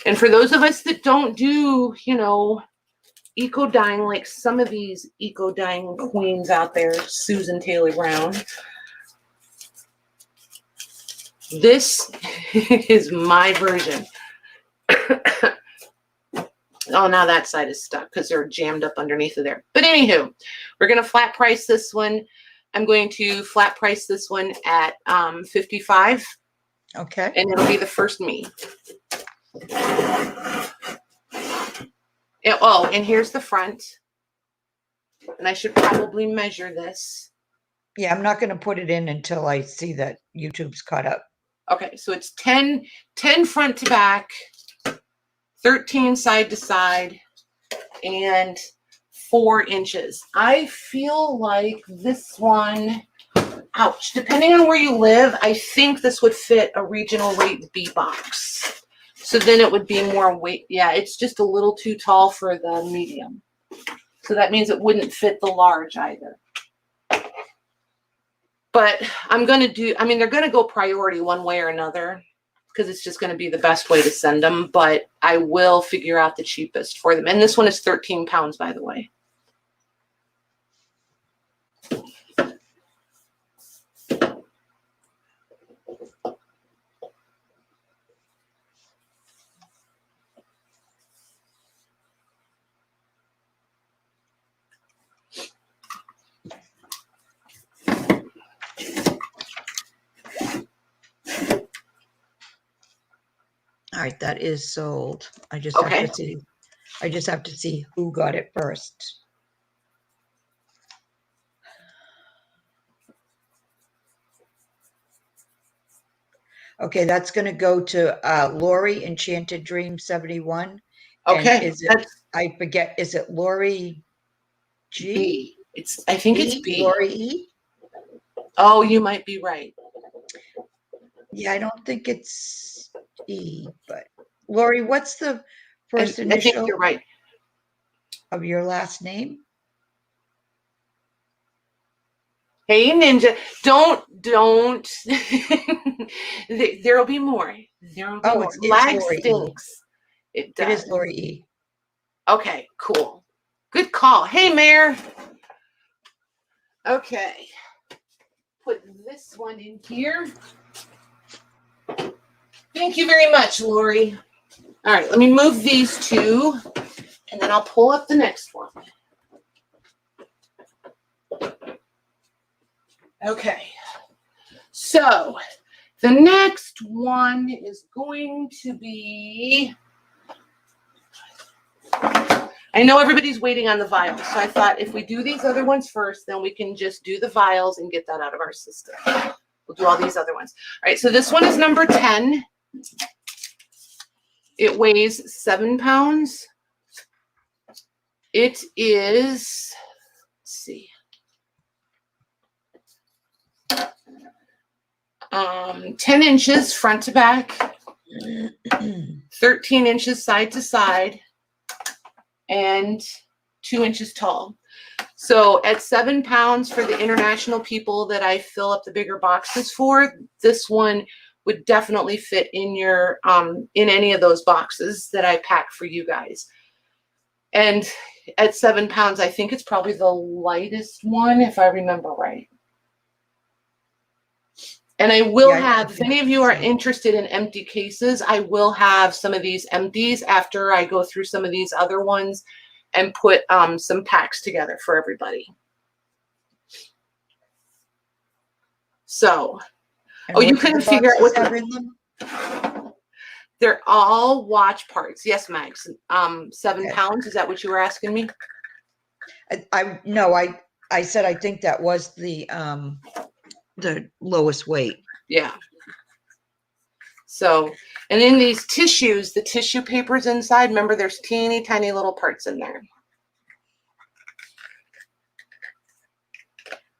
and for those of us that don't do, you know, eco dyeing like some of these eco dyeing queens out there, Susan Taylor Brown, this is my version. Oh, now that side is stuck because they're jammed up underneath of there. But anywho, we're going to flat price this one. I'm going to flat price this one at $55. Okay. And it'll be the first me. Oh, and here's the front. And I should probably measure this. Yeah, I'm not going to put it in until I see that YouTube's caught up. Okay, so it's 10 front to back, 13 side to side, and 4 inches. I feel like this one, ouch, depending on where you live, I think this would fit a regional rate B box. So then it would be more weight. Yeah, it's just a little too tall for the medium. So that means it wouldn't fit the large either. But I'm going to do, I mean, they're going to go priority one way or another because it's just going to be the best way to send them. But I will figure out the cheapest for them. And this one is 13 pounds, by the way. All right, that is sold. I just have to see. I just have to see who got it first. Okay, that's going to go to Lori Enchanted Dream 71. Okay. And is it, I forget, is it Lori G? B. I think it's B. Lori E? Oh, you might be right. Yeah, I don't think it's E, but Lori, what's the first initial? I think you're right. Of your last name? Hey, Ninja, don't. There'll be more. There'll be more. Lag stinks. It does. It is Lori E. Okay, cool. Good call. Hey, Mayor. Okay. Put this one in here. Thank you very much, Lori. All right, let me move these two, and then I'll pull up the next one. Okay, so the next one is going to be, I know everybody's waiting on the vials, so I thought if we do these other ones first, then we can just do the vials and get that out of our system. We'll do all these other ones. All right, so this one is number 10. It weighs 7 pounds. It is, let's see. 10 inches front to back, 13 inches side to side, and 2 inches tall. So at 7 pounds for the international people that I fill up the bigger boxes for, this one would definitely fit in your in any of those boxes that I pack for you guys. And at 7 pounds, I think it's probably the lightest one, if I remember right. And I will have, if any of you are interested in empty cases, I will have some of these empties after I go through some of these other ones and put some packs together for everybody. So, oh, you couldn't figure out what the, they're all watch parts. Yes, Max. 7 pounds. Is that what you were asking me? No, I said I think that was the lowest weight. Yeah. So, and in these tissues, the tissue paper's inside. Remember, there's teeny tiny little parts in there.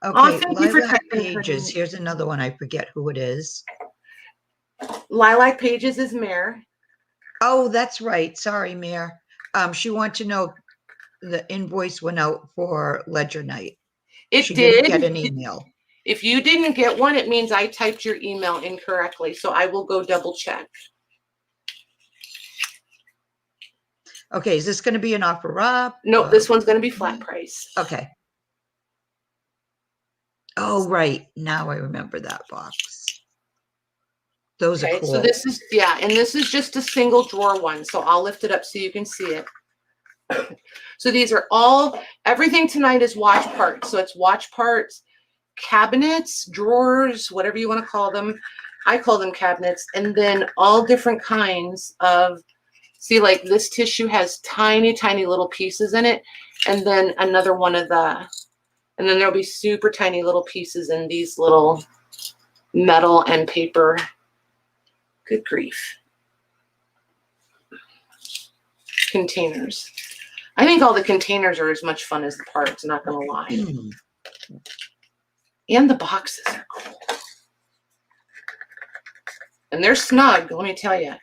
Okay, thank you for Lilac checking for Pages. me. Here's another one. I forget who it is. Lilac Pages is Mare. Oh, that's right. Sorry, Mayor. She wants to know the invoice went out for Ledger Night. It She did. didn't get an email. If you didn't get one, it means I typed your email incorrectly. So I will go double check. Okay, is this going to be an offer up? No, this one's going to be flat price. Okay. Oh, right. Now I remember that box. Those are cool. So this is, yeah, and this is just a single drawer one. So I'll lift it up so you can see it. So these are all, everything tonight is watch parts. So it's watch parts, cabinets, drawers, whatever you want to call them. I call them cabinets. And then all different kinds of, see, like this tissue has tiny, tiny little pieces in it. And then another one of the, and then there'll be super tiny little pieces in these little metal and paper. Good grief. Containers. I think all the containers are as much fun as the parts, not going to lie. And the boxes are cool. And they're snug, let me tell you.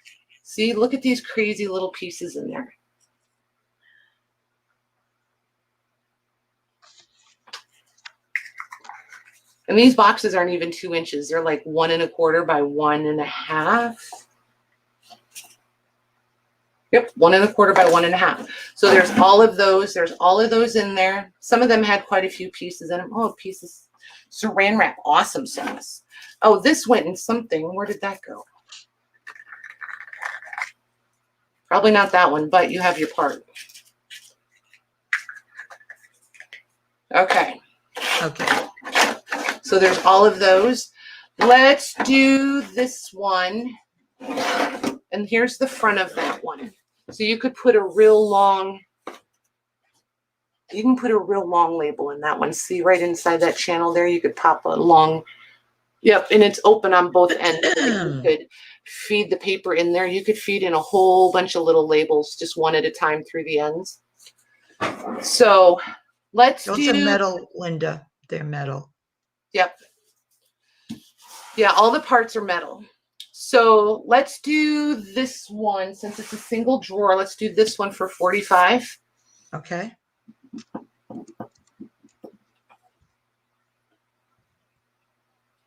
See, look at these crazy little pieces in there. And these boxes aren't even 2 inches. They're like 1 1/4 by 1 1/2. Yep, 1 1/4 by 1 1/2. So there's all of those. There's all of those in there. Some of them had quite a few pieces in them. Oh, pieces. Saran wrap, awesome sauce. Oh, this went in something. Where did that go? Probably not that one, but you have your part. Okay. Okay. So there's all of those. Let's do this one. And here's the front of that one. So you could put a real long, you can put a real long label in that one. See right inside that channel there, you could pop a long, yep, and it's open on both ends. You could feed the paper in there. You could feed in a whole bunch of little labels, just one at a time through the ends. So let's do. Those are metal, Linda. They're metal. Yep. Yeah, all the parts are metal. So let's do this one since it's a single drawer. Let's do this one for 45. Okay.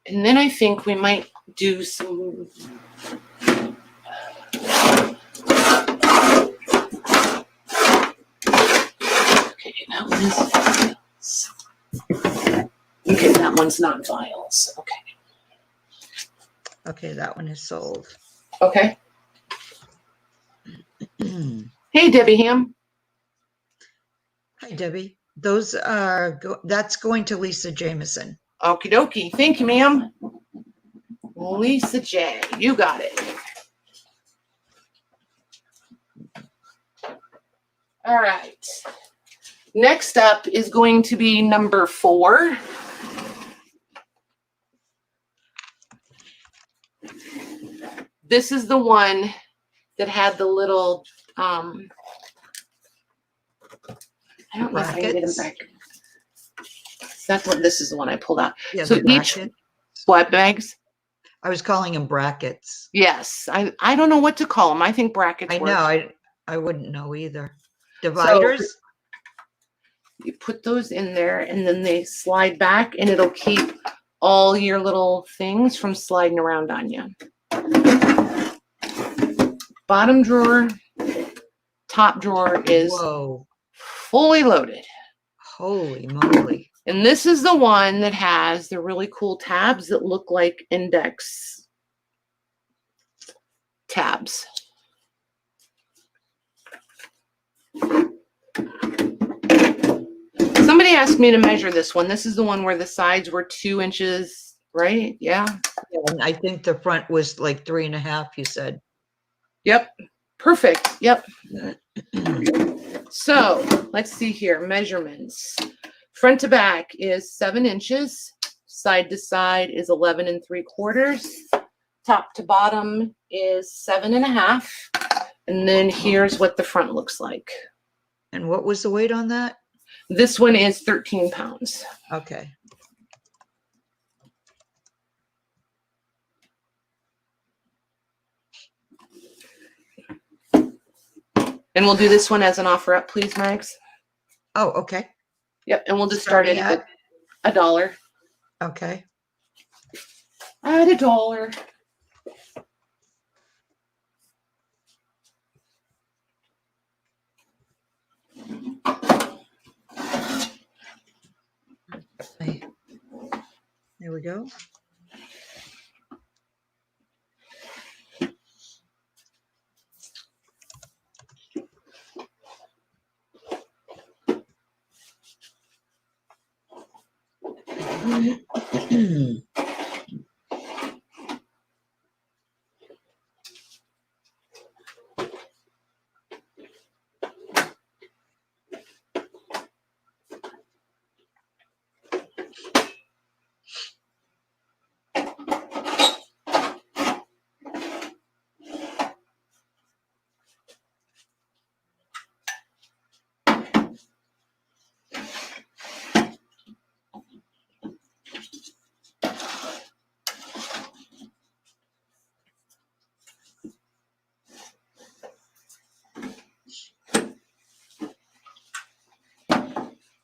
And then I think we might do some. Okay, that one is. Okay, that one's not vials. Okay. Okay, that one is sold. Okay. Hey, Debbie Ham. Hi, Debbie. Those are, that's going to Lisa Jameson. Okie dokie. Thank you, ma'am. Lisa J. You got it. All right. Next up is going to be number 4. This is the one that had the little, I don't know if I can get them back. That's what, this is the one I pulled out. Yeah, so the each, bracket. what bags? I was calling them brackets. Yes. I don't know what to call them. I think brackets I work. know. I wouldn't know either. Dividers? So you put those in there and then they slide back and it'll keep all your little things from sliding around on you. Bottom drawer, top drawer is fully loaded. Holy moly. And this is the one that has the really cool tabs that look like index tabs. Somebody asked me to measure this one. This is the one where the sides were 2 inches, right? Yeah. And I think the front was like 3.5, you said. Yep. Perfect. Yep. So let's see here. Measurements. Front to back is 7 inches. Side to side is 11 3/4. Top to bottom is 7.5. And then here's what the front looks like. And what was the weight on that? This one is 13 pounds. Okay. And we'll do this one as an offer up, please, Mags. Oh, okay. Yep, and we'll just start it at $1. Okay. At $1. There we go.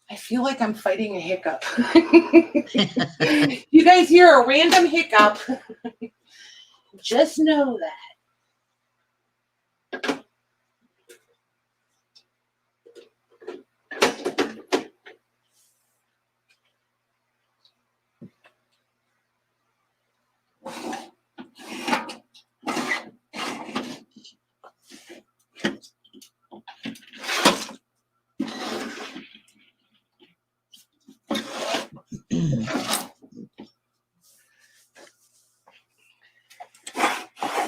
I feel like I'm fighting a hiccup. You guys hear a random hiccup. Just know that.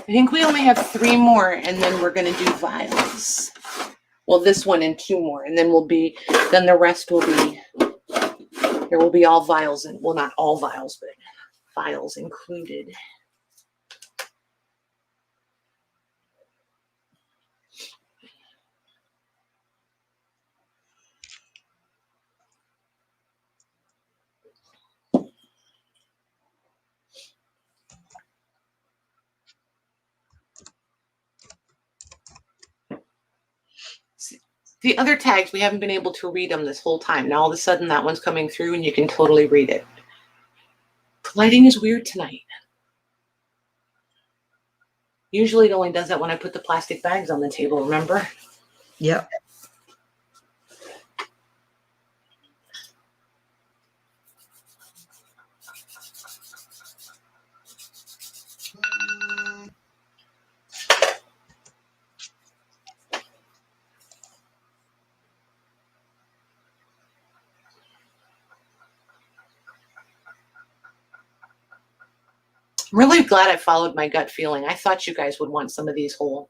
I think we only have 3 more, and then we're going to do vials. Well, this one and 2 more, and then then the rest will be, there will be all vials, and well, not all vials, but vials included. The other tags, we haven't been able to read them this whole time. Now all of a sudden that one's coming through and you can totally read it. The lighting is weird tonight. Usually it only does that when I put the plastic bags on the table, remember? Yep. I'm really glad I followed my gut feeling. I thought you guys would want some of these whole.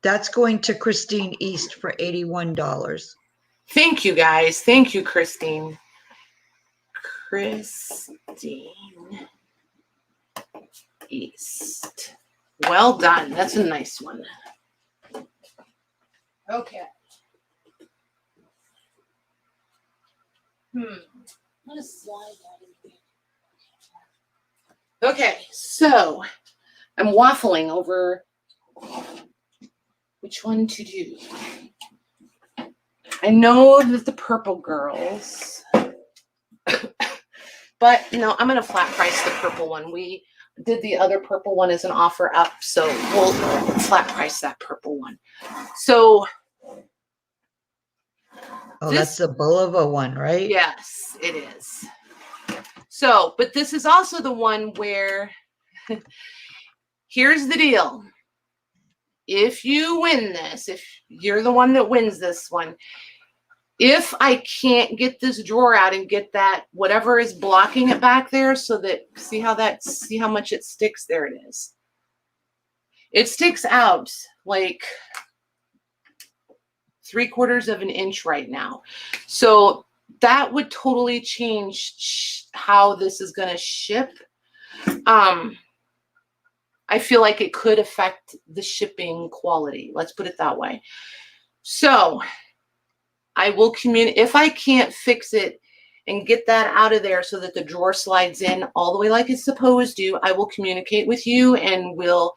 That's going to Christine East for $81. Thank you, guys. Thank you, Christine. Christine East. Well done. That's a nice one. Okay. I'm gonna slide that in here. Okay, so I'm waffling over which one to do. I know that the purple girls, but no, I'm gonna flat price the purple one. We did the other purple one as an offer up, so we'll flat price that purple one. So That's the Bulova one, right? Yes, it is. So, but this is also the one where, here's the deal. If you win this, if you're the one that wins this one, if I can't get this drawer out and get that, whatever is blocking it back there so that, see how much it sticks? There it is. It sticks out like 3/4 of an inch right now. So that would totally change how this is going to ship. I feel like it could affect the shipping quality. Let's put it that way. So I will communicate, if I can't fix it and get that out of there so that the drawer slides in all the way like it's supposed to, I will communicate with you and we'll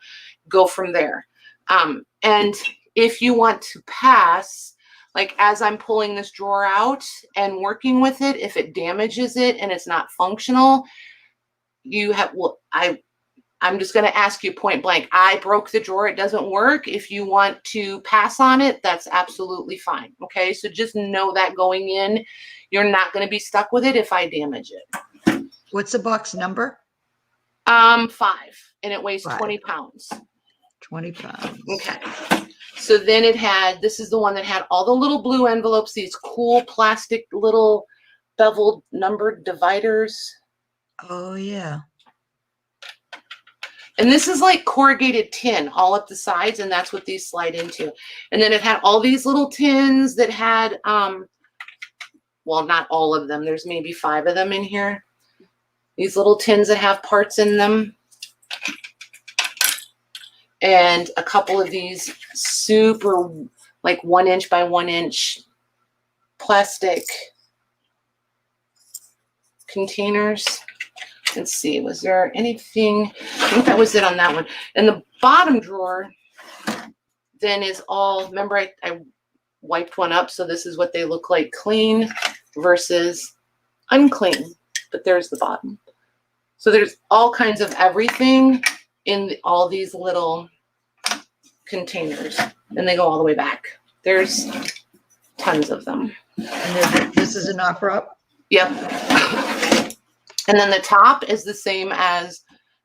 go from there. And if you want to pass, like as I'm pulling this drawer out and working with it, if it damages it and it's not functional, you have, well, I'm just going to ask you point blank. I broke the drawer. It doesn't work. If you want to pass on it, that's absolutely fine. Okay. So just know that going in, you're not going to be stuck with it if I damage it. What's the box number? 5, and it weighs 5. 20 pounds. 20 pounds. Okay. So then it had, this is the one that had all the little blue envelopes, these cool plastic little beveled numbered dividers. Oh, yeah. And this is like corrugated tin all up the sides, and that's what these slide into. And then it had all these little tins that had, well, not all of them. There's maybe 5 of them in here. These little tins that have parts in them. And a couple of these super, like 1 inch by 1 inch plastic containers. Let's see, was there anything? I think that was it on that one. And the bottom drawer then is all, remember I wiped one up, so this is what they look like clean versus unclean. But there's the bottom. So there's all kinds of everything in all these little containers, and they go all the way back. There's tons of them. And this is an offer up? Yep. And then the top is the same as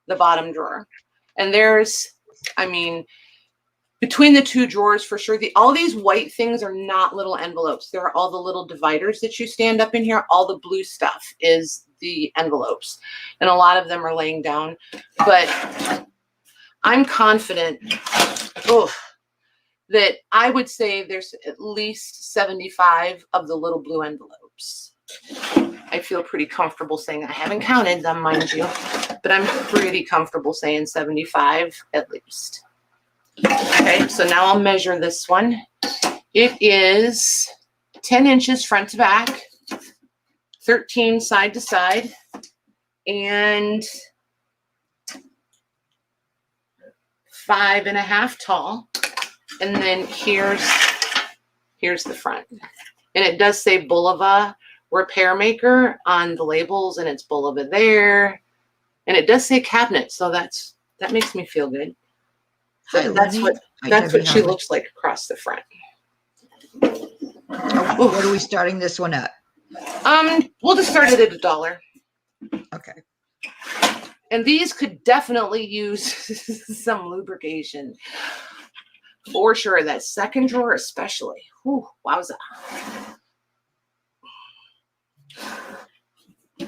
the bottom drawer. And there's, I mean, between the 2 drawers for sure, all these white things are not little envelopes. They're all the little dividers that you stand up in here. All the blue stuff is the envelopes. And a lot of them are laying down. But I'm confident that I would say there's at least 75 of the little blue envelopes. I feel pretty comfortable saying, I haven't counted them, mind you, but I'm pretty comfortable saying 75 at least. Okay, so now I'll measure this one. It is 10 inches front to back, 13 side to side, and 5.5 tall. And then here's the front. And it does say Bulova Repair Maker on the labels, and it's Bulova there. And it does say cabinet, so that makes me feel good. So that's what she looks like across the front. What are we starting this one at? We'll just start it at $1. Okay. And these could definitely use some lubrication. For sure. That second drawer especially. Whew, wowza. I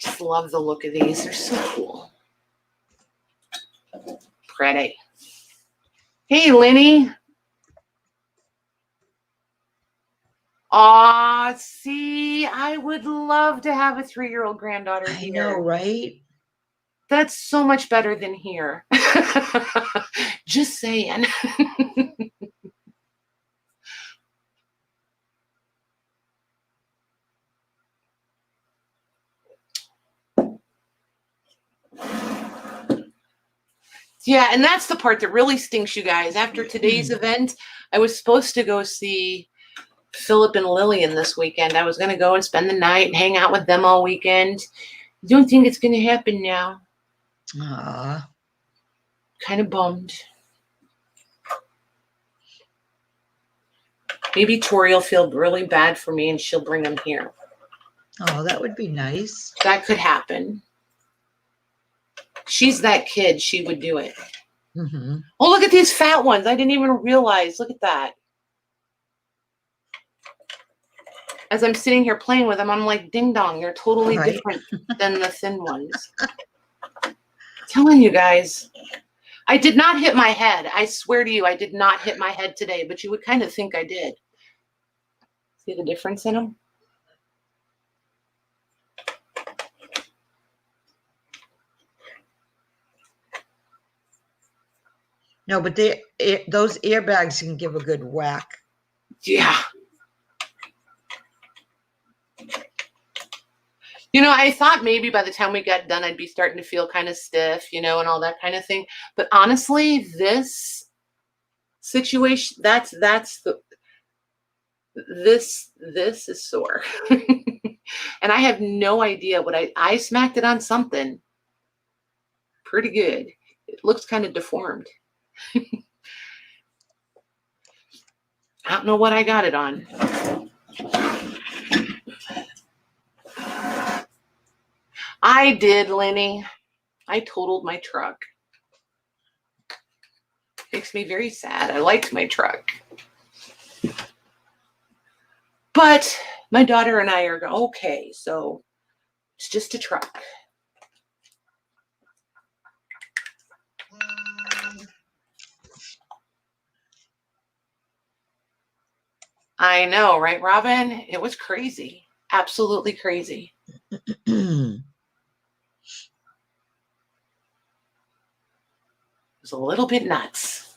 just love the look of these. They're so cool. Pretty. Hey, Lenny. Aw, see, I would love to have a 3-year-old granddaughter here. I know, right? That's so much better than here. Just saying. Yeah, and that's the part that really stinks, you guys. After today's event, I was supposed to go see Philip and Lillian this weekend. I was going to go and spend the night and hang out with them all weekend. I don't think it's going to happen now. Aww. Kind of bummed. Maybe Tori will feel really bad for me and she'll bring them here. Oh, that would be nice. That could happen. She's that kid. She would do it. Mm-hmm. Oh, look at these fat ones. I didn't even realize. Look at that. As I'm sitting here playing with them, I'm like, ding dong. They're totally different than the thin ones. Telling you guys. I did not hit my head. I swear to you, I did not hit my head today, but you would kind of think I did. See the difference in them? No, but those airbags can give a good whack. Yeah. You know, I thought maybe by the time we got done, I'd be starting to feel kind of stiff, you know, and all that kind of thing. But honestly, this situation, this is sore. And I have no idea what I smacked it on something pretty good. It looks kind of deformed. I don't know what I got it on. I did, Lenny. I totaled my truck. Makes me very sad. I liked my truck. But my daughter and I are okay, so it's just a truck. I know, right, Robin? It was crazy. Absolutely crazy. It was a little bit nuts.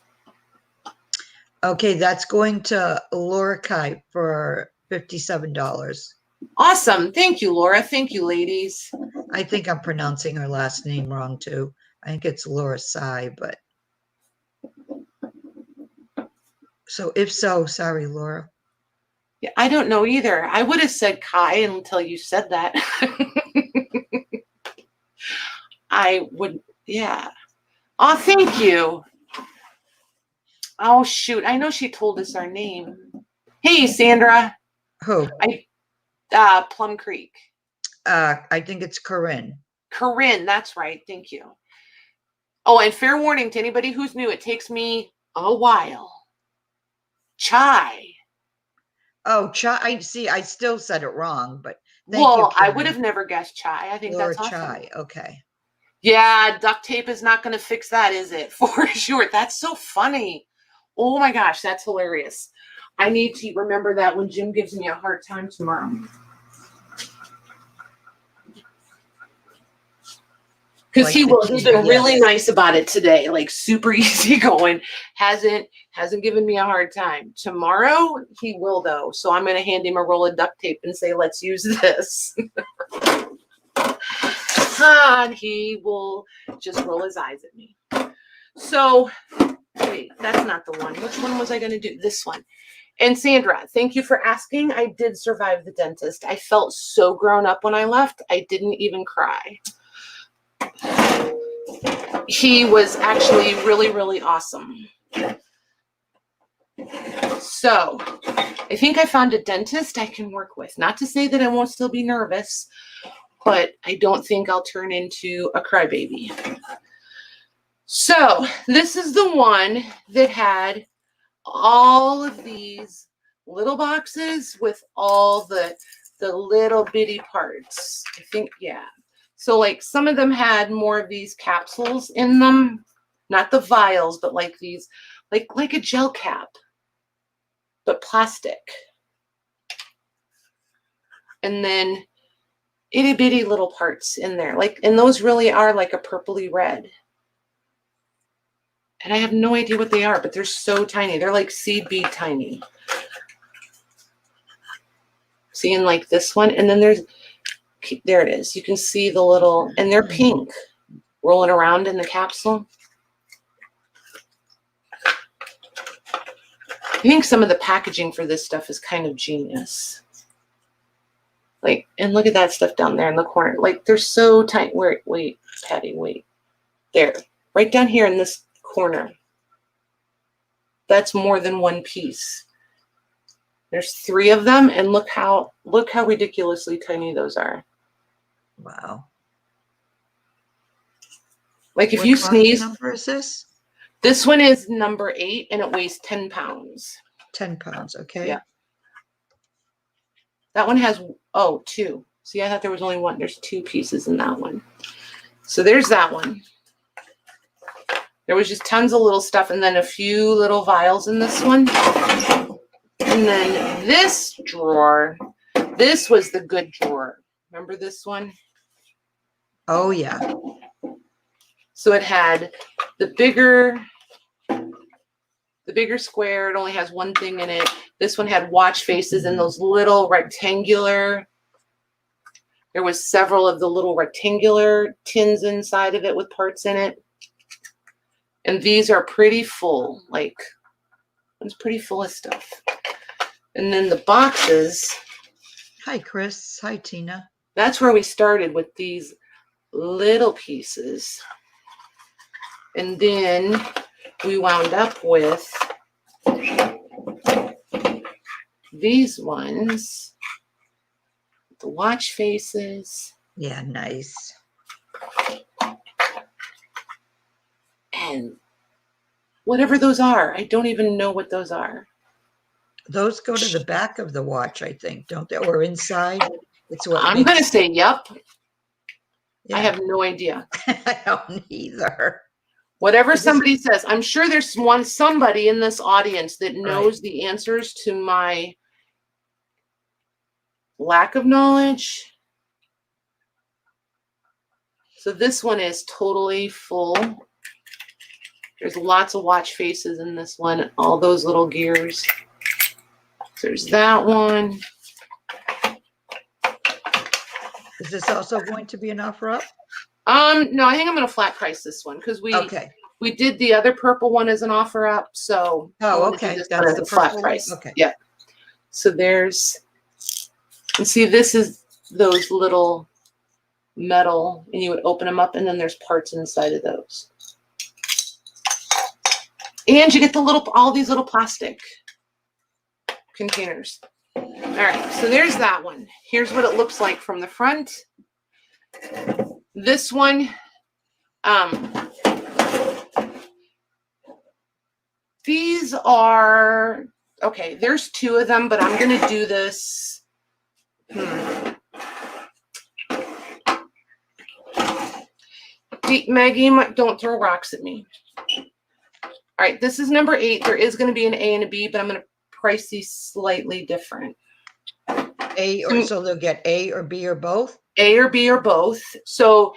Okay, that's going to Laura Kai for $57. Awesome. Thank you, Laura. Thank you, ladies. I think I'm pronouncing her last name wrong too. I think it's Laura Sai, but so if so, sorry, Laura. Yeah, I don't know either. I would have said Kai until you said that. I would, yeah. Oh, thank you. Oh, shoot. I know she told us our name. Hey, Sandra. Who? Plum Creek. I think it's Corinne. Corinne, that's right. Thank you. Oh, and fair warning to anybody who's new, it takes me a while. Chai. Oh, Chai. I see. I still said it wrong, but thank you. Well, I Corinne. would have never guessed Chai. I think Laura that's awesome. Chai. Okay. Yeah, duct tape is not going to fix that, is it? For sure. That's so funny. Oh my gosh, that's hilarious. I need to remember that when Jim gives me a hard time tomorrow. Because Like he will. He's been really yes. nice about it today. Like super easy going. Hasn't given me a hard time. Tomorrow he will though. So I'm going to hand him a roll of duct tape and say, let's use this. And he will just roll his eyes at me. So wait, that's not the one. Which one was I going to do? This one. And Sandra, thank you for asking. I did survive the dentist. I felt so grown up when I left. I didn't even cry. He was actually really, really awesome. So I think I found a dentist I can work with. Not to say that I won't still be nervous, but I don't think I'll turn into a crybaby. So this is the one that had all of these little boxes with all the little bitty parts. I think, yeah. So like some of them had more of these capsules in them, not the vials, but like these, like a gel cap, but plastic. And then itty bitty little parts in there. Like, and those really are like a purpley red. And I have no idea what they are, but they're so tiny. They're like seed bead tiny. Seeing like this one, and then there it is. You can see the little, and they're pink, rolling around in the capsule. I think some of the packaging for this stuff is kind of genius. Like, and look at that stuff down there in the corner. Like, they're so tiny. Wait, Patty, wait. There, right down here in this corner. That's more than one piece. There's 3 of them, and look how ridiculously tiny those are. Wow. What Like if you sneeze. number is this? This one is number 8, and it weighs 10 pounds. 10 pounds. Okay. Yeah. That one has 2. See, I thought there was only one. There's 2 pieces in that one. So there's that one. There was just tons of little stuff, and then a few little vials in this one. And then this drawer, this was the good drawer. Remember this one? Oh, yeah. So it had the bigger square. It only has one thing in it. This one had watch faces and those little rectangular There was several of the little rectangular tins inside of it with parts in it. And these are pretty full, like, it's pretty full of stuff. And then the boxes. Hi, Chris. Hi, Tina. That's where we started with these little pieces. And then we wound up with these ones, the watch faces. Yeah, nice. And whatever those are, I don't even know what those are. Those go to the back of the watch, I think, don't they? Or inside? It's what I'm makes going to say, yep. Yeah. I have no idea. I don't either. Whatever somebody says, I'm sure there's somebody in this audience that knows Right. the answers to my lack of knowledge. So this one is totally full. There's lots of watch faces in this one, all those little gears. So there's that one. Is this also going to be an offer up? No, I think I'm going to flat price this one because we did the other purple one as an offer up. So okay, that's a flat price. Okay. Yeah. So there's, and see, this is those little metal, and you would open them up, and then there's parts inside of those. And you get all these little plastic containers. All right, so there's that one. Here's what it looks like from the front. This one, these are, okay, there's two of them, but I'm going to do this. Maggie, don't throw rocks at me. All right, this is number 8. There is going to be an A and a B, but I'm going to price these slightly different. So they'll get A or B or both? A or B or both. So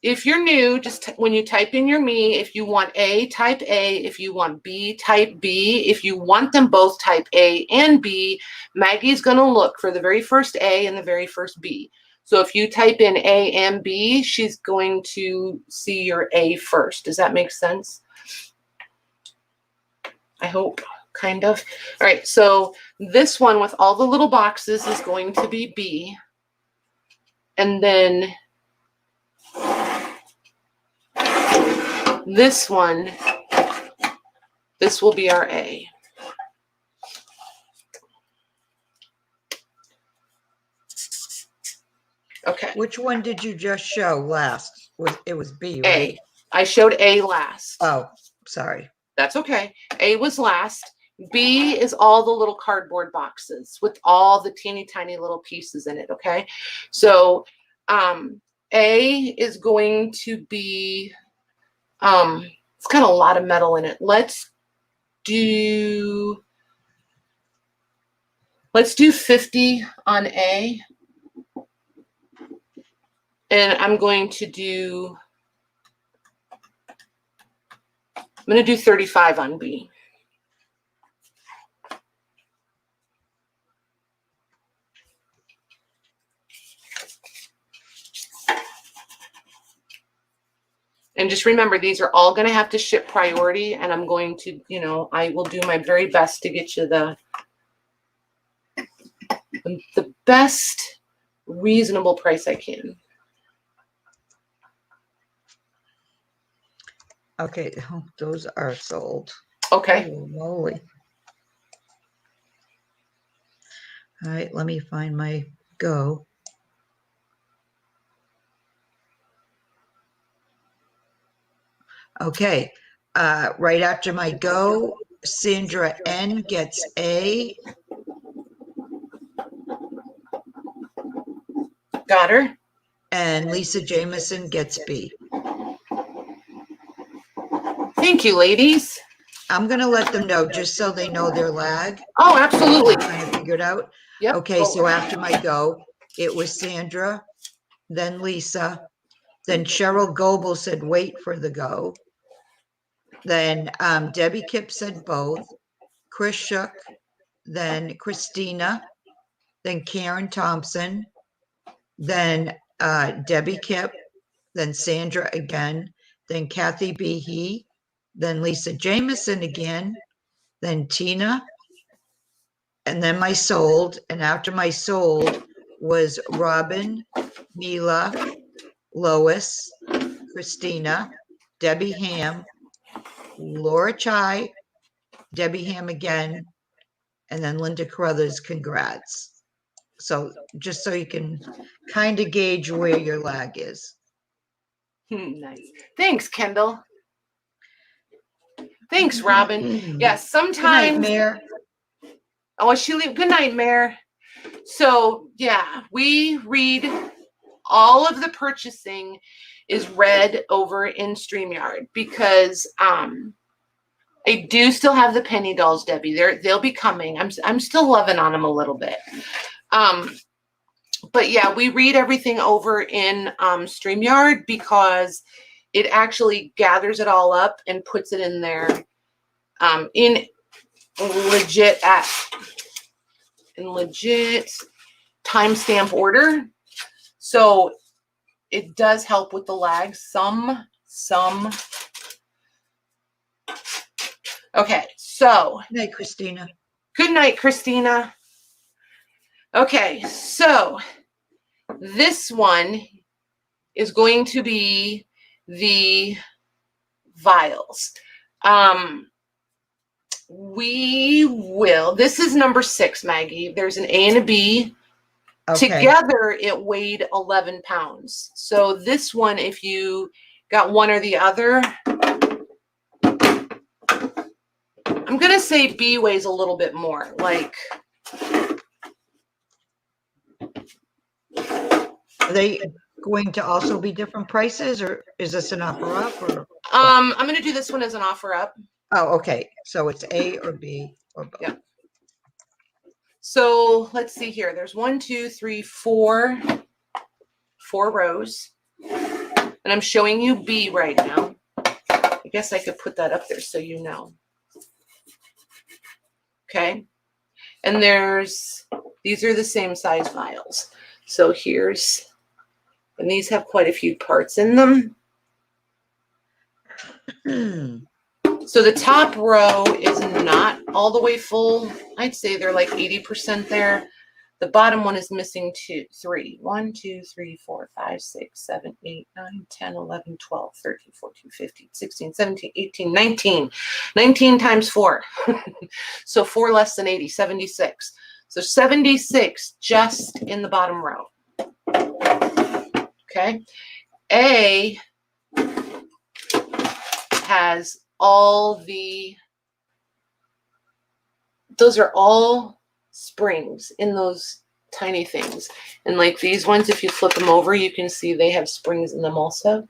if you're new, just when you type in your me, if you want A, type A. If you want B, type B. If you want them both, type A and B. Maggie's going to look for the very first A and the very first B. So if you type in A and B, she's going to see your A first. Does that make sense? I hope, kind of. All right, so this one with all the little boxes is going to be B. And then this one, this will be our A. Okay. Which one did you just show last? It was B, right? A. I showed A last. Oh, sorry. That's okay. A was last. B is all the little cardboard boxes with all the teeny tiny little pieces in it, okay? So A is going to be, it's got a lot of metal in it. Let's do 50 on A. And I'm going to do 35 on B. And just remember, these are all going to have to ship priority, and I'm going to, I will do my very best to get you the best reasonable price I can. Okay, those are sold. Okay. Holy moly. All right, let me find my go. Okay, right after my go, Sandra N gets A. Got her. And Lisa Jameson gets B. Thank you, ladies. I'm going to let them know just so they know their lag. Oh, absolutely. Trying to figure it out. Yep. Okay, so after my go, it was Sandra, then Lisa, then Cheryl Goebel said wait for the go. Then Debbie Kipp said both. Chris Shook, then Christina, then Karen Thompson, then Debbie Kipp, then Sandra again, then Kathy B. He, then Lisa Jameson again, then Tina, and then my sold. And after my sold was Robin, Mila, Lois, Christina, Debbie Ham, Laura Chai, Debbie Ham again, and then Linda Carruthers, congrats. So just so you can kind of gauge where your lag is. Nice. Thanks, Kendall. Thanks, Robin. Yes, sometimes. Good night, Mayor. Oh, she leave. Good night, Mayor. So yeah, we read all of the purchasing is read over in Streamyard because I do still have the penny dolls, Debbie. They'll be coming. I'm still loving on them a little bit. But yeah, we read everything over in Streamyard because it actually gathers it all up and puts it in there in legit timestamp order. So it does help with the lag. Some. Okay, so. Good night, Christina. Good night, Christina. Okay, so this one is going to be the vials. This is number 6, Maggie. There's an A and a B. Okay. Together, it weighed 11 pounds. So this one, if you got one or the other, I'm going to say B weighs a little bit more. Like, are they going to also be different prices, or is this an offer up? Or I'm going to do this one as an offer up. Oh, okay. So it's A or B or both. Yeah. So let's see here. There's 1, 2, 3, 4 rows. And I'm showing you B right now. I guess I could put that up there so you know. Okay. And these are the same size vials. So and these have quite a few parts in them. So the top row is not all the way full. I'd say they're like 80% there. The bottom one is missing 3. 1, 2, 3, 4, 5, 6, 7, 8, 9, 10, 11, 12, 13, 14, 15, 16, 17, 18, 19. 19 times 4. So 4 less than 80, 76. So 76 just in the bottom row. Okay. A has those are all springs in those tiny things. And like these ones, if you flip them over, you can see they have springs in them also.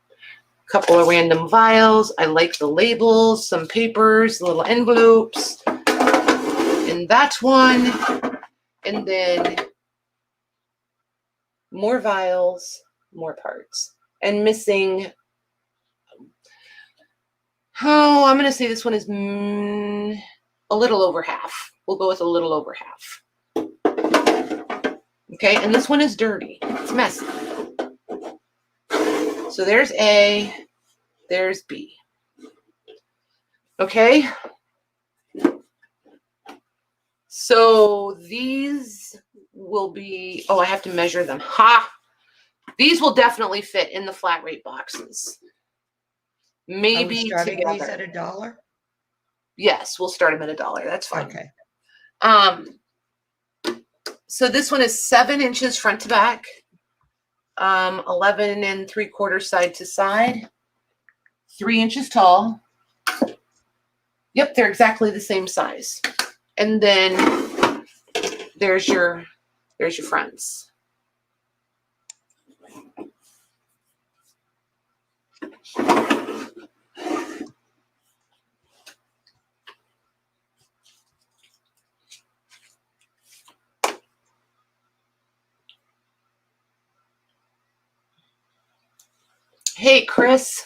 A couple of random vials. I like the labels, some papers, little envelopes. And that's one. And then more vials, more parts. And missing, I'm going to say this one is a little over half. We'll go with a little over half. Okay, and this one is dirty. It's messy. So there's A, there's B. Okay. So these will be, I have to measure them. Ha! These will definitely fit in the flat rate boxes. Maybe starting together. These at $1? Yes, we'll start them at $1. That's fine. Okay. So this one is 7 inches front to back, 11 3/4 side to side, 3 inches tall. Yep, they're exactly the same size. And then there's your fronts. Hey, Chris.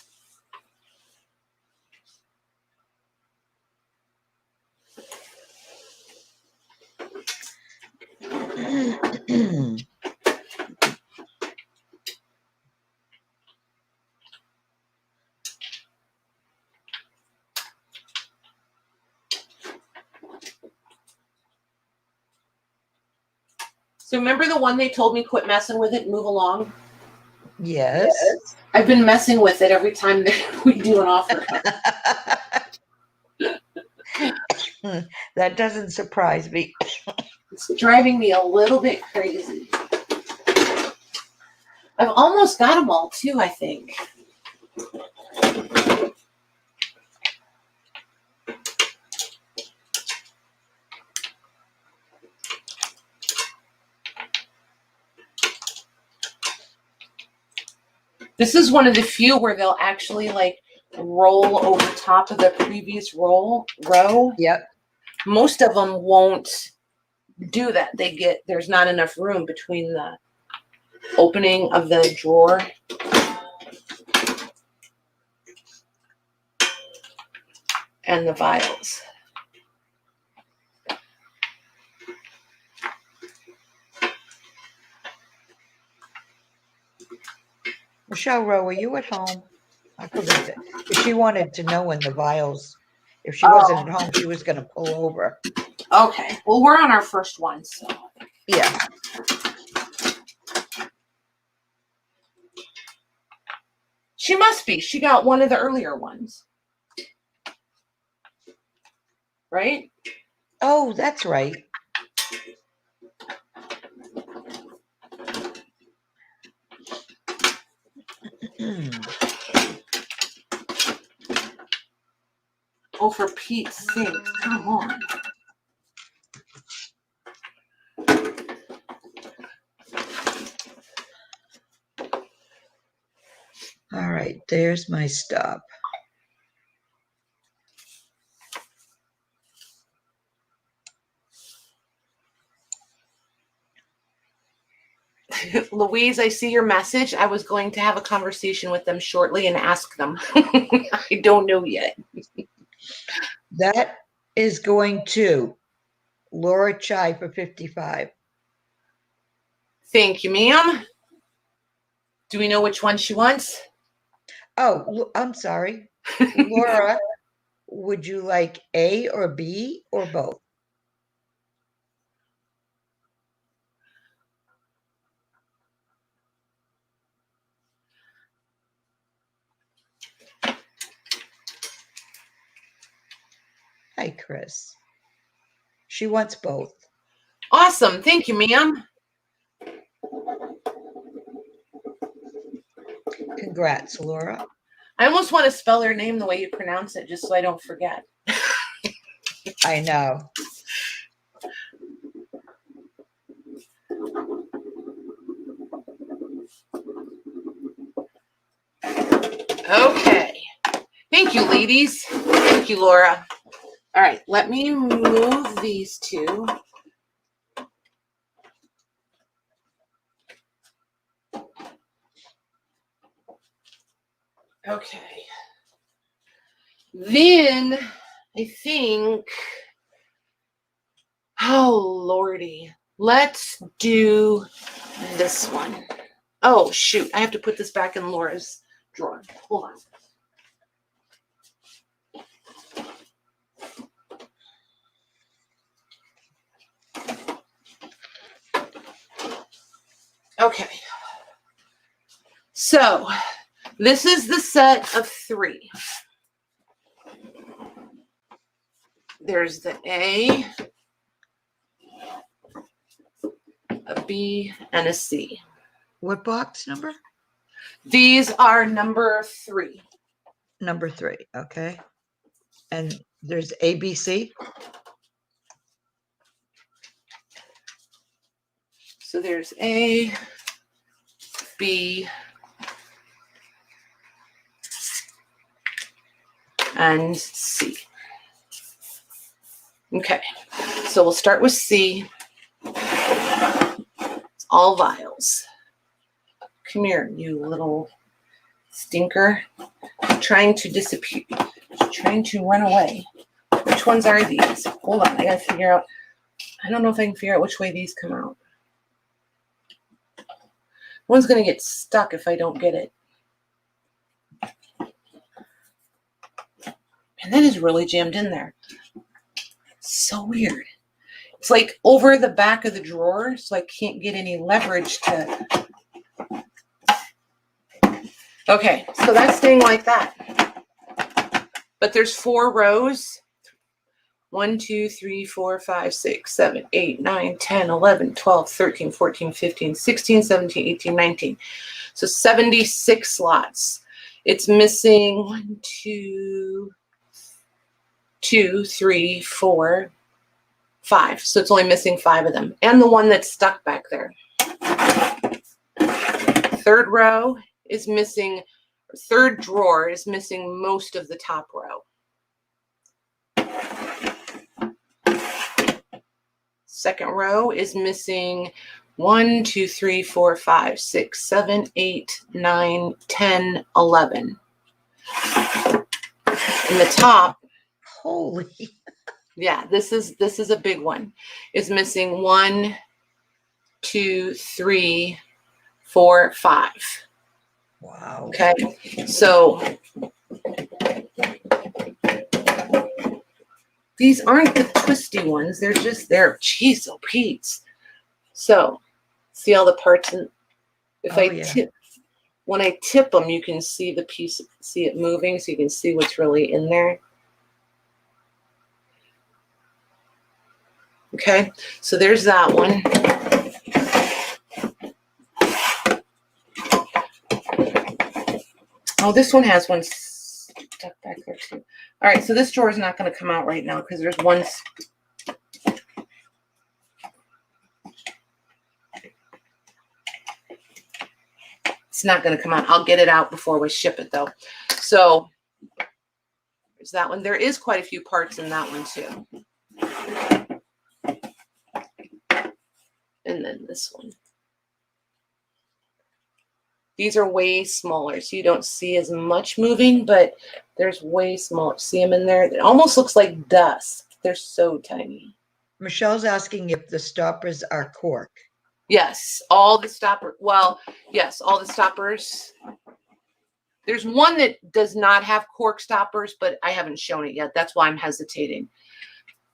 So remember the one they told me quit messing with it and move along? Yes. I've been messing with it every time we do an offer. That doesn't surprise me. It's driving me a little bit crazy. I've almost got them all too, I think. This is one of the few where they'll actually like roll over top of the previous row. Yep. Most of them won't do that. There's not enough room between the opening of the drawer and the vials. Michelle Rowe, were you at home? I forgot that. She wanted to know when the vials, if she wasn't at home, she was going to pull over. Okay. Well, we're on our first one, so. Yeah. She must be. She got one of the earlier ones. Right? Oh, that's right. Oh, for Pete's sake. Come on. All right, there's my stop. Louise, I see your message. I was going to have a conversation with them shortly and ask them. I don't know yet. That is going to Laura Chai for 55. Thank you, ma'am. Do we know which one she wants? Oh, I'm sorry. Laura, would you like A or B or both? Hi, Chris. She wants both. Awesome. Thank you, ma'am. Congrats, Laura. I almost want to spell her name the way you pronounce it just so I don't forget. I know. Okay. Thank you, ladies. Thank you, Laura. All right, let me move these two. Okay. Then I think, oh, Lordy, let's do this one. Oh, shoot. I have to put this back in Laura's drawer. Hold on. Okay. So this is the set of 3. There's the A, a B, and a C. What box number? These are number 3. Number 3, okay. And there's A, B, C? So there's A, B, and C. Okay, so we'll start with C. It's all vials. Come here, you little stinker. Trying to disappear, trying to run away. Which ones are these? Hold on, I gotta figure out. I don't know if I can figure out which way these come out. One's gonna get stuck if I don't get it. And that is really jammed in there. So weird. It's like over the back of the drawer, so I can't get any leverage to. Okay, so that's staying like that. But there's 4 rows. 1, 2, 3, 4, 5, 6, 7, 8, 9, 10, 11, 12, 13, 14, 15, 16, 17, 18, 19. So 76 slots. It's missing 1, 2, 3, 4, 5. So it's only missing 5 of them. And the one that's stuck back there. Third row is missing, third drawer is missing most of the top row. Second row is missing 1, 2, 3, 4, 5, 6, 7, 8, 9, 10, 11. In the top, Holy. yeah, this is a big one. Is missing 1, 2, 3, 4, 5. Wow. Okay, so these aren't the twisty ones. They're just there. Jeez, oh Pete's. So see all the parts, and if I tip, when I tip them, you can see the piece, see it moving, so you can see what's really in there. Okay, so there's that one. Oh, this one has one stuck back there too. All right, so this drawer is not going to come out right now because there's one. It's not going to come out. I'll get it out before we ship it though. So there's that one. There is quite a few parts in that one too. And then this one. These are way smaller, so you don't see as much moving, but there's way smaller. See them in there? It almost looks like dust. They're so tiny. Michelle's asking if the stoppers are cork. Yes, all the stoppers. Well, yes, all the stoppers. There's one that does not have cork stoppers, but I haven't shown it yet. That's why I'm hesitating.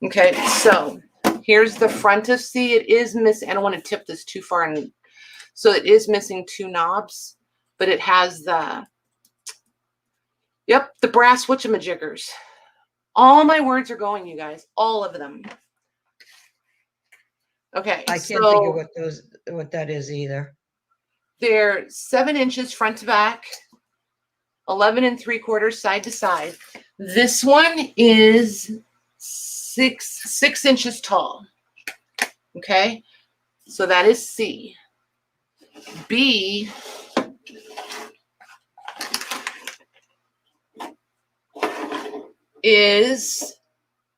Okay, so here's the front of C. It is missing. I don't want to tip this too far. And so it is missing 2 knobs, but it has the, yep, the brass whatchamajiggers. All my words are going, you guys, all of them. Okay, I can't think of what that is either. They're 7 inches front to back, 11 3/4 side to side. This one is 6 inches tall. Okay, so that is C. B is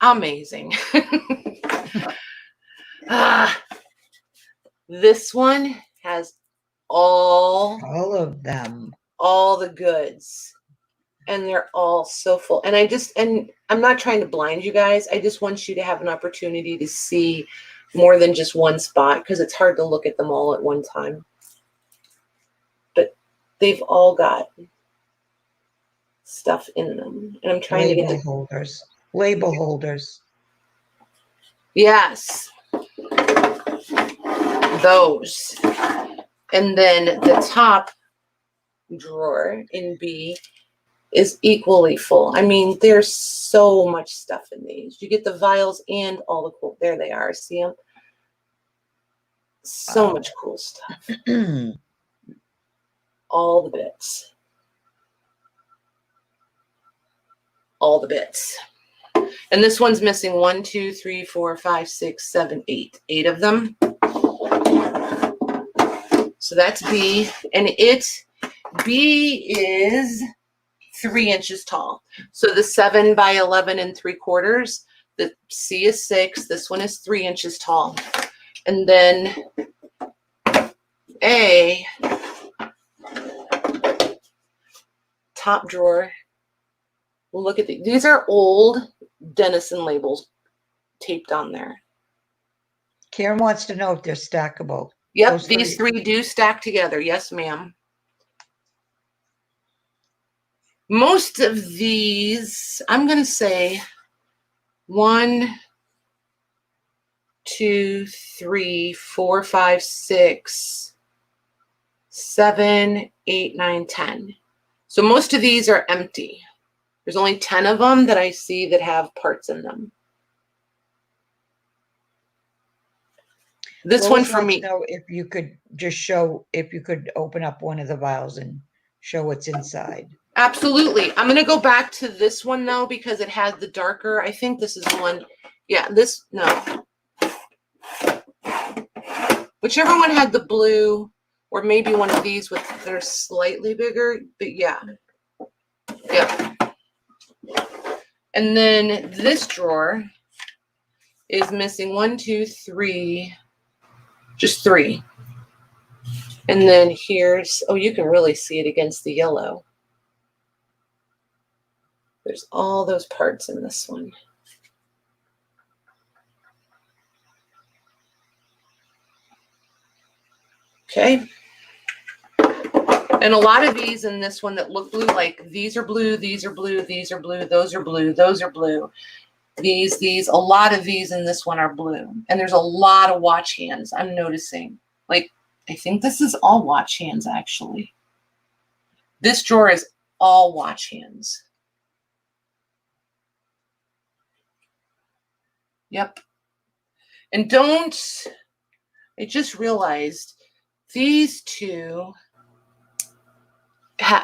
amazing. This one has all of them, all the goods, and they're all so full. And I'm not trying to blind you guys. I just want you to have an opportunity to see more than just one spot, because it's hard to look at them all at one time. But they've all got stuff in them, and I'm trying to get the holders. Label holders. Yes, those. And then the top drawer in B is equally full. I mean, there's so much stuff in these. You get the vials and all the cool. There they are. See them? So much cool stuff. All the bits. All the bits. And this one's missing 1, 2, 3, 4, 5, 6, 7, 8. 8 of them. So that's B. And B is 3 inches tall. So the 7 by 11 3/4, the C is 6. This one is 3 inches tall. And then A, top drawer. Look at these are old Denison labels taped on there. Karen wants to know if they're stackable. Yep, these 3 do stack together. Yes, ma'am. Most of these, I'm going to say 1, 2, 3, 4, 5, 6, 7, 8, 9, 10. So most of these are empty. There's only 10 of them that I see that have parts in them. This one for me. Know if you could just show, if you could open up one of the vials and show what's inside. Absolutely. I'm going to go back to this one though, because it has the darker. I think this is the one. Yeah, this, no. Whichever one had the blue, or maybe one of these with that are slightly bigger, but yeah. Yeah. And then this drawer is missing 1, 2, 3, just 3. And then here's, oh, you can really see it against the yellow. There's all those parts in this one. Okay. And a lot of these in this one that look blue, like these are blue, these are blue, these are blue, those are blue, those are blue. These, a lot of these in this one are blue. And there's a lot of watch hands I'm noticing. Like, I think this is all watch hands actually. This drawer is all watch hands. Yep. And I just realized these two,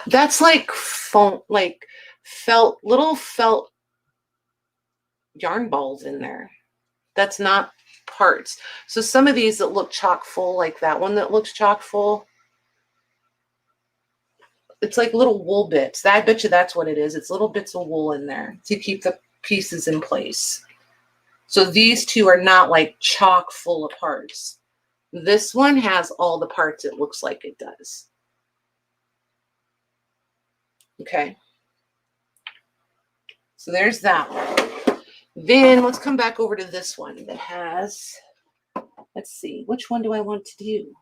that's like foam, like little felt yarn balls in there. That's not parts. So some of these that look chock full, like that one that looks chock full, it's like little wool bits. I bet you that's what it is. It's little bits of wool in there to keep the pieces in place. So these two are not like chock full of parts. This one has all the parts it looks like it does. Okay. So there's that one. Then let's come back over to this one that has, let's see, which one do I want to do?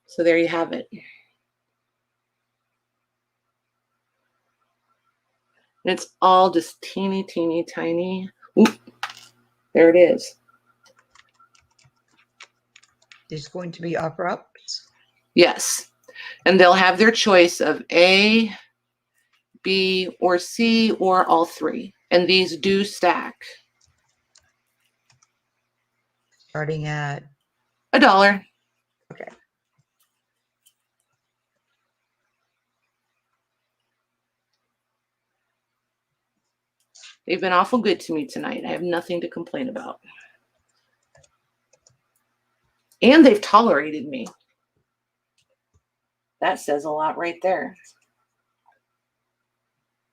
So there you have it. And it's all just teeny, teeny, tiny. Oop, there it is. There's going to be offer ups? Yes. And they'll have their choice of A, B, or C, or all three. And these do stack. Starting at $1. Okay. They've been awful good to me tonight. I have nothing to complain about. And they've tolerated me. That says a lot right there.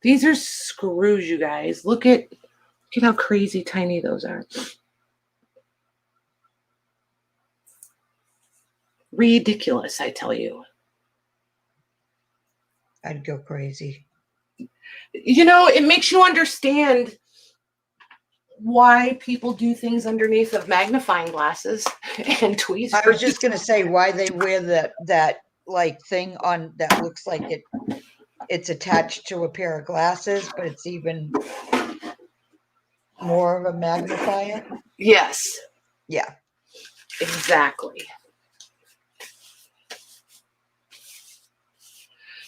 These are screws, you guys. Look at how crazy tiny those are. Ridiculous, I tell you. I'd go crazy. You know, it makes you understand why people do things underneath of magnifying glasses and tweezers. I was just going to say why they wear that like thing on that looks like it's attached to a pair of glasses, but it's even more of a magnifier. Yes. Yeah. Exactly.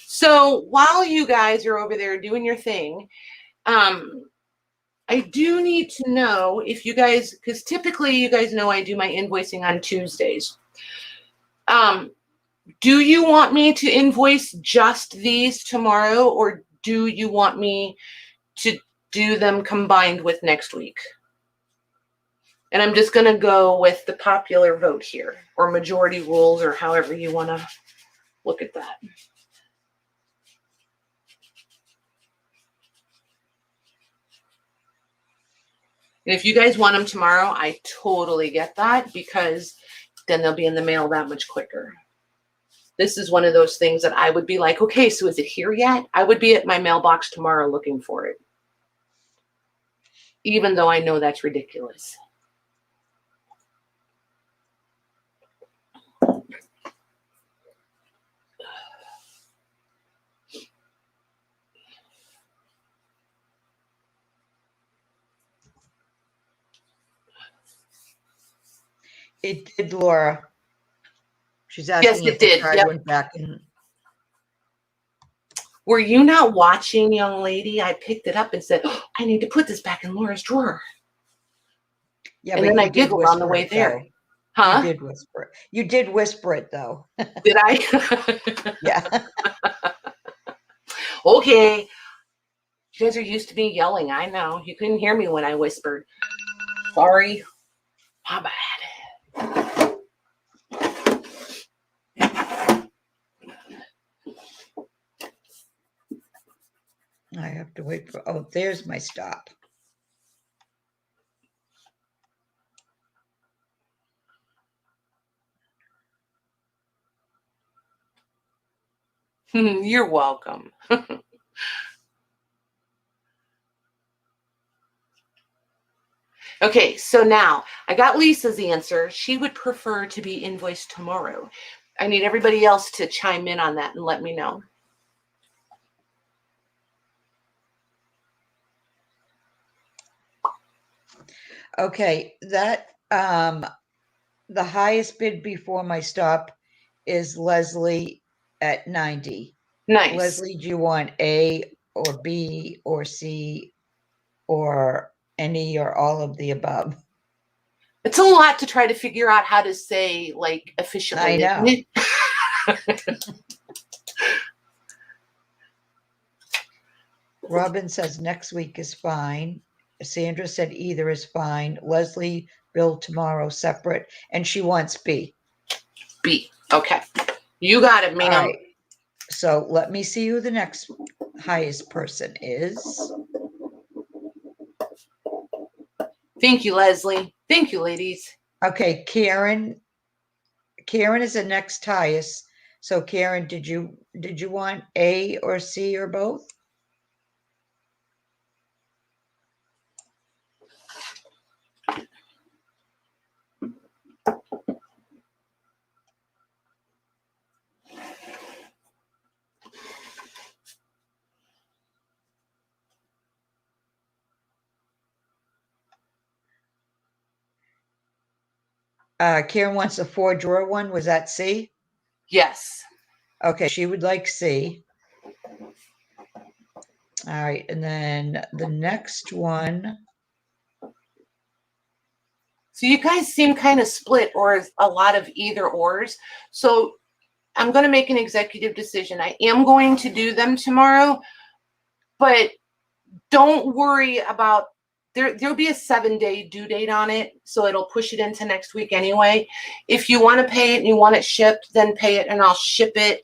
So while you guys are over there doing your thing, I do need to know if you guys, because typically you guys know I do my invoicing on Tuesdays. Do you want me to invoice just these tomorrow, or do you want me to do them combined with next week? And I'm just going to go with the popular vote here, or majority rules, or however you want to look at that. And if you guys want them tomorrow, I totally get that, because then they'll be in the mail that much quicker. This is one of those things that I would be like, okay, so is it here yet? I would be at my mailbox tomorrow looking for it, even though I know that's ridiculous. It did, Laura. She's Yes, asking it if the did. card Yep. went back in. Were you not watching, young lady? I picked it up and said, oh, I need to put this back in Laura's drawer. Yeah, And but then I you did giggled on the whisper way it, there. though. Huh? You did whisper it. You did whisper it, though. Did I? Yeah. Okay. You guys are used to me yelling. I know. You couldn't hear me when I whispered. Sorry. My bad. I have to wait for, oh, there's my stop. You're welcome. Okay, so now I got Lisa's answer. She would prefer to be invoiced tomorrow. I need everybody else to chime in on that and let me know. Okay, that the highest bid before my stop is Leslie at 90. Nice. Leslie, do you want A or B or C or any or all of the above? It's a lot to try to figure out how to say, like, efficiently. I know. Isn't it? Robin says next week is fine. Sandra said either is fine. Leslie, bill tomorrow separate, and she wants B. B. Okay. You got it, ma'am. All right. So let me see who the next highest person is. Thank you, Leslie. Thank you, ladies. Okay, Karen. Karen is the next highest. So Karen, did you want A or C or both? Karen wants a 4-drawer one. Was that C? Yes. Okay, she would like C. All right, and then the next one. So you guys seem kind of split, or a lot of either ors. So I'm going to make an executive decision. I am going to do them tomorrow, but don't worry about, there'll be a 7-day due date on it, so it'll push it into next week anyway. If you want to pay it and you want it shipped, then pay it and I'll ship it,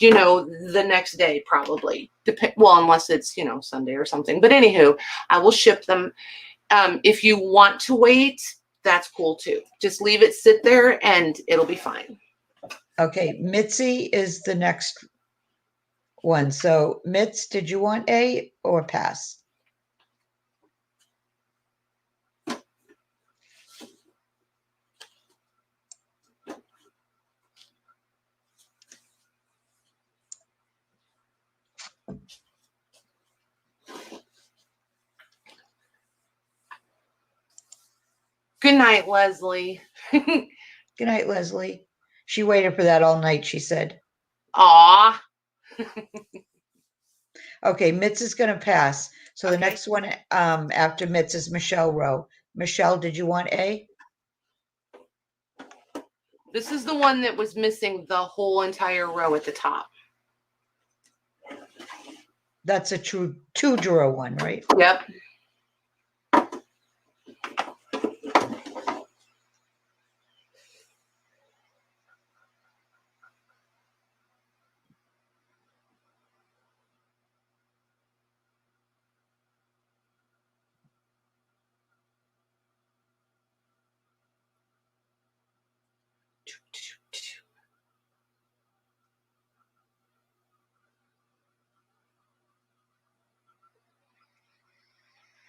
the next day probably. Well, unless it's, Sunday or something. But anywho, I will ship them. If you want to wait, that's cool too. Just leave it sit there and it'll be fine. Okay, Mitzi is the next one. So Mitz, did you want A or pass? Good night, Leslie. Good night, Leslie. She waited for that all night, she said. Aw. Okay, Mitz is going to pass. So the Okay. next one after Mitz is Michelle Rowe. Michelle, did you want A? This is the one that was missing the whole entire row at the top. That's a true 2-drawer one, right? Yep.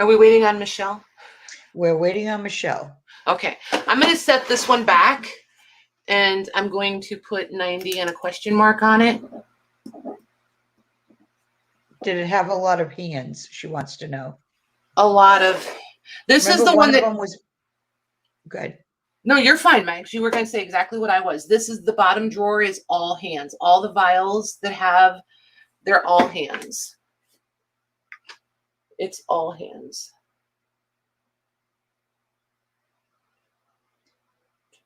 Are we waiting on Michelle? We're waiting on Michelle. Okay. I'm going to set this one back, and I'm going to put 90 and a question mark on it. Did it have a lot of hands? She wants to know. A lot of. This Remember is the one of that. them was good. No, you're fine, Max. You were going to say exactly what I was. This is the bottom drawer is all hands. All the vials that have, they're all hands. It's all hands.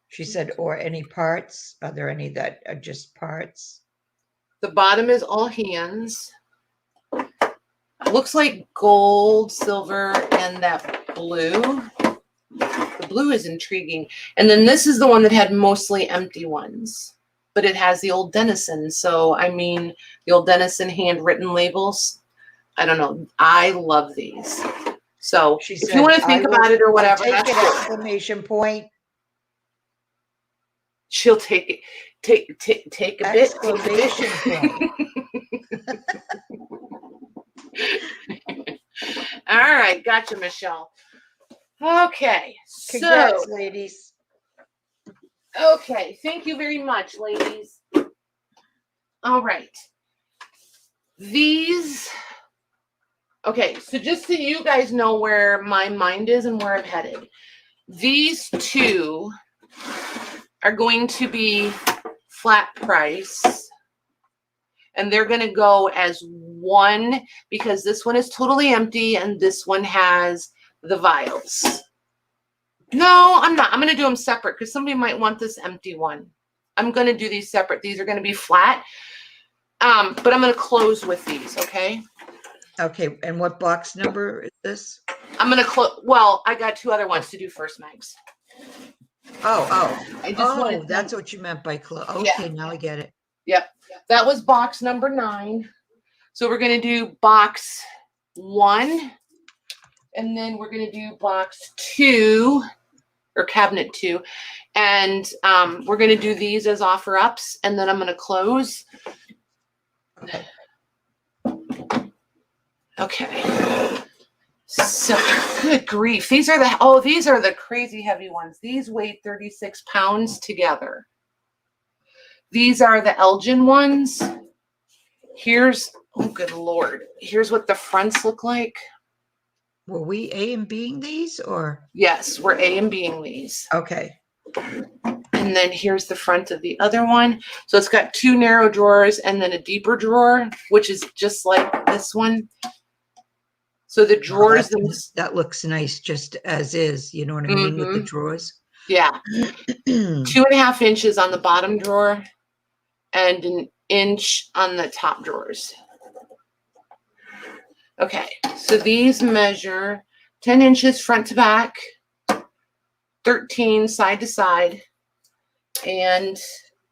She said, or any parts? Are there any that are just parts? The bottom is all hands. Looks like gold, silver, and that blue. The blue is intriguing. And then this is the one that had mostly empty ones. But it has the old Denison. So, I mean, the old Denison handwritten labels. I don't know. I love these. So, She if said, you want to think about it or whatever, take that's it, cool. exclamation point. She'll take it. Take a bit. Exclamation point. All right. Gotcha, Michelle. Okay. Congrats, So, ladies. okay. Thank you very much, ladies. All right. These. Okay. So just so you guys know where my mind is and where I'm headed. These two are going to be flat price. And they're going to go as one because this one is totally empty and this one has the vials. No, I'm not. I'm going to do them separate because somebody might want this empty one. I'm going to do these separate. These are going to be flat. But I'm going to close with these, okay? Okay, and what box number is this? I'm going to close. Well, I got two other ones to do first, Mags. I just wanted to, that's what you meant by close. Okay, Yeah. now I get it. Yep. That was box number 9. So we're going to do box 1. And then we're going to do box 2 or cabinet 2. And we're going to do these as offer ups. And then I'm going to close. Okay. So good grief. These are the crazy heavy ones. These weigh 36 pounds together. These are the Elgin ones. Here's, oh good Lord. Here's what the fronts look like. Were we A and Bing these or? Yes, we're A and Bing these. Okay. And then here's the front of the other one. So it's got 2 narrow drawers and then a deeper drawer, which is just like this one. So the drawers, that looks nice just as is. You know what I mean? With the drawers. Yeah. 2.5 inches on the bottom drawer and an inch on the top drawers. Okay, so these measure 10 inches front to back, 13 side to side, and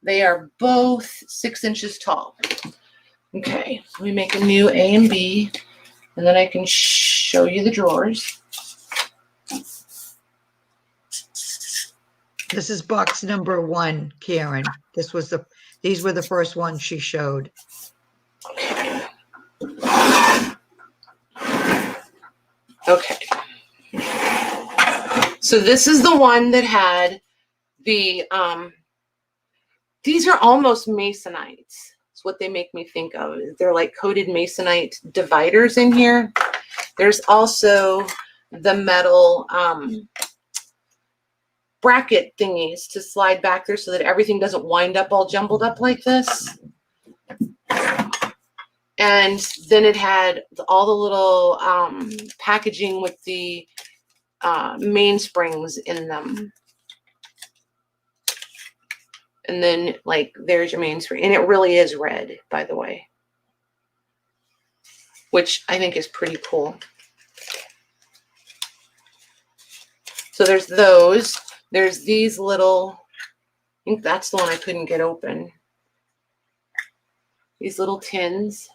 they are both 6 inches tall. Okay, so we make a new A and B, and then I can show you the drawers. This is box number 1, Karen. These were the first ones she showed. Okay. So this is the one that had the, these are almost masonites. It's what they make me think of. They're like coated masonite dividers in here. There's also the metal bracket thingies to slide back there so that everything doesn't wind up all jumbled up like this. And then it had all the little packaging with the mainsprings in them. And then, like, there's your mainspring. And it really is red, by the way. Which I think is pretty cool. So there's those. There's these little, I think that's the one I couldn't get open. These little tins.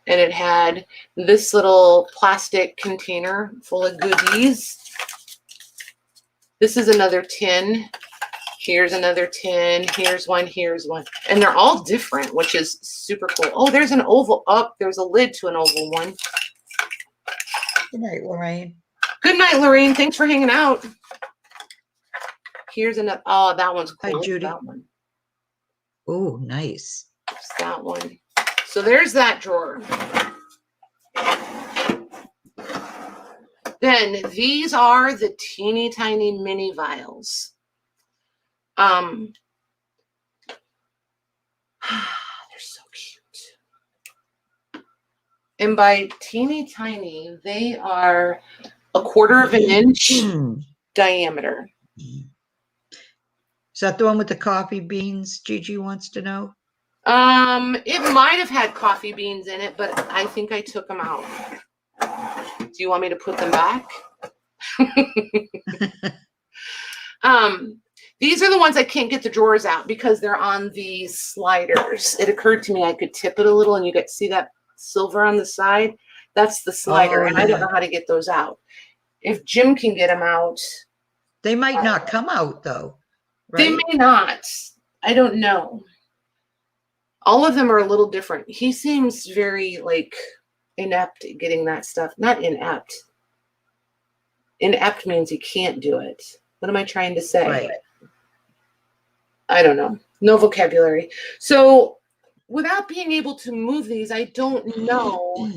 And it had this little plastic container full of goodies. This is another tin. Here's another tin. Here's one. Here's one. And they're all different, which is super cool. Oh, there's an oval. Oh, there's a lid to an oval one. Good night, Lorraine. Good night, Lorraine. Thanks for hanging out. Here's another. Oh, that one's cool. Hi, Judy. That one. Oh, nice. It's that one. So there's that drawer. Then these are the teeny tiny mini vials. They're so cute. And by teeny tiny, they are 1/4 of an inch diameter. Is that the one with the coffee beans? Gigi wants to know. It might have had coffee beans in it, but I think I took them out. Do you want me to put them back? These are the ones I can't get the drawers out because they're on the sliders. It occurred to me I could tip it a little and you get see that silver on the side. That's the slider, and I don't know how to get those out. If Jim can get them out. They might not come out though. Right? They may not. I don't know. All of them are a little different. He seems very like inept at getting that stuff. Not inept. Inept means he can't do it. What am I trying to say? Right. I don't know. No vocabulary. So without being able to move these, I don't know.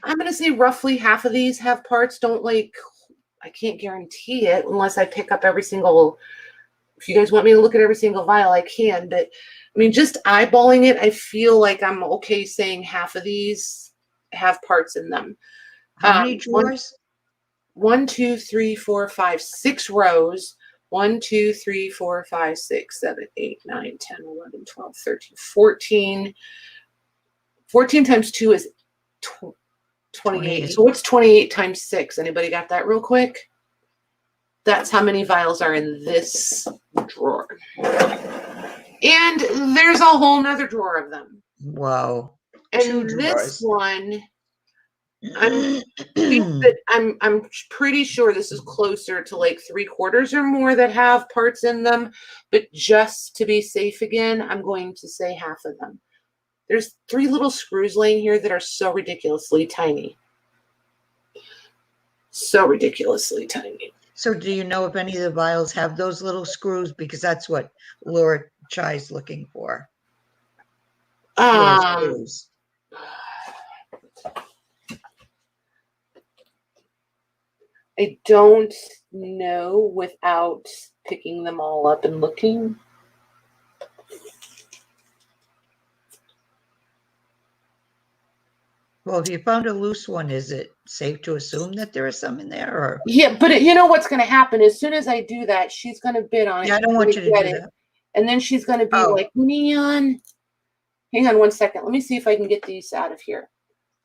I'm going to say roughly half of these have parts. I can't guarantee it unless I pick up every single, if you guys want me to look at every single vial, I can. But I mean, just eyeballing it, I feel like I'm okay saying half of these have parts in them. How many drawers? 1, 2, 3, 4, 5, 6 rows. 1, 2, 3, 4, 5, 6, 7, 8, 9, 10, 11, 12, 13, 14. 14 times 2 is 28. So what's 28 times 6? Anybody got that real quick? That's how many vials are in this drawer. And there's a whole nother drawer of them. Wow. And this one, I'm pretty sure this is closer to like 3/4 or more that have parts in them. But just to be safe again, I'm going to say half of them. There's 3 little screws laying here that are so ridiculously tiny. So ridiculously tiny. So do you know if any of the vials have those little screws? Because that's what Laura Chai's looking for. Little screws. I don't know without picking them all up and looking. Well, if you found a loose one, is it safe to assume that there are some in there? Or yeah, but you know what's going to happen as soon as I do that, she's going to bid on it. Yeah, I don't want you to do that. And then she's going to be like, Neon. Hang on 1 second. Let me see if I can get these out of here.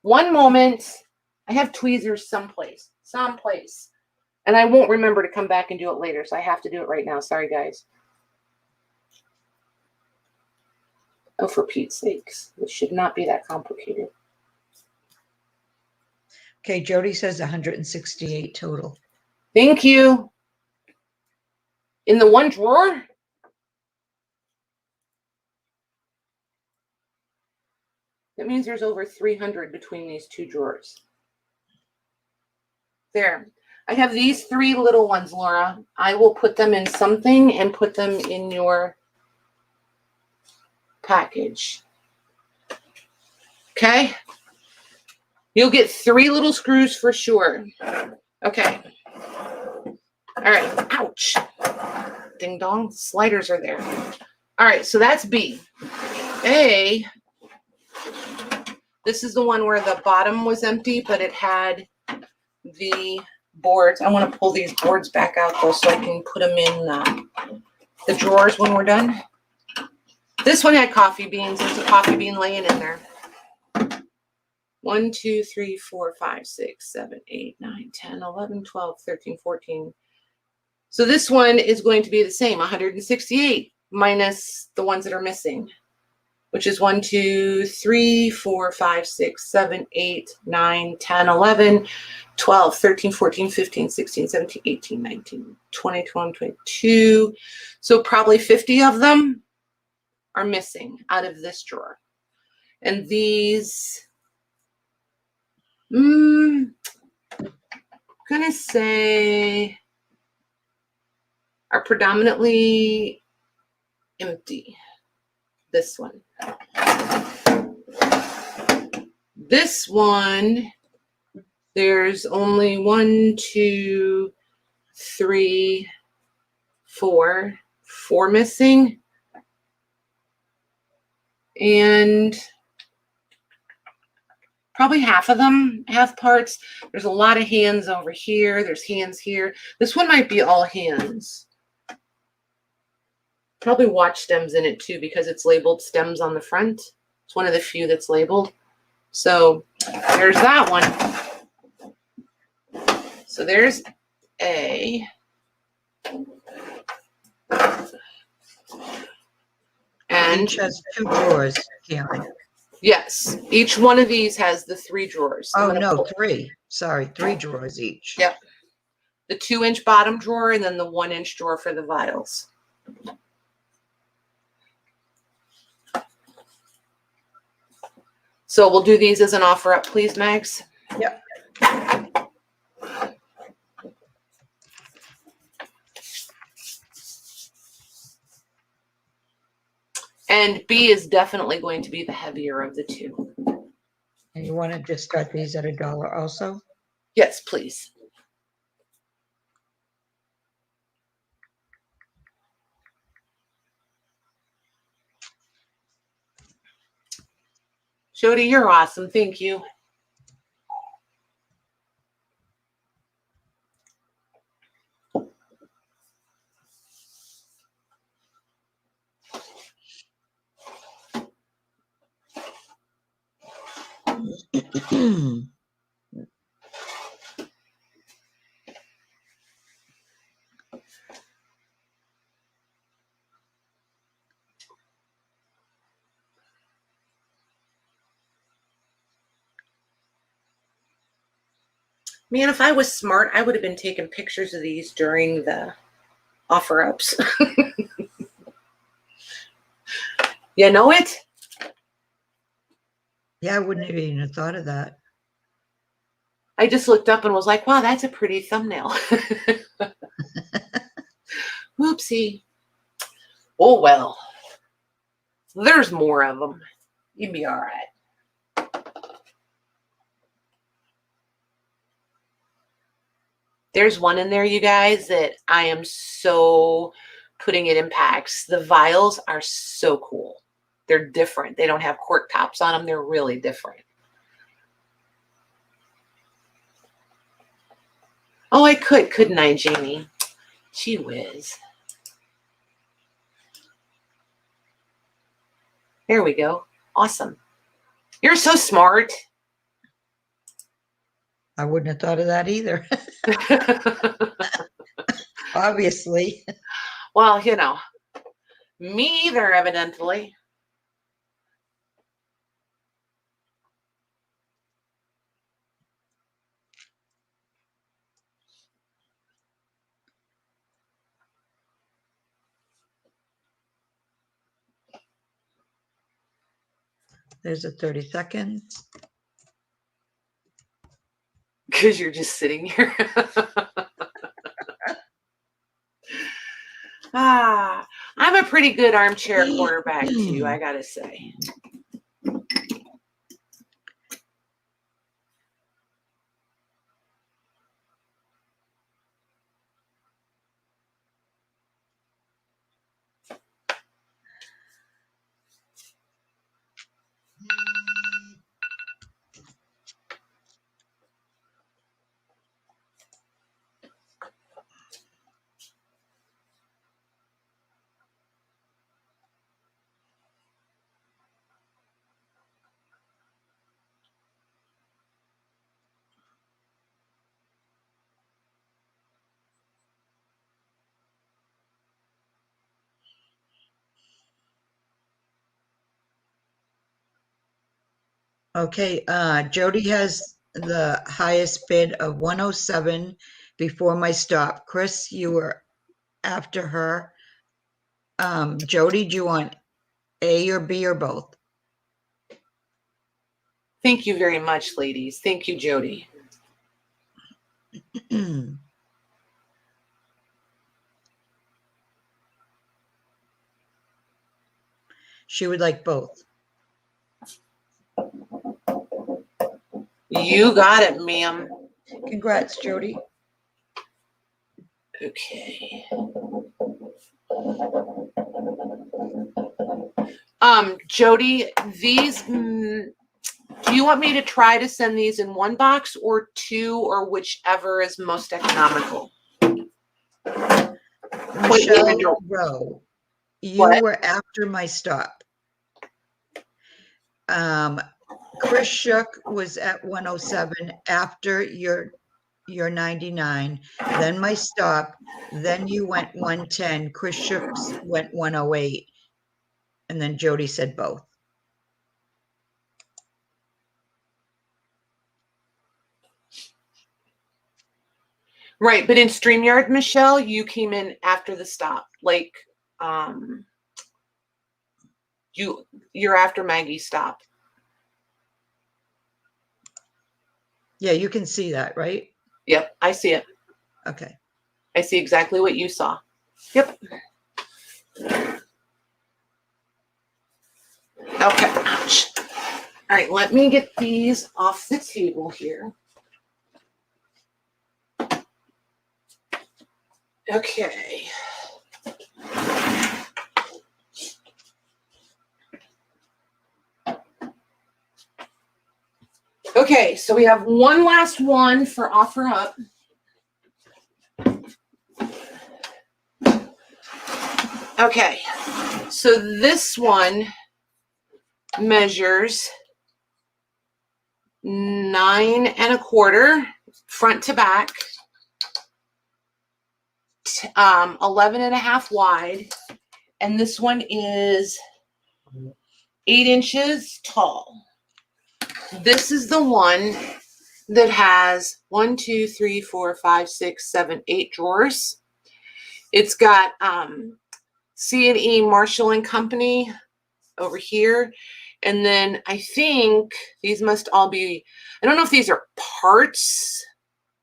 One moment. I have tweezers someplace. And I won't remember to come back and do it later, so I have to do it right now. Sorry, guys. Oh, for Pete's sakes. This should not be that complicated. Okay, Jody says 168 total. Thank you. In the one drawer? That means there's over 300 between these 2 drawers. There. I have these 3 little ones, Laura. I will put them in something and put them in your package. Okay? You'll get 3 little screws for sure. Okay. All right. Ouch. Ding dong. Sliders are there. All right. So that's B. A. This is the one where the bottom was empty, but it had the boards. I want to pull these boards back out though so I can put them in the drawers when we're done. This one had coffee beans. There's a coffee bean laying in there. 1, 2, 3, 4, 5, 6, 7, 8, 9, 10, 11, 12, 13, 14. So this one is going to be the same, 168 minus the ones that are missing, which is 1, 2, 3, 4, 5, 6, 7, 8, 9, 10, 11, 12, 13, 14, 15, 16, 17, 18, 19, 20, 21, 22. So probably 50 of them are missing out of this drawer. And these, I'm gonna say are predominantly empty. This one. This one There's only 1, 2, 3, 4 missing. And probably half of them have parts. There's a lot of hands over here. There's hands here. This one might be all hands. Probably watch stems in it too because it's labeled stems on the front. It's one of the few that's labeled. So there's that one. So there's A. And each has 2 drawers, Karen. yes, each one of these has the 3 drawers. Oh, no, 3. Sorry, 3 drawers each. Yep. The 2-inch bottom drawer and then the 1-inch drawer for the vials. So we'll do these as an offer up, please, Mags. Yep. And B is definitely going to be the heavier of the 2. And you want to just start these at $1 also? Yes, please. Jody, you're awesome. Thank you. Man, if I was smart, I would have been taking pictures of these during the offer ups. You know it? Yeah, I wouldn't have even thought of that. I just looked up and was like, wow, that's a pretty thumbnail. Whoopsie. Oh, well. There's more of them. You'd be all right. There's one in there, you guys, that I am so putting it in packs. The vials are so cool. They're different. They don't have cork tops on them. They're really different. Oh, I could, couldn't I, Jamie? Gee whiz. There we go. Awesome. You're so smart. I wouldn't have thought of that either. Obviously. Well, you know, me either, evidently. There's a 30 seconds. Because you're just sitting here. I'm a pretty good armchair quarterback too, I gotta say. Okay, Jody has the highest bid of 107 before my stop. Chris, you were after her. Jody, do you want A or B or both? Thank you very much, ladies. Thank you, Jody. She would like both. You got it, ma'am. Congrats, Jody. Okay. Jody, these, do you want me to try to send these in one box or two, or whichever is most economical? Michelle Rowe, you What? were after my stop. Chris Shook was at 107 after your 99, then my stop, then you went 110, Chris Shook's went 108, and then Jody said both. Right, but in StreamYard, Michelle, you came in after the stop. Like, you're after Maggie's stop. Yeah, you can see that, right? Yep, I see it. Okay. I see exactly what you saw. Yep. Okay, ouch. All right, let me get these off the table here. Okay. Okay, so we have one last one for offer up. Okay, so this one measures 9 1/4 front to back, 11 1/2 wide, and this one is 8 inches tall. This is the one that has 1, 2, 3, 4, 5, 6, 7, 8 drawers. It's got C&E Marshall and Company over here. And then I think these must all be, I don't know if these are parts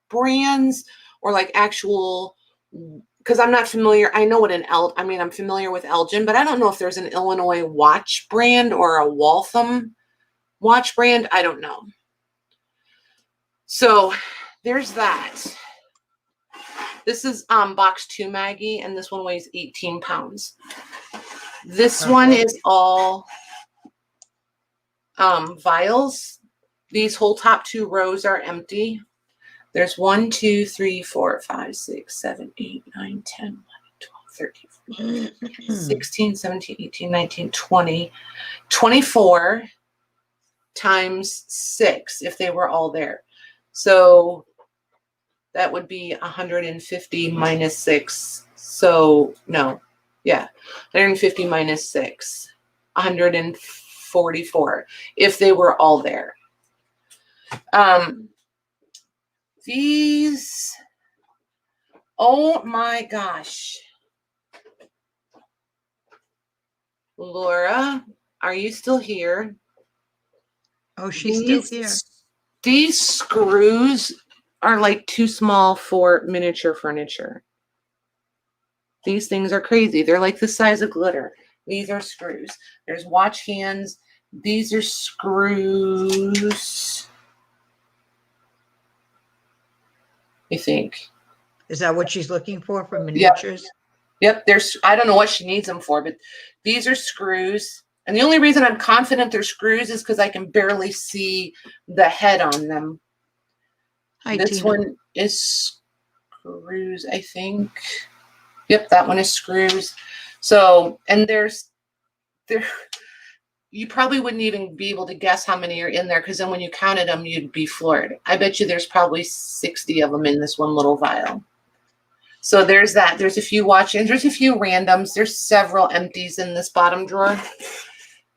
brands or like actual, because I'm not familiar. I know what I'm familiar with Elgin, but I don't know if there's an Illinois watch brand or a Waltham watch brand. I don't know. So there's that. This is box 2, Maggie, and this one weighs 18 pounds. This one is all vials. These whole top 2 rows are empty. There's 1, 2, 3, 4, 5, 6, 7, 8, 9, 10, 11, 12, 13, 14, 16, 17, 18, 19, 20, 24 times 6 if they were all there. So that would be 150 minus 6. So no, yeah, 150 minus 6, 144 if they were all there. These, oh my gosh. Laura, are you still here? Oh, she's still here. These screws are like too small for miniature furniture. These things are crazy. They're like the size of glitter. These are screws. There's watch hands. These are screws. I think. Is that what she's looking for miniatures? Yep. I don't know what she needs them for, but these are screws. And the only reason I'm confident they're screws is because I can barely see the head on them. Hi, this Tina. one is screws, I think. Yep, that one is screws. So, and there, you probably wouldn't even be able to guess how many are in there, because then when you counted them, you'd be floored. I bet you there's probably 60 of them in this one little vial. So there's that. There's a few watch-ins. There's a few randoms. There's several empties in this bottom drawer.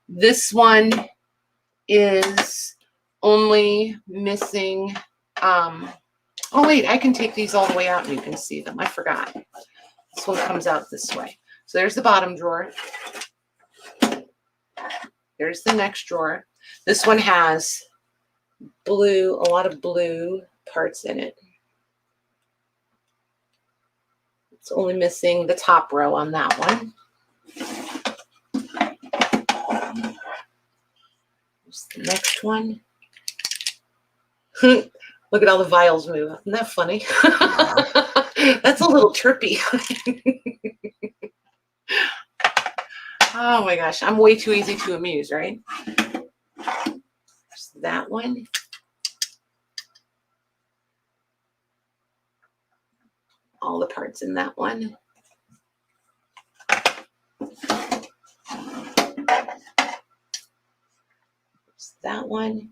This one is only missing, oh wait, I can take these all the way out and you can see them. I forgot. This one comes out this way. So there's the bottom drawer. There's the next drawer. This one has a lot of blue parts in it. It's only missing the top row on that one. Here's the next one. Look at all the vials move. Isn't that funny? That's a little trippy. Oh my gosh, I'm way too easy to amuse, right? There's that one. All the parts in that one. There's that one.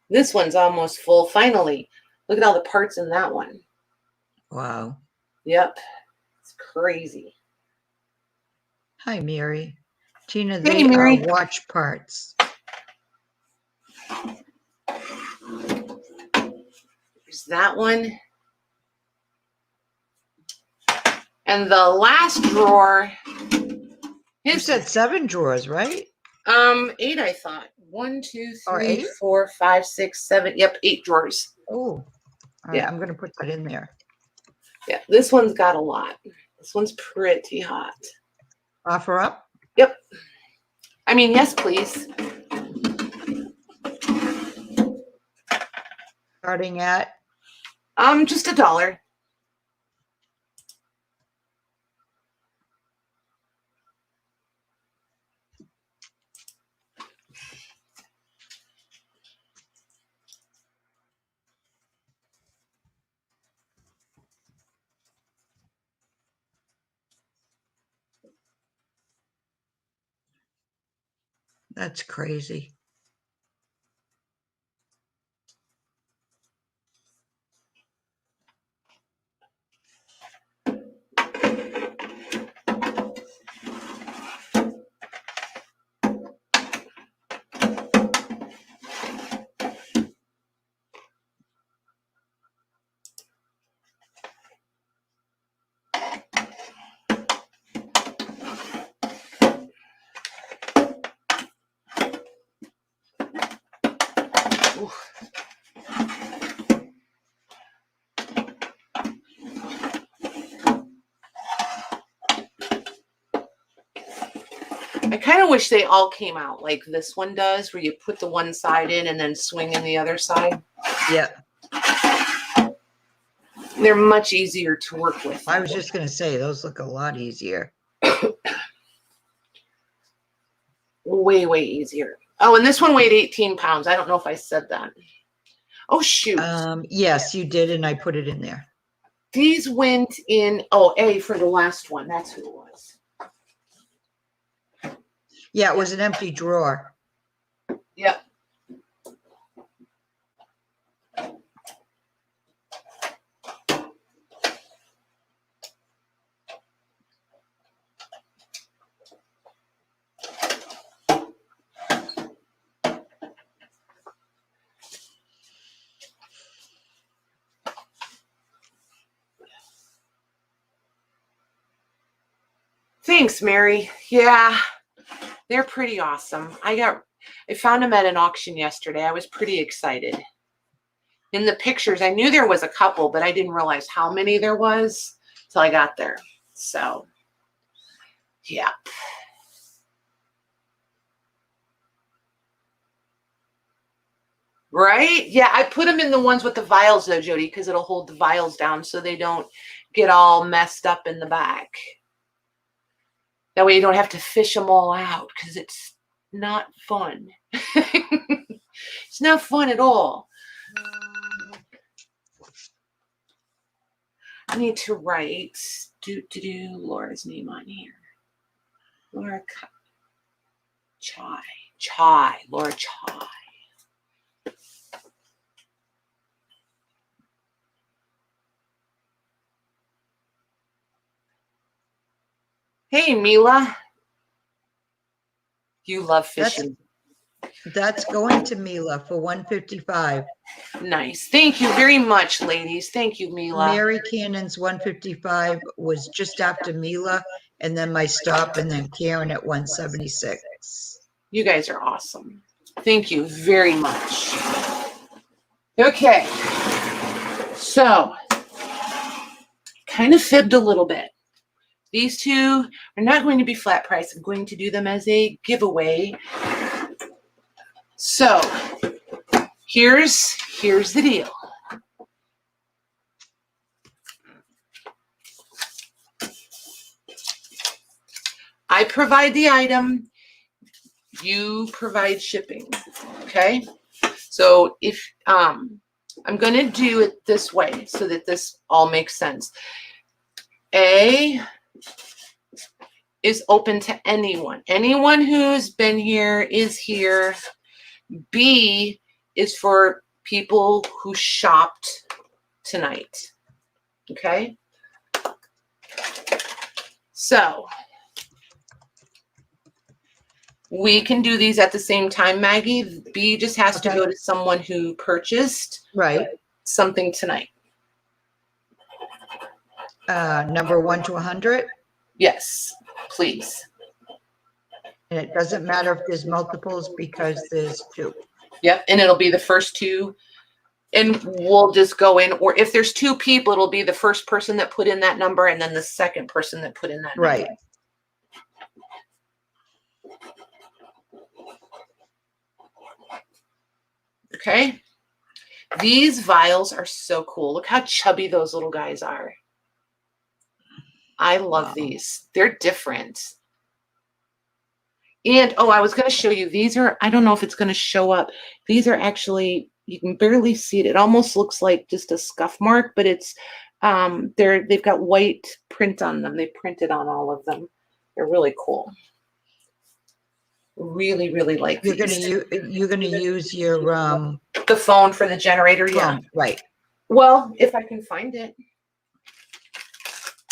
This one's almost full. Finally, look at all the parts in that one. Wow. Yep, it's crazy. Hi, Mary. Tina, Hey, they Mary. are watch parts. There's that one. And the last drawer. You said 7 drawers, right? 8, I thought. 1, 2, Or 3, 8? 4, 5, 6, 7. Yep, 8 drawers. Oh, all right, Yeah. I'm going to put that in there. Yeah, this one's got a lot. This one's pretty hot. Offer up? Yep. I mean, yes, please. Starting at? Just $1. That's crazy. Oof. I kind of wish they all came out like this one does, where you put the one side in and then swing in the other side. Yeah. They're much easier to work with. I was just going to say, those look a lot easier. Way, way easier. Oh, and this one weighed 18 pounds. I don't know if I said that. Oh, shoot. Yes, you did, and I put it in there. These went in, oh, A for the last one. That's who it was. Yeah, it was an empty drawer. Yep. Thanks, Mary. Yeah, they're pretty awesome. I found them at an auction yesterday. I was pretty excited. In the pictures, I knew there was a couple, but I didn't realize how many there was till I got there. So, yeah. Right? Yeah, I put them in the ones with the vials though, Jody, because it'll hold the vials down so they don't get all messed up in the back. That way you don't have to fish them all out because it's not fun. It's not fun at all. I need to write Laura's name on here. Laura Chai. Laura Chai. Hey, Mila. You love fishing. That's going to Mila for $155. Nice. Thank you very much, ladies. Thank you, Mila. Mary Cannon's $155 was just after Mila, and then my stop, and then Karen at $176. You guys are awesome. Thank you very much. Okay. So, kind of fibbed a little bit. These two are not going to be flat price. I'm going to do them as a giveaway. So here's the deal. I provide the item, you provide shipping, okay? So if I'm going to do it this way so that this all makes sense. A is open to anyone. Anyone who's been here is here. B is for people who shopped tonight, okay? So we can do these at the same time, Maggie. B just has to go to someone who purchased something tonight. Number 1 to 100? Yes, please. And it doesn't matter if there's multiples because there's 2. Yep, and it'll be the first 2. And we'll just go in, or if there's 2 people, it'll be the first person that put in that number and then the second person that put in that number. Right. Okay. These vials are so cool. Look how chubby those little guys are. I love these. They're different. And, oh, I was going to show you. These are, I don't know if it's going to show up. These are actually, you can barely see it. It almost looks like just a scuff mark, but it's, they've got white print on them. They printed on all of them. They're really cool. Really, really like you're these. You're gonna use your the phone for the generator, phone, yeah. right. Well, if I can find it.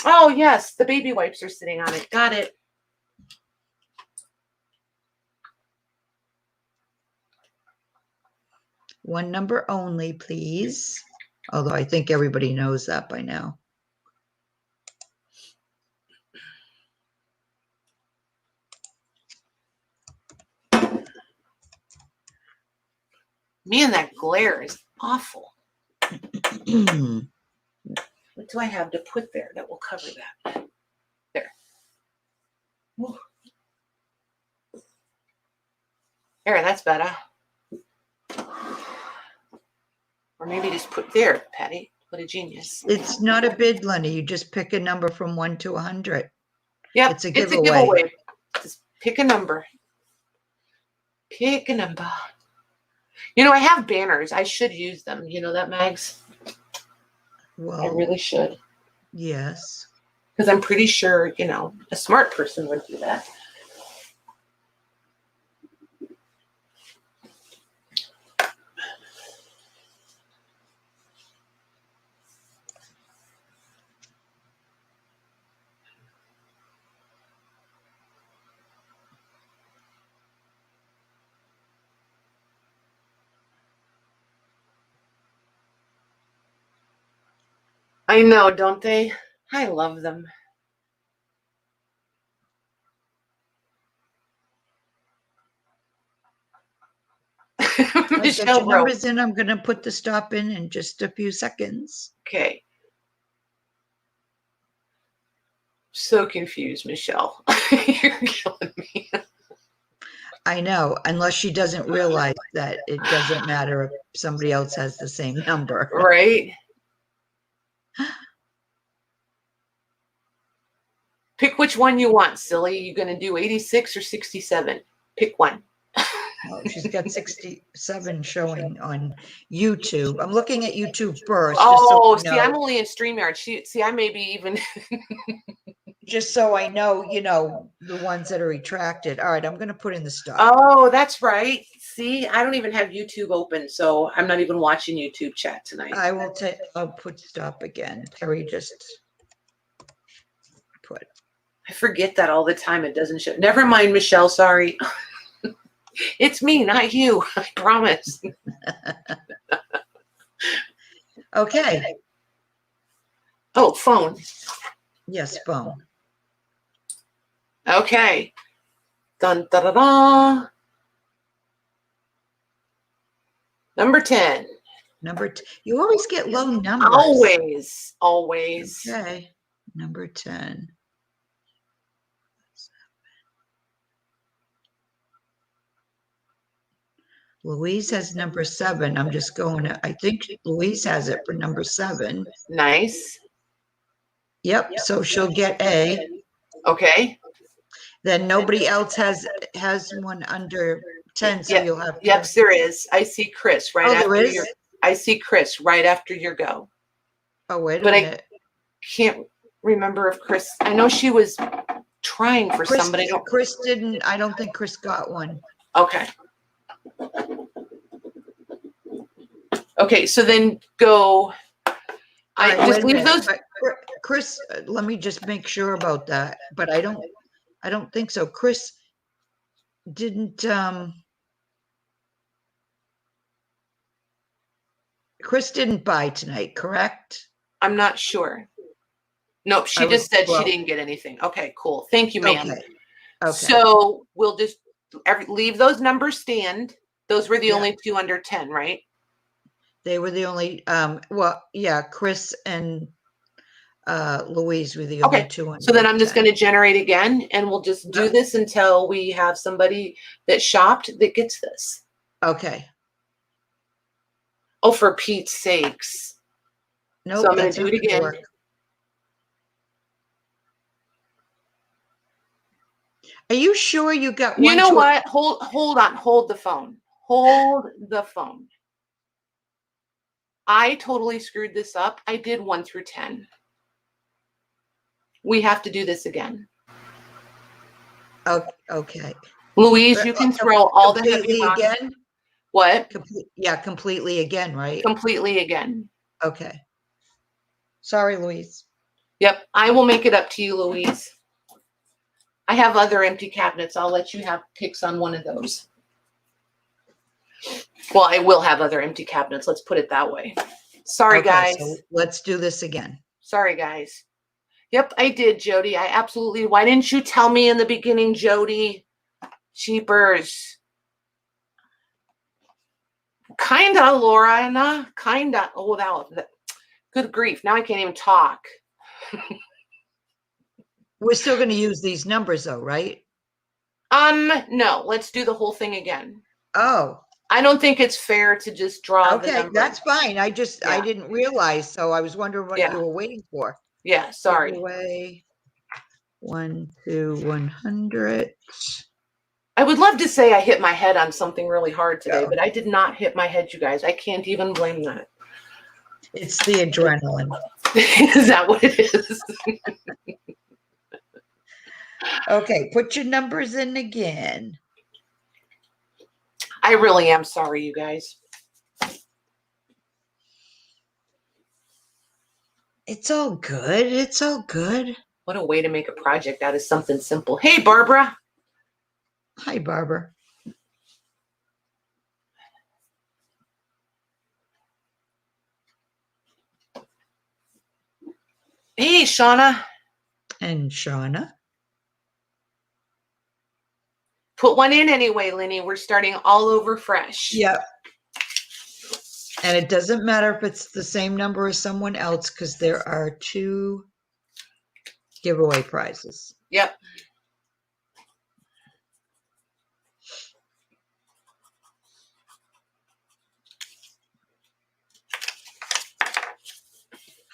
Oh yes, the baby wipes are sitting on it. Got it. One number only, please. Although I think everybody knows that by now. Man, that glare is awful. What do I have to put there that will cover that? There. Whew. There, that's better. Or maybe just put there, Patty. What a genius. It's not a bid, Lenny. You just pick a number from 1 to 100. Yep, it's a giveaway. Just pick a number. Pick a number. You know, I have banners. I should use them. You know that, Mags? Well, I really should. Yes. Because I'm pretty sure, you know, a smart person would do that. I know, don't they? I love them. Get your numbers in. I'm going to put the stop in just a few seconds. Okay. So confused, Michelle. You're killing me. I know, unless she doesn't realize that it doesn't matter if somebody else has the same number. Right? Pick which one you want, silly. You going to do 86 or 67? Pick one. Oh, she's got 67 showing on YouTube. I'm looking at YouTube first. Oh, see, I'm only in StreamYard. See, I may be even. Just so I know, you know, the ones that are retracted. All right, I'm going to put in the stop. Oh, that's right. See, I don't even have YouTube open, so I'm not even watching YouTube chat tonight. I will take. I'll put stop again. Terry just put. I forget that all the time. It doesn't show. Never mind, Michelle. Sorry. It's me, not you. I promise. Okay. Oh, phone. Yes, phone. Okay. Dun, da, da, da. Number 10. You always get low numbers. Always. Okay. number 10. Louise has number 7. I'm just going to, I think Louise has it for number 7. Nice. Yep, so she'll get A. Okay. Then nobody else has one under 10, so Yep. you'll have to. Yes, there is. I see Chris right Oh, after there is? your. I see Chris right after your go. Oh, wait a But minute. I can't remember if Chris. I know she was trying for Chris, somebody. Chris didn't. I don't think Chris got one. Okay. Okay, so then go. I All right, just wait a leave minute. those. But Chris, let me just make sure about that. But I don't think so. Chris didn't. Chris didn't buy tonight, correct? I'm not sure. Nope, she just said she didn't get anything. Okay, cool. Thank you, ma'am. Okay. So we'll just leave those numbers stand. Those were the Yeah. only 2 under 10, right? They were the only. Well, yeah. Chris and Louise were the only 2 under. So then I'm just going to generate again, and we'll just do this until we have somebody that shopped that gets this. Okay. Oh, for Pete's sakes. Nope, So I'm going that's to do not it gonna again. work. Are you sure you got one? You know what? Hold on. Hold the phone. Hold the phone. I totally screwed this up. I did 1 through 10. We have to do this again. Okay. Louise, you can throw all the heavy Completely rocks. again? What? Yeah, completely again, right? Completely again. Okay. Sorry, Louise. Yep. I will make it up to you, Louise. I have other empty cabinets. I'll let you have picks on one of those. Well, I will have other empty cabinets. Let's put it that way. Sorry, Okay, guys. so let's do this again. Sorry, guys. Yep, I did, Jody. I absolutely. Why didn't you tell me in the beginning, Jody? Cheapers. Kinda, Laura. Kinda. Oh, that. Good grief. Now I can't even talk. We're still going to use these numbers though, right? No. Let's do the whole thing again. Oh. I don't think it's fair to just draw the Okay, numbers. that's fine. I didn't realize, so I was wondering what you were waiting for. Yeah, sorry. Giveaway 1 to 100. I would love to say I hit my head on something really hard today, but I did not hit my head, you guys. I can't even blame that. It's the adrenaline. Is that what it is? Okay, put your numbers in again. I really am sorry, you guys. It's all good. It's all good. What a way to make a project out of something simple. Hey, Barbara. Hi, Barbara. Hey, Shauna. And Shauna. Put one in anyway, Lenny. We're starting all over fresh. Yep. And it doesn't matter if it's the same number as someone else because there are 2 giveaway prizes. Yep.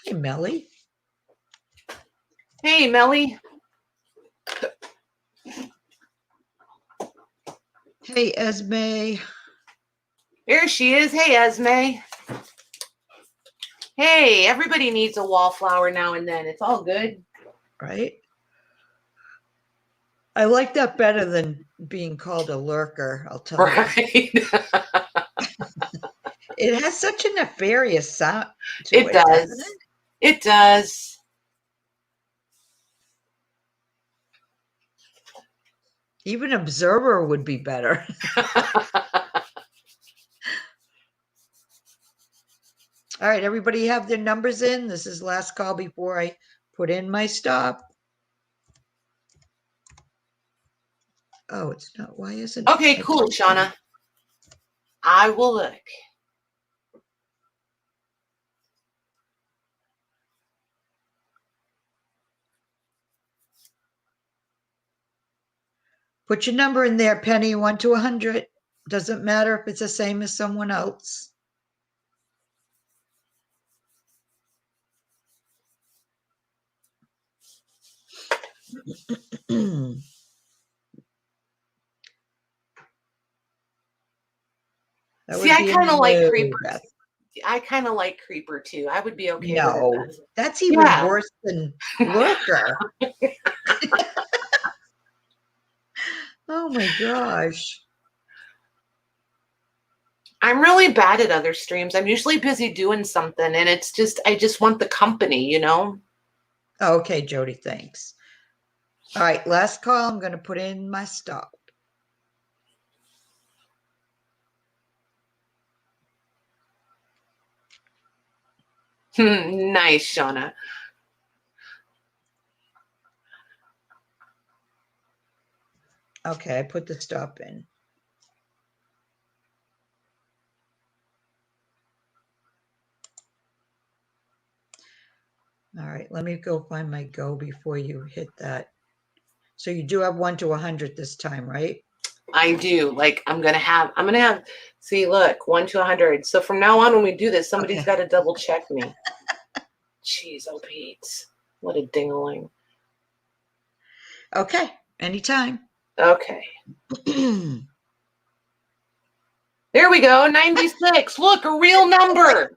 Hey, Melly. Hey, Melly. Hey, Esme. There she is. Hey, Esme. Hey, everybody needs a wallflower now and then. It's all good. Right? I like that better than being called a lurker, I'll tell you. Right. It has such a nefarious sound to It does. doesn't it? It does. Even observer would be better. All right, everybody have their numbers in. This is last call before I put in my stop. Oh, it's not. Why isn't it? Okay, cool, Shauna. I will look. Put your number in there, Penny, 1 to 100. Doesn't matter if it's the same as someone else. That See, would I be a kind of like no, Creeper. Beth. I kind of like Creeper too. I would be okay with No, it. that's even Yeah. worse than Lurker. Oh my gosh. I'm really bad at other streams. I'm usually busy doing something, and it's just, I just want the company, you know? Okay, Jody, thanks. All right, last call. I'm going to put in my stop. Nice, Shauna. Okay, I put the stop in. All right, let me go find my go before you hit that. So you do have 1 to 100 this time, right? I do. Like, I'm gonna have, see, look, 1 to 100. So from now on, when we do this, somebody's got to double check me. Jeez, oh Pete, what a dingling. Okay, anytime. Okay. There we go, 96. Look, a real number.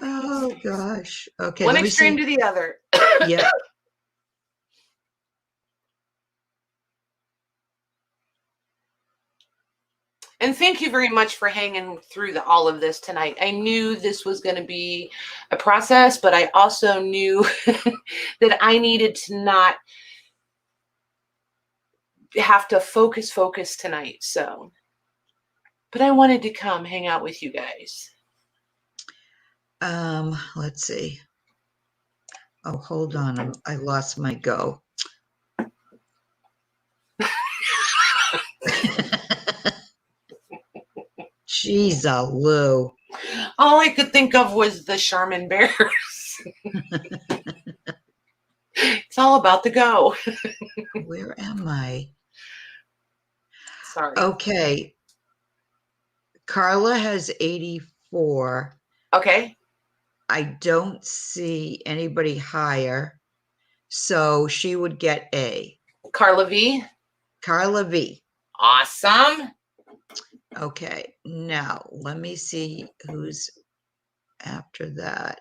Oh gosh. Okay, One let me extreme see. to the other. Yeah. And thank you very much for hanging through all of this tonight. I knew this was going to be a process, but I also knew that I needed to not have to focus tonight. So, but I wanted to come hang out with you guys. Let's see. Oh, hold on. I lost my go. Jeez, Lou. All I could think of was the Charmin Bears. It's all about the go. Where am I? Sorry. Okay. Carla has 84. Okay. I don't see anybody higher. So she would get A. Carla V. Carla V. Awesome. Okay. Now let me see who's after that.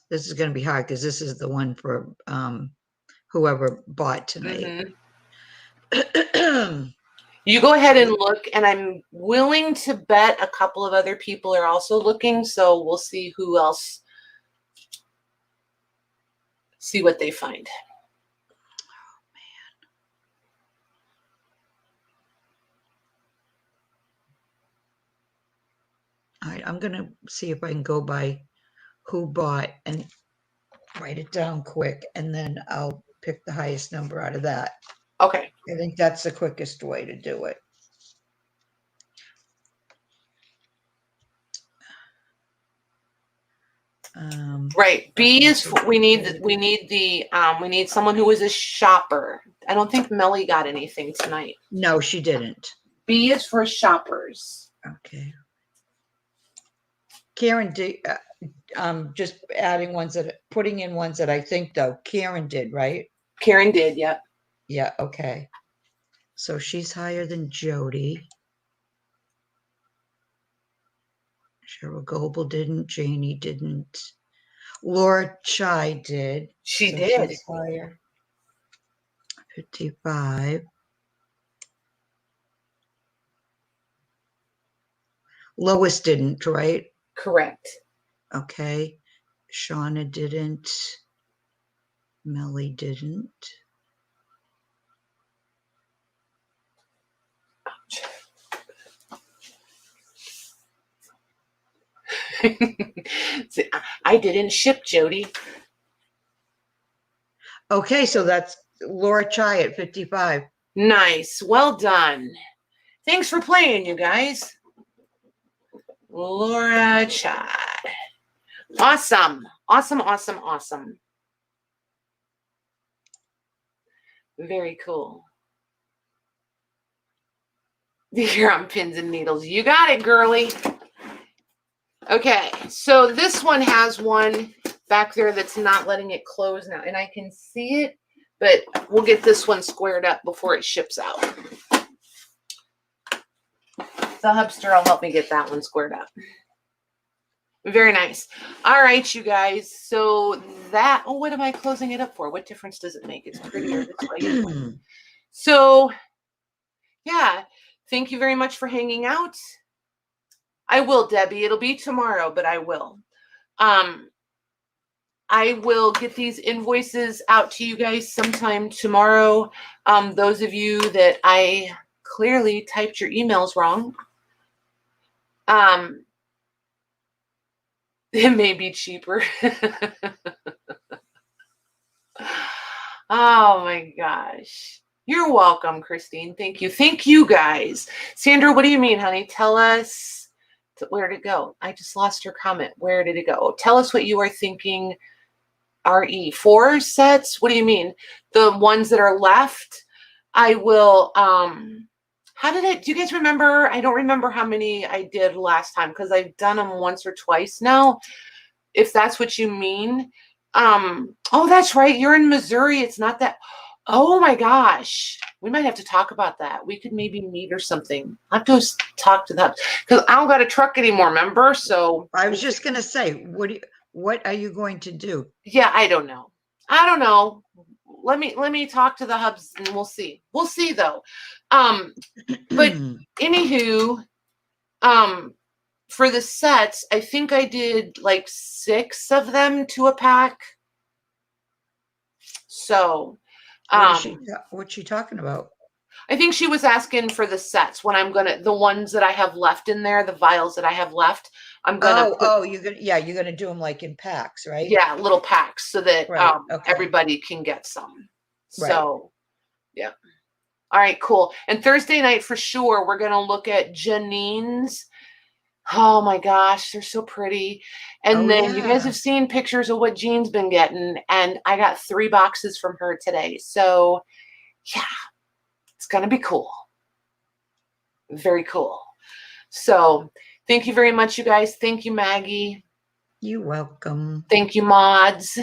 This is going to be hard because this is the one for whoever bought tonight. You go ahead and look, and I'm willing to bet a couple of other people are also looking, so we'll see who else, see what they find. All right, I'm going to see if I can go by who bought and write it down quick, and then I'll pick the highest number out of that. Okay. I think that's the quickest way to do it. Right. B is we need someone who is a shopper. I don't think Melly got anything tonight. No, she didn't. B is for shoppers. Okay. Karen did. Just adding ones putting in ones that I think though. Karen did, right? Karen did. Yep. Yeah. Okay. So she's higher than Jody. Cheryl Goebel didn't. Janie didn't. Laura Chai did. She so did. She's higher. 55. Lois didn't, right? Correct. Okay. Shauna didn't. Melly didn't. I didn't ship, Jody. Okay, so that's Laura Chai at 55. Nice. Well done. Thanks for playing, you guys. Laura Chai. Awesome. Awesome, awesome, awesome. Very cool. You're on pins and needles. You got it, girly. Okay, so this one has one back there that's not letting it close now, and I can see it, but we'll get this one squared up before it ships out. The hubster will help me get that one squared up. Very nice. All right, you guys. So that, oh, what am I closing it up for? What difference does it make? It's prettier this way. So, yeah, thank you very much for hanging out. I will, Debbie. It'll be tomorrow, but I will. I will get these invoices out to you guys sometime tomorrow. Those of you that I clearly typed your emails wrong. It may be cheaper. Oh my gosh. You're welcome, Christine. Thank you. Thank you, guys. Sandra, what do you mean, honey? Tell us where to go. I just lost your comment. Where did it go? Tell us what you are thinking. RE4 sets? What do you mean? The ones that are left? I will, how did it, do you guys remember? I don't remember how many I did last time because I've done them once or twice now, if that's what you mean. Oh, that's right. You're in Missouri. It's not that. Oh my gosh. We might have to talk about that. We could maybe meet or something. I have to talk to them because I don't got a truck anymore, remember? So I was just going to say, what are you going to do? yeah, I don't know. I don't know. Let me talk to the hubs and we'll see. We'll see though. But anywho, for the sets, I think I did like 6 of them to a pack. So what's she talking about? I think she was asking for the sets when I'm gonna, the ones that I have left in there, the vials that I have left. I'm gonna you're gonna do them like in packs, right? Yeah, little packs so that Right, okay. everybody can get some. Right. So yeah. All right, cool. And Thursday night for sure, we're gonna look at Janine's. Oh my gosh, they're so pretty. And then you guys have seen pictures of what Jean's been getting, and I got 3 boxes from her today. So yeah, it's gonna be cool. Very cool. So thank you very much, you guys. Thank you, Maggie. You're welcome. Thank you, mods.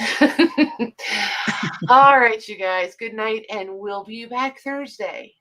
All right, you guys. Good night, and we'll be back Thursday.